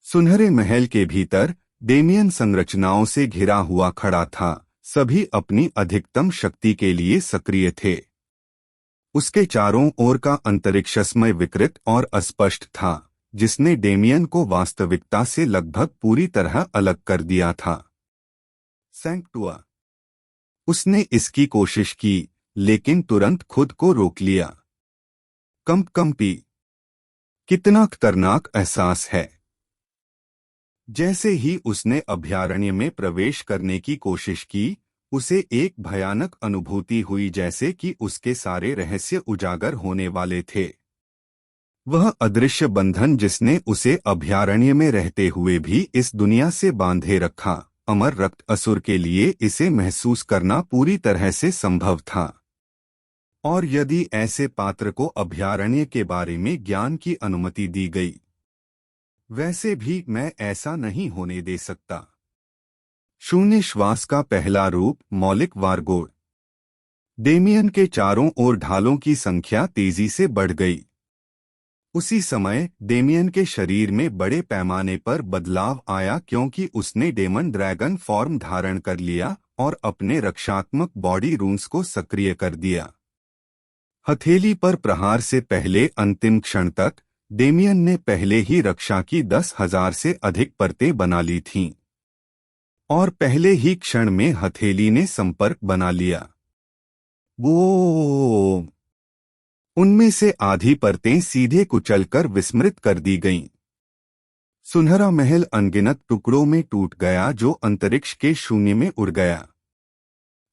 सुनहरे महल के भीतर डेमियन संरचनाओं से घिरा हुआ खड़ा था, सभी अपनी अधिकतम शक्ति के लिए सक्रिय थे। उसके चारों ओर का अंतरिक्षमय विकृत और अस्पष्ट था, जिसने डेमियन को वास्तविकता से लगभग पूरी तरह अलग कर दिया था। सैंक्टुआ। उसने इसकी कोशिश की, लेकिन तुरंत खुद को रोक लिया। कंपी। कितना खतरनाक एहसास है। जैसे ही उसने अभयारण्य में प्रवेश करने की कोशिश की, उसे एक भयानक अनुभूति हुई, जैसे कि उसके सारे रहस्य उजागर होने वाले थे। वह अदृश्य बंधन जिसने उसे अभयारण्य में रहते हुए भी इस दुनिया से बांधे रखा, अमर रक्त असुर के लिए इसे महसूस करना पूरी तरह से संभव था। और यदि ऐसे पात्र को अभयारण्य के बारे में ज्ञान की अनुमति दी गई, वैसे भी मैं ऐसा नहीं होने दे सकता। शून्य श्वास का पहला रूप, मौलिक वारगोड़। डेमियन के चारों ओर ढालों की संख्या तेजी से बढ़ गई। उसी समय डेमियन के शरीर में बड़े पैमाने पर बदलाव आया क्योंकि उसने डेमन ड्रैगन फॉर्म धारण कर लिया और अपने रक्षात्मक बॉडी रून्स को सक्रिय कर दिया। हथेली पर प्रहार से पहले अंतिम क्षण तक डेमियन ने पहले ही रक्षा की 10,000 से अधिक परतें बना ली थीं, और पहले ही क्षण में हथेली ने संपर्क बना लिया। वो उनमें से आधी परतें सीधे कुचलकर विस्मृत कर दी गईं। सुनहरा महल अनगिनत टुकड़ों में टूट गया जो अंतरिक्ष के शून्य में उड़ गया।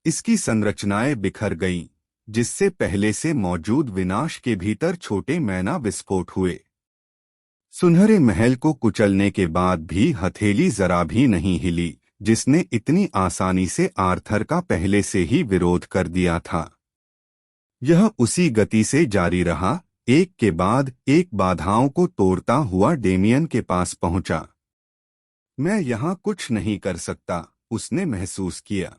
इसकी संरचनाएं बिखर गईं, जिससे पहले से मौजूद विनाश के भीतर छोटे मैना विस्फोट हुए। सुनहरे महल को कुचलने के बाद भी हथेली जरा भी नहीं हिली, जिसने इतनी आसानी से आर्थर का पहले से ही विरोध कर दिया था। यह उसी गति से जारी रहा, एक के बाद एक बाधाओं को तोड़ता हुआ डेमियन के पास पहुंचा। मैं यहां कुछ नहीं कर सकता, उसने महसूस किया।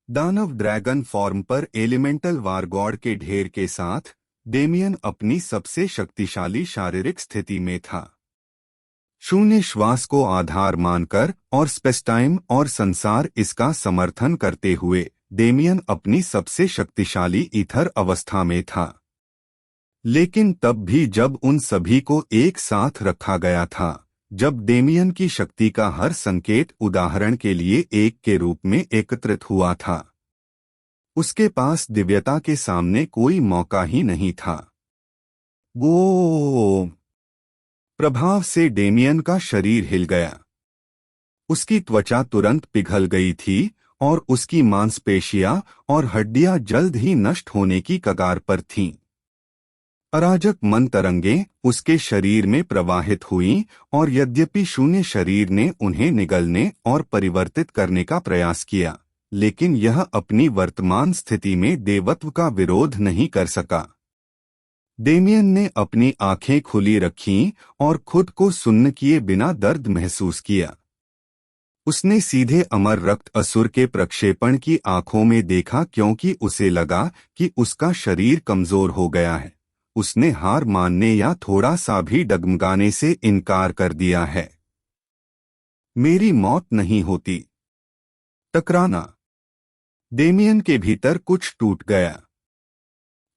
दानव ड्रैगन फॉर्म पर एलिमेंटल वारगॉड के ढेर के साथ डेमियन अपनी सबसे शक्तिशाली शारीरिक स्थिति में था। शून्य श्वास को आधार मानकर और स्पेसटाइम और संसार इसका समर्थन करते हुए डेमियन अपनी सबसे शक्तिशाली ईथर अवस्था में था। लेकिन तब भी जब उन सभी को एक साथ रखा गया था, जब डेमियन की शक्ति का हर संकेत उदाहरण के लिए एक के रूप में एकत्रित हुआ था, उसके पास दिव्यता के सामने कोई मौका ही नहीं था। वो प्रभाव से डेमियन का शरीर हिल गया। उसकी त्वचा तुरंत पिघल गई थी और उसकी मांसपेशियां और हड्डियां जल्द ही नष्ट होने की कगार पर थीं। अराजक मन तरंगें उसके शरीर में प्रवाहित हुईं और यद्यपि शून्य शरीर ने उन्हें निगलने और परिवर्तित करने का प्रयास किया, लेकिन यह अपनी वर्तमान स्थिति में देवत्व का विरोध नहीं कर सका। डेमियन ने अपनी आंखें खुली रखीं और खुद को सुन्न किए बिना दर्द महसूस किया। उसने सीधे अमर रक्त असुर के प्रक्षेपण की आंखों में देखा क्योंकि उसे लगा कि उसका शरीर कमजोर हो गया है। उसने हार मानने या थोड़ा सा भी डगमगाने से इनकार कर दिया है। मेरी मौत नहीं होती। टकराना। डेमियन के भीतर कुछ टूट गया।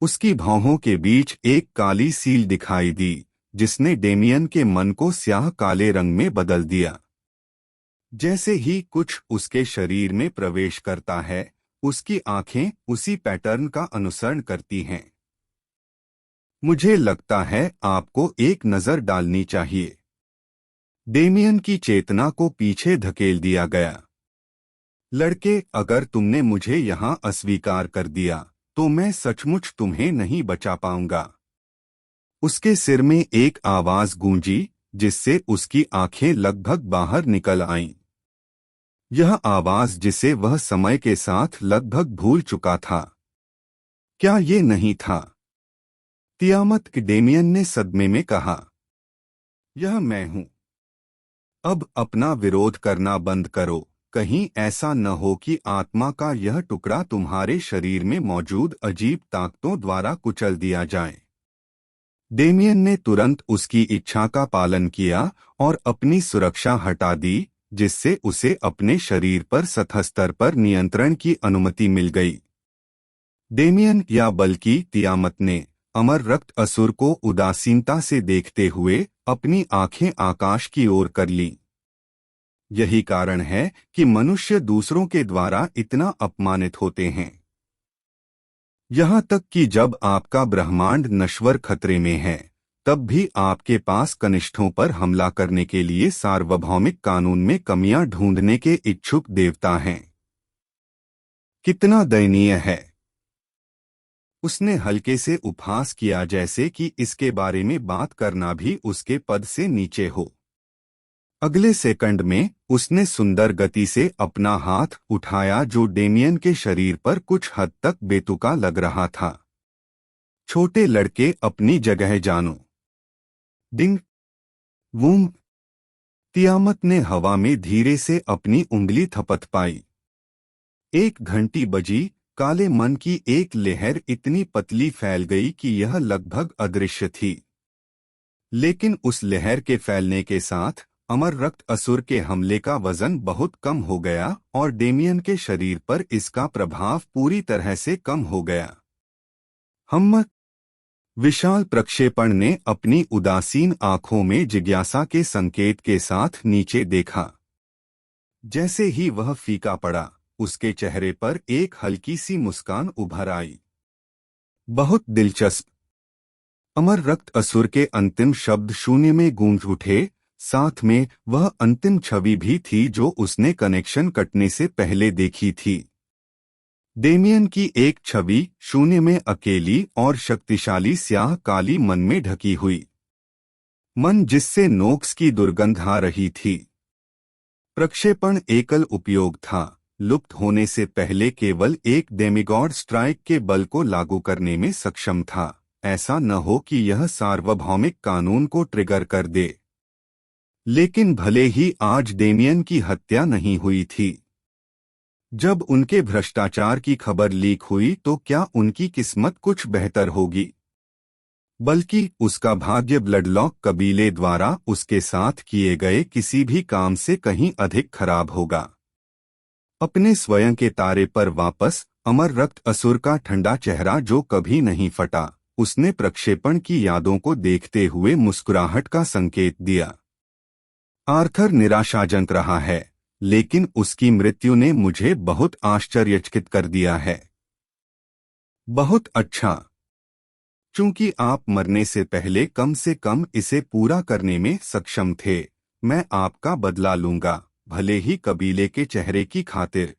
उसकी भौहों के बीच एक काली सील दिखाई दी, जिसने डेमियन के मन को स्याह काले रंग में बदल दिया। जैसे ही कुछ उसके शरीर में प्रवेश करता है, उसकी आंखें उसी पैटर्न का अनुसरण करती हैं। मुझे लगता है आपको एक नजर डालनी चाहिए। डेमियन की चेतना को पीछे धकेल दिया गया। लड़के, अगर तुमने मुझे यहां अस्वीकार कर दिया तो मैं सचमुच तुम्हें नहीं बचा पाऊंगा। उसके सिर में एक आवाज गूंजी, जिससे उसकी आंखें लगभग बाहर निकल आईं। यह आवाज जिसे वह समय के साथ लगभग भूल चुका था। क्या ये नहीं था तियामत? डेमियन ने सदमे में कहा। यह मैं हूं। अब अपना विरोध करना बंद करो, कहीं ऐसा न हो कि आत्मा का यह टुकड़ा तुम्हारे शरीर में मौजूद अजीब ताकतों द्वारा कुचल दिया जाए। डेमियन ने तुरंत उसकी इच्छा का पालन किया और अपनी सुरक्षा हटा दी, जिससे उसे अपने शरीर पर सतह स्तर पर नियंत्रण की अनुमति मिल गई। डेमियन, या बल्कि तियामत ने, अमर रक्त असुर को उदासीनता से देखते हुए अपनी आंखें आकाश की ओर कर लीं। यही कारण है कि मनुष्य दूसरों के द्वारा इतना अपमानित होते हैं। यहाँ तक कि जब आपका ब्रह्मांड नश्वर खतरे में है, तब भी आपके पास कनिष्ठों पर हमला करने के लिए सार्वभौमिक कानून में कमियां ढूंढने के इच्छुक देवता हैं। कितना दयनीय है। उसने हल्के से उपहास किया, जैसे कि इसके बारे में बात करना भी उसके पद से नीचे हो। अगले सेकंड में उसने सुंदर गति से अपना हाथ उठाया, जो डेमियन के शरीर पर कुछ हद तक बेतुका लग रहा था। छोटे लड़के, अपनी जगह जानो। डिंग वूम। तियामत ने हवा में धीरे से अपनी उंगली थपथपाई। एक घंटी बजी। काले मन की एक लहर इतनी पतली फैल गई कि यह लगभग अदृश्य थी। लेकिन उस लहर के फैलने के साथ अमर रक्त असुर के हमले का वजन बहुत कम हो गया और डेमियन के शरीर पर इसका प्रभाव पूरी तरह से कम हो गया। हम विशाल प्रक्षेपण ने अपनी उदासीन आंखों में जिज्ञासा के संकेत के साथ नीचे देखा। जैसे ही वह फीका पड़ा, उसके चेहरे पर एक हल्की सी मुस्कान उभर आई। बहुत दिलचस्प। अमर रक्त असुर के अंतिम शब्द शून्य में गूंज उठे, साथ में वह अंतिम छवि भी थी जो उसने कनेक्शन कटने से पहले देखी थी। डेमियन की एक छवि, शून्य में अकेली और शक्तिशाली स्याह काली मन में ढकी हुई। मन जिससे नोक्स की दुर्गंध आ रही थी। प्रक्षेपण एकल उपयोग था, लुप्त होने से पहले केवल एक डेमिगॉड स्ट्राइक के बल को लागू करने में सक्षम था। ऐसा न हो कि यह सार्वभौमिक कानून को ट्रिगर कर दे। लेकिन भले ही आज डेमियन की हत्या नहीं हुई थी, जब उनके भ्रष्टाचार की खबर लीक हुई तो क्या उनकी किस्मत कुछ बेहतर होगी? बल्कि उसका भाग्य ब्लडलॉक कबीले द्वारा उसके साथ किए गए किसी भी काम से कहीं अधिक खराब होगा। अपने स्वयं के तारे पर वापस, अमर रक्त असुर का ठंडा चेहरा जो कभी नहीं फटा, उसने प्रक्षेपण की यादों को देखते हुए मुस्कुराहट का संकेत दिया। आर्थर निराशाजनक रहा है, लेकिन उसकी मृत्यु ने मुझे बहुत आश्चर्यचकित कर दिया है। बहुत अच्छा। चूंकि आप मरने से कम इसे पूरा करने में सक्षम थे, मैं आपका बदला लूंगा, भले ही कबीले के चेहरे की खातिर।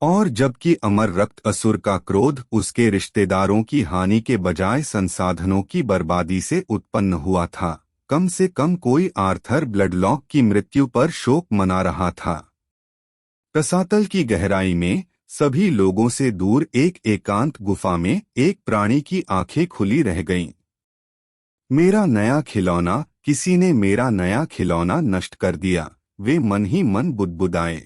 और जबकि अमर रक्त असुर का क्रोध उसके रिश्तेदारों की हानि के बजाय संसाधनों की बर्बादी से उत्पन्न हुआ था, कम से कम कोई आर्थर ब्लडलॉक की मृत्यु पर शोक मना रहा था। रसातल की गहराई में, सभी लोगों से दूर एक एकांत गुफा में एक प्राणी की आंखें खुली रह गईं। मेरा नया खिलौना, किसी ने मेरा नया खिलौना नष्ट कर दिया। वे मन ही मन बुदबुदाए।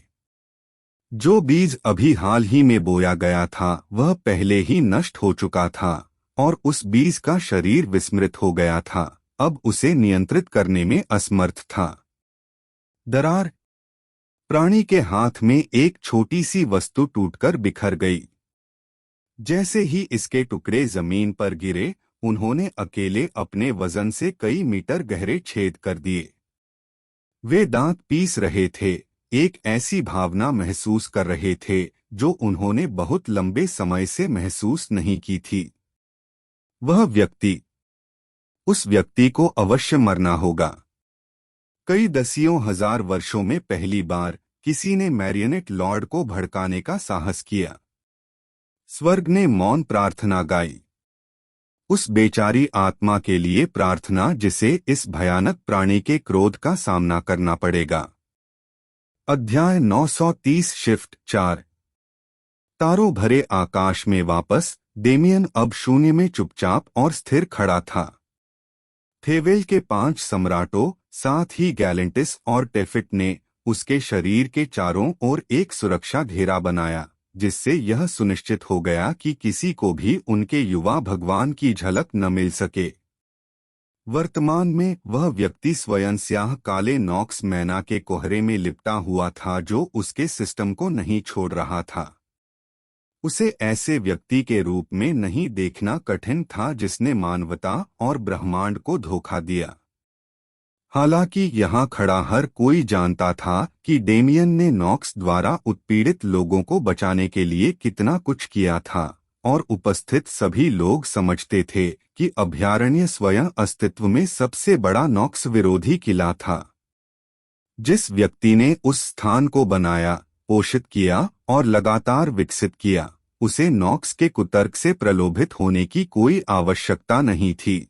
जो बीज अभी हाल ही में बोया गया था वह पहले ही नष्ट हो चुका था और उस बीज का शरीर विस्मृत हो गया था, अब उसे नियंत्रित करने में असमर्थ था। दरार। प्राणी के हाथ में एक छोटी सी वस्तु टूटकर बिखर गई। जैसे ही इसके टुकड़े जमीन पर गिरे, उन्होंने अकेले अपने वजन से कई मीटर गहरे छेद कर दिए। वे दांत पीस रहे थे, एक ऐसी भावना महसूस कर रहे थे जो उन्होंने बहुत लंबे समय से महसूस नहीं की थी। वह व्यक्ति, उस व्यक्ति को अवश्य मरना होगा। कई दसियों हजार वर्षों में पहली बार किसी ने मैरियनेट लॉर्ड को भड़काने का साहस किया। स्वर्ग ने मौन प्रार्थना गाई, उस बेचारी आत्मा के लिए प्रार्थना जिसे इस भयानक प्राणी के क्रोध का सामना करना पड़ेगा। अध्याय 930 शिफ्ट 4। तारों भरे आकाश में वापस डेमियन अब शून्य में चुपचाप और स्थिर खड़ा था। थेवेल के 5 सम्राटों, साथ ही गैलेंटिस और टेफिट ने उसके शरीर के चारों ओर एक सुरक्षा घेरा बनाया, जिससे यह सुनिश्चित हो गया कि किसी को भी उनके युवा भगवान की झलक न मिल सके। वर्तमान में वह व्यक्ति स्वयं स्याह काले नॉक्स मैना के कोहरे में लिपटा हुआ था जो उसके सिस्टम को नहीं छोड़ रहा था। उसे ऐसे व्यक्ति के रूप में नहीं देखना कठिन था जिसने मानवता और ब्रह्मांड को धोखा दिया। हालांकि यहाँ खड़ा हर कोई जानता था कि डेमियन ने नॉक्स द्वारा उत्पीड़ित लोगों को बचाने के लिए कितना कुछ किया था, और उपस्थित सभी लोग समझते थे कि अभयारण्य स्वयं अस्तित्व में सबसे बड़ा नॉक्स विरोधी किला था। जिस व्यक्ति ने उस स्थान को बनाया, पोषित किया और लगातार विकसित किया, उसे नॉक्स के कुतर्क से प्रलोभित होने की कोई आवश्यकता नहीं थी।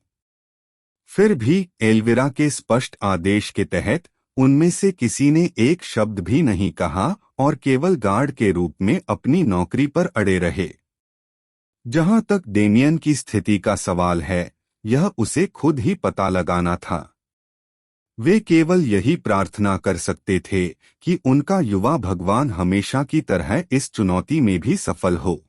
फिर भी एल्विरा के स्पष्ट आदेश के तहत उनमें से किसी ने एक शब्द भी नहीं कहा और केवल गार्ड के रूप में अपनी नौकरी पर अड़े रहे। जहां तक डेमियन की स्थिति का सवाल है, यह उसे खुद ही पता लगाना था। वे केवल यही प्रार्थना कर सकते थे कि उनका युवा भगवान हमेशा की तरह इस चुनौती में भी सफल हो।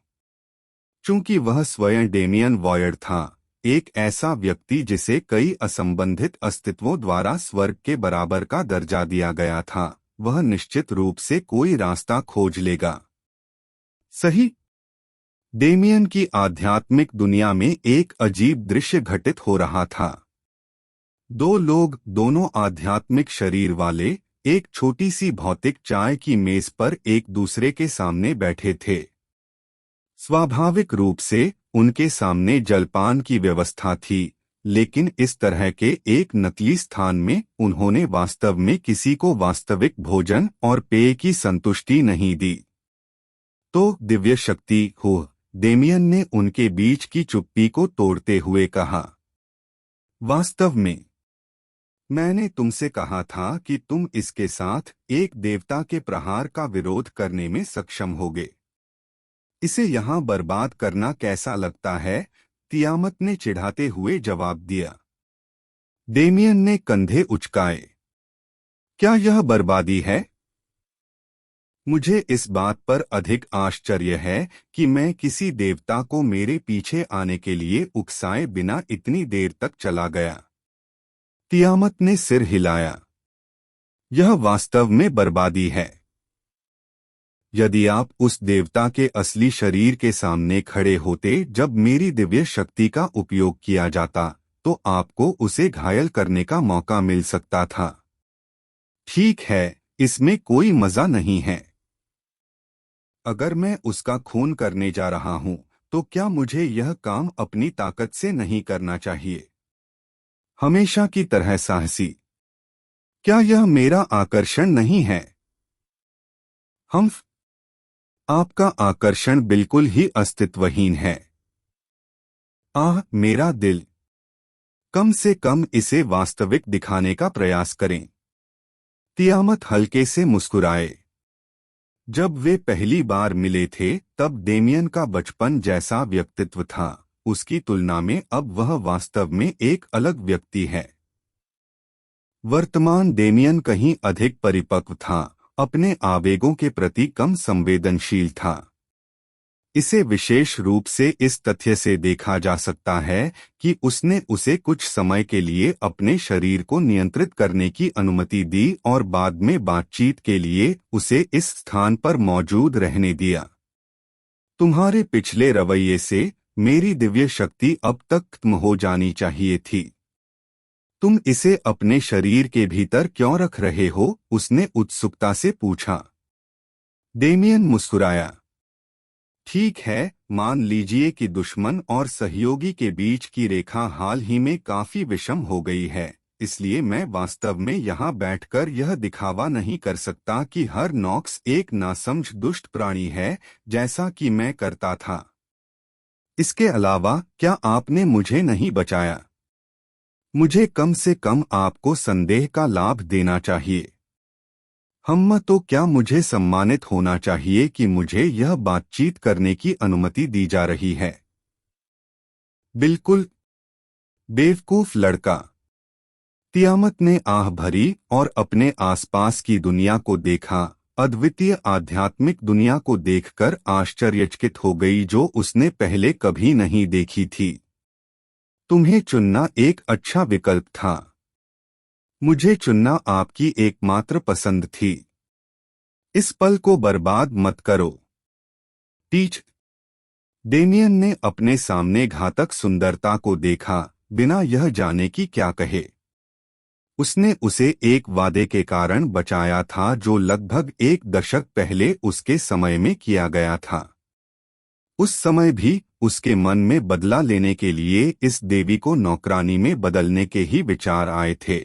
चूंकि वह स्वयं डेमियन वॉयड था, एक ऐसा व्यक्ति जिसे कई असंबंधित अस्तित्वों द्वारा स्वर्ग के बराबर का दर्जा दिया गया था, वह निश्चित रूप से कोई रास्ता खोज लेगा। सही। डेमियन की आध्यात्मिक दुनिया में एक अजीब दृश्य घटित हो रहा था। 2 लोग, दोनों आध्यात्मिक शरीर वाले, एक छोटी सी भौतिक चाय की मेज पर एक दूसरे के सामने बैठे थे। स्वाभाविक रूप से उनके सामने जलपान की व्यवस्था थी, लेकिन इस तरह के एक नकली स्थान में उन्होंने वास्तव में किसी को वास्तविक भोजन और पेय की संतुष्टि नहीं दी। तो दिव्य शक्ति हो, डेमियन ने उनके बीच की चुप्पी को तोड़ते हुए कहा। वास्तव में मैंने तुमसे कहा था कि तुम इसके साथ एक देवता के प्रहार का विरोध करने में सक्षम होगे। इसे यहाँ बर्बाद करना कैसा लगता है? तियामत ने चिढ़ाते हुए जवाब दिया। डेमियन ने कंधे उचकाए। क्या यह बर्बादी है? मुझे इस बात पर अधिक आश्चर्य है कि मैं किसी देवता को मेरे पीछे आने के लिए उकसाए बिना इतनी देर तक चला गया। तियामत ने सिर हिलाया। यह वास्तव में बर्बादी है। यदि आप उस देवता के असली शरीर के सामने खड़े होते जब मेरी दिव्य शक्ति का उपयोग किया जाता, तो आपको उसे घायल करने का मौका मिल सकता था। ठीक है, इसमें कोई मजा नहीं है। अगर मैं उसका खून करने जा रहा हूं, तो क्या मुझे यह काम अपनी ताकत से नहीं करना चाहिए? हमेशा की तरह साहसी। क्या यह मेरा आकर्षण नहीं है? आपका आकर्षण बिल्कुल ही अस्तित्वहीन है। आह, मेरा दिल। कम से कम इसे वास्तविक दिखाने का प्रयास करें। तियामत हल्के से मुस्कुराए। जब वे पहली बार मिले थे तब डेमियन का बचपन जैसा व्यक्तित्व था, उसकी तुलना में अब वह वास्तव में एक अलग व्यक्ति है। वर्तमान डेमियन कहीं अधिक परिपक्व था, अपने आवेगों के प्रति कम संवेदनशील था। इसे विशेष रूप से इस तथ्य से देखा जा सकता है कि उसने उसे कुछ समय के लिए अपने शरीर को नियंत्रित करने की अनुमति दी और बाद में बातचीत के लिए उसे इस स्थान पर मौजूद रहने दिया। तुम्हारे पिछले रवैये से मेरी दिव्य शक्ति अब तक खत्म हो जानी चाहिए थी। तुम इसे अपने शरीर के भीतर क्यों रख रहे हो? उसने उत्सुकता से पूछा। डेमियन मुस्कुराया। ठीक है, मान लीजिए कि दुश्मन और सहयोगी के बीच की रेखा हाल ही में काफी विषम हो गई है, इसलिए मैं वास्तव में यहाँ बैठकर यह दिखावा नहीं कर सकता कि हर नॉक्स एक नासमझ दुष्ट प्राणी है, जैसा कि मैं करता था। इसके अलावा क्या आपने मुझे नहीं बचाया? मुझे कम से कम आपको संदेह का लाभ देना चाहिए। तो क्या मुझे सम्मानित होना चाहिए कि मुझे यह बातचीत करने की अनुमति दी जा रही है? बिल्कुल, बेवकूफ लड़का। तियामत ने आह भरी और अपने आसपास की दुनिया को देखा, अद्वितीय आध्यात्मिक दुनिया को देखकर आश्चर्यचकित हो गई जो उसने पहले कभी नहीं देखी थी। तुम्हें चुनना एक अच्छा विकल्प था। मुझे चुनना आपकी एकमात्र पसंद थी। इस पल को बर्बाद मत करो। टीच। डेमियन ने अपने सामने घातक सुंदरता को देखा, बिना यह जाने कि क्या कहे। उसने उसे एक वादे के कारण बचाया था जो लगभग एक दशक पहले उसके समय में किया गया था। उस समय भी उसके मन में बदला लेने के लिए इस देवी को नौकरानी में बदलने के ही विचार आए थे।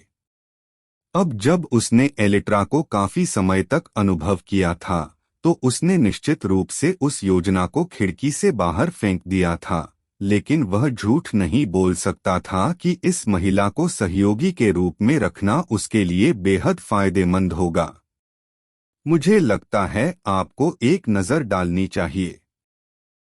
अब जब उसने एलिट्रा को काफी समय तक अनुभव किया था, तो उसने निश्चित रूप से उस योजना को खिड़की से बाहर फेंक दिया था, लेकिन वह झूठ नहीं बोल सकता था कि इस महिला को सहयोगी के रूप में रखना उसके लिए बेहद फायदेमंद होगा। मुझे लगता है आपको एक नज़र डालनी चाहिए।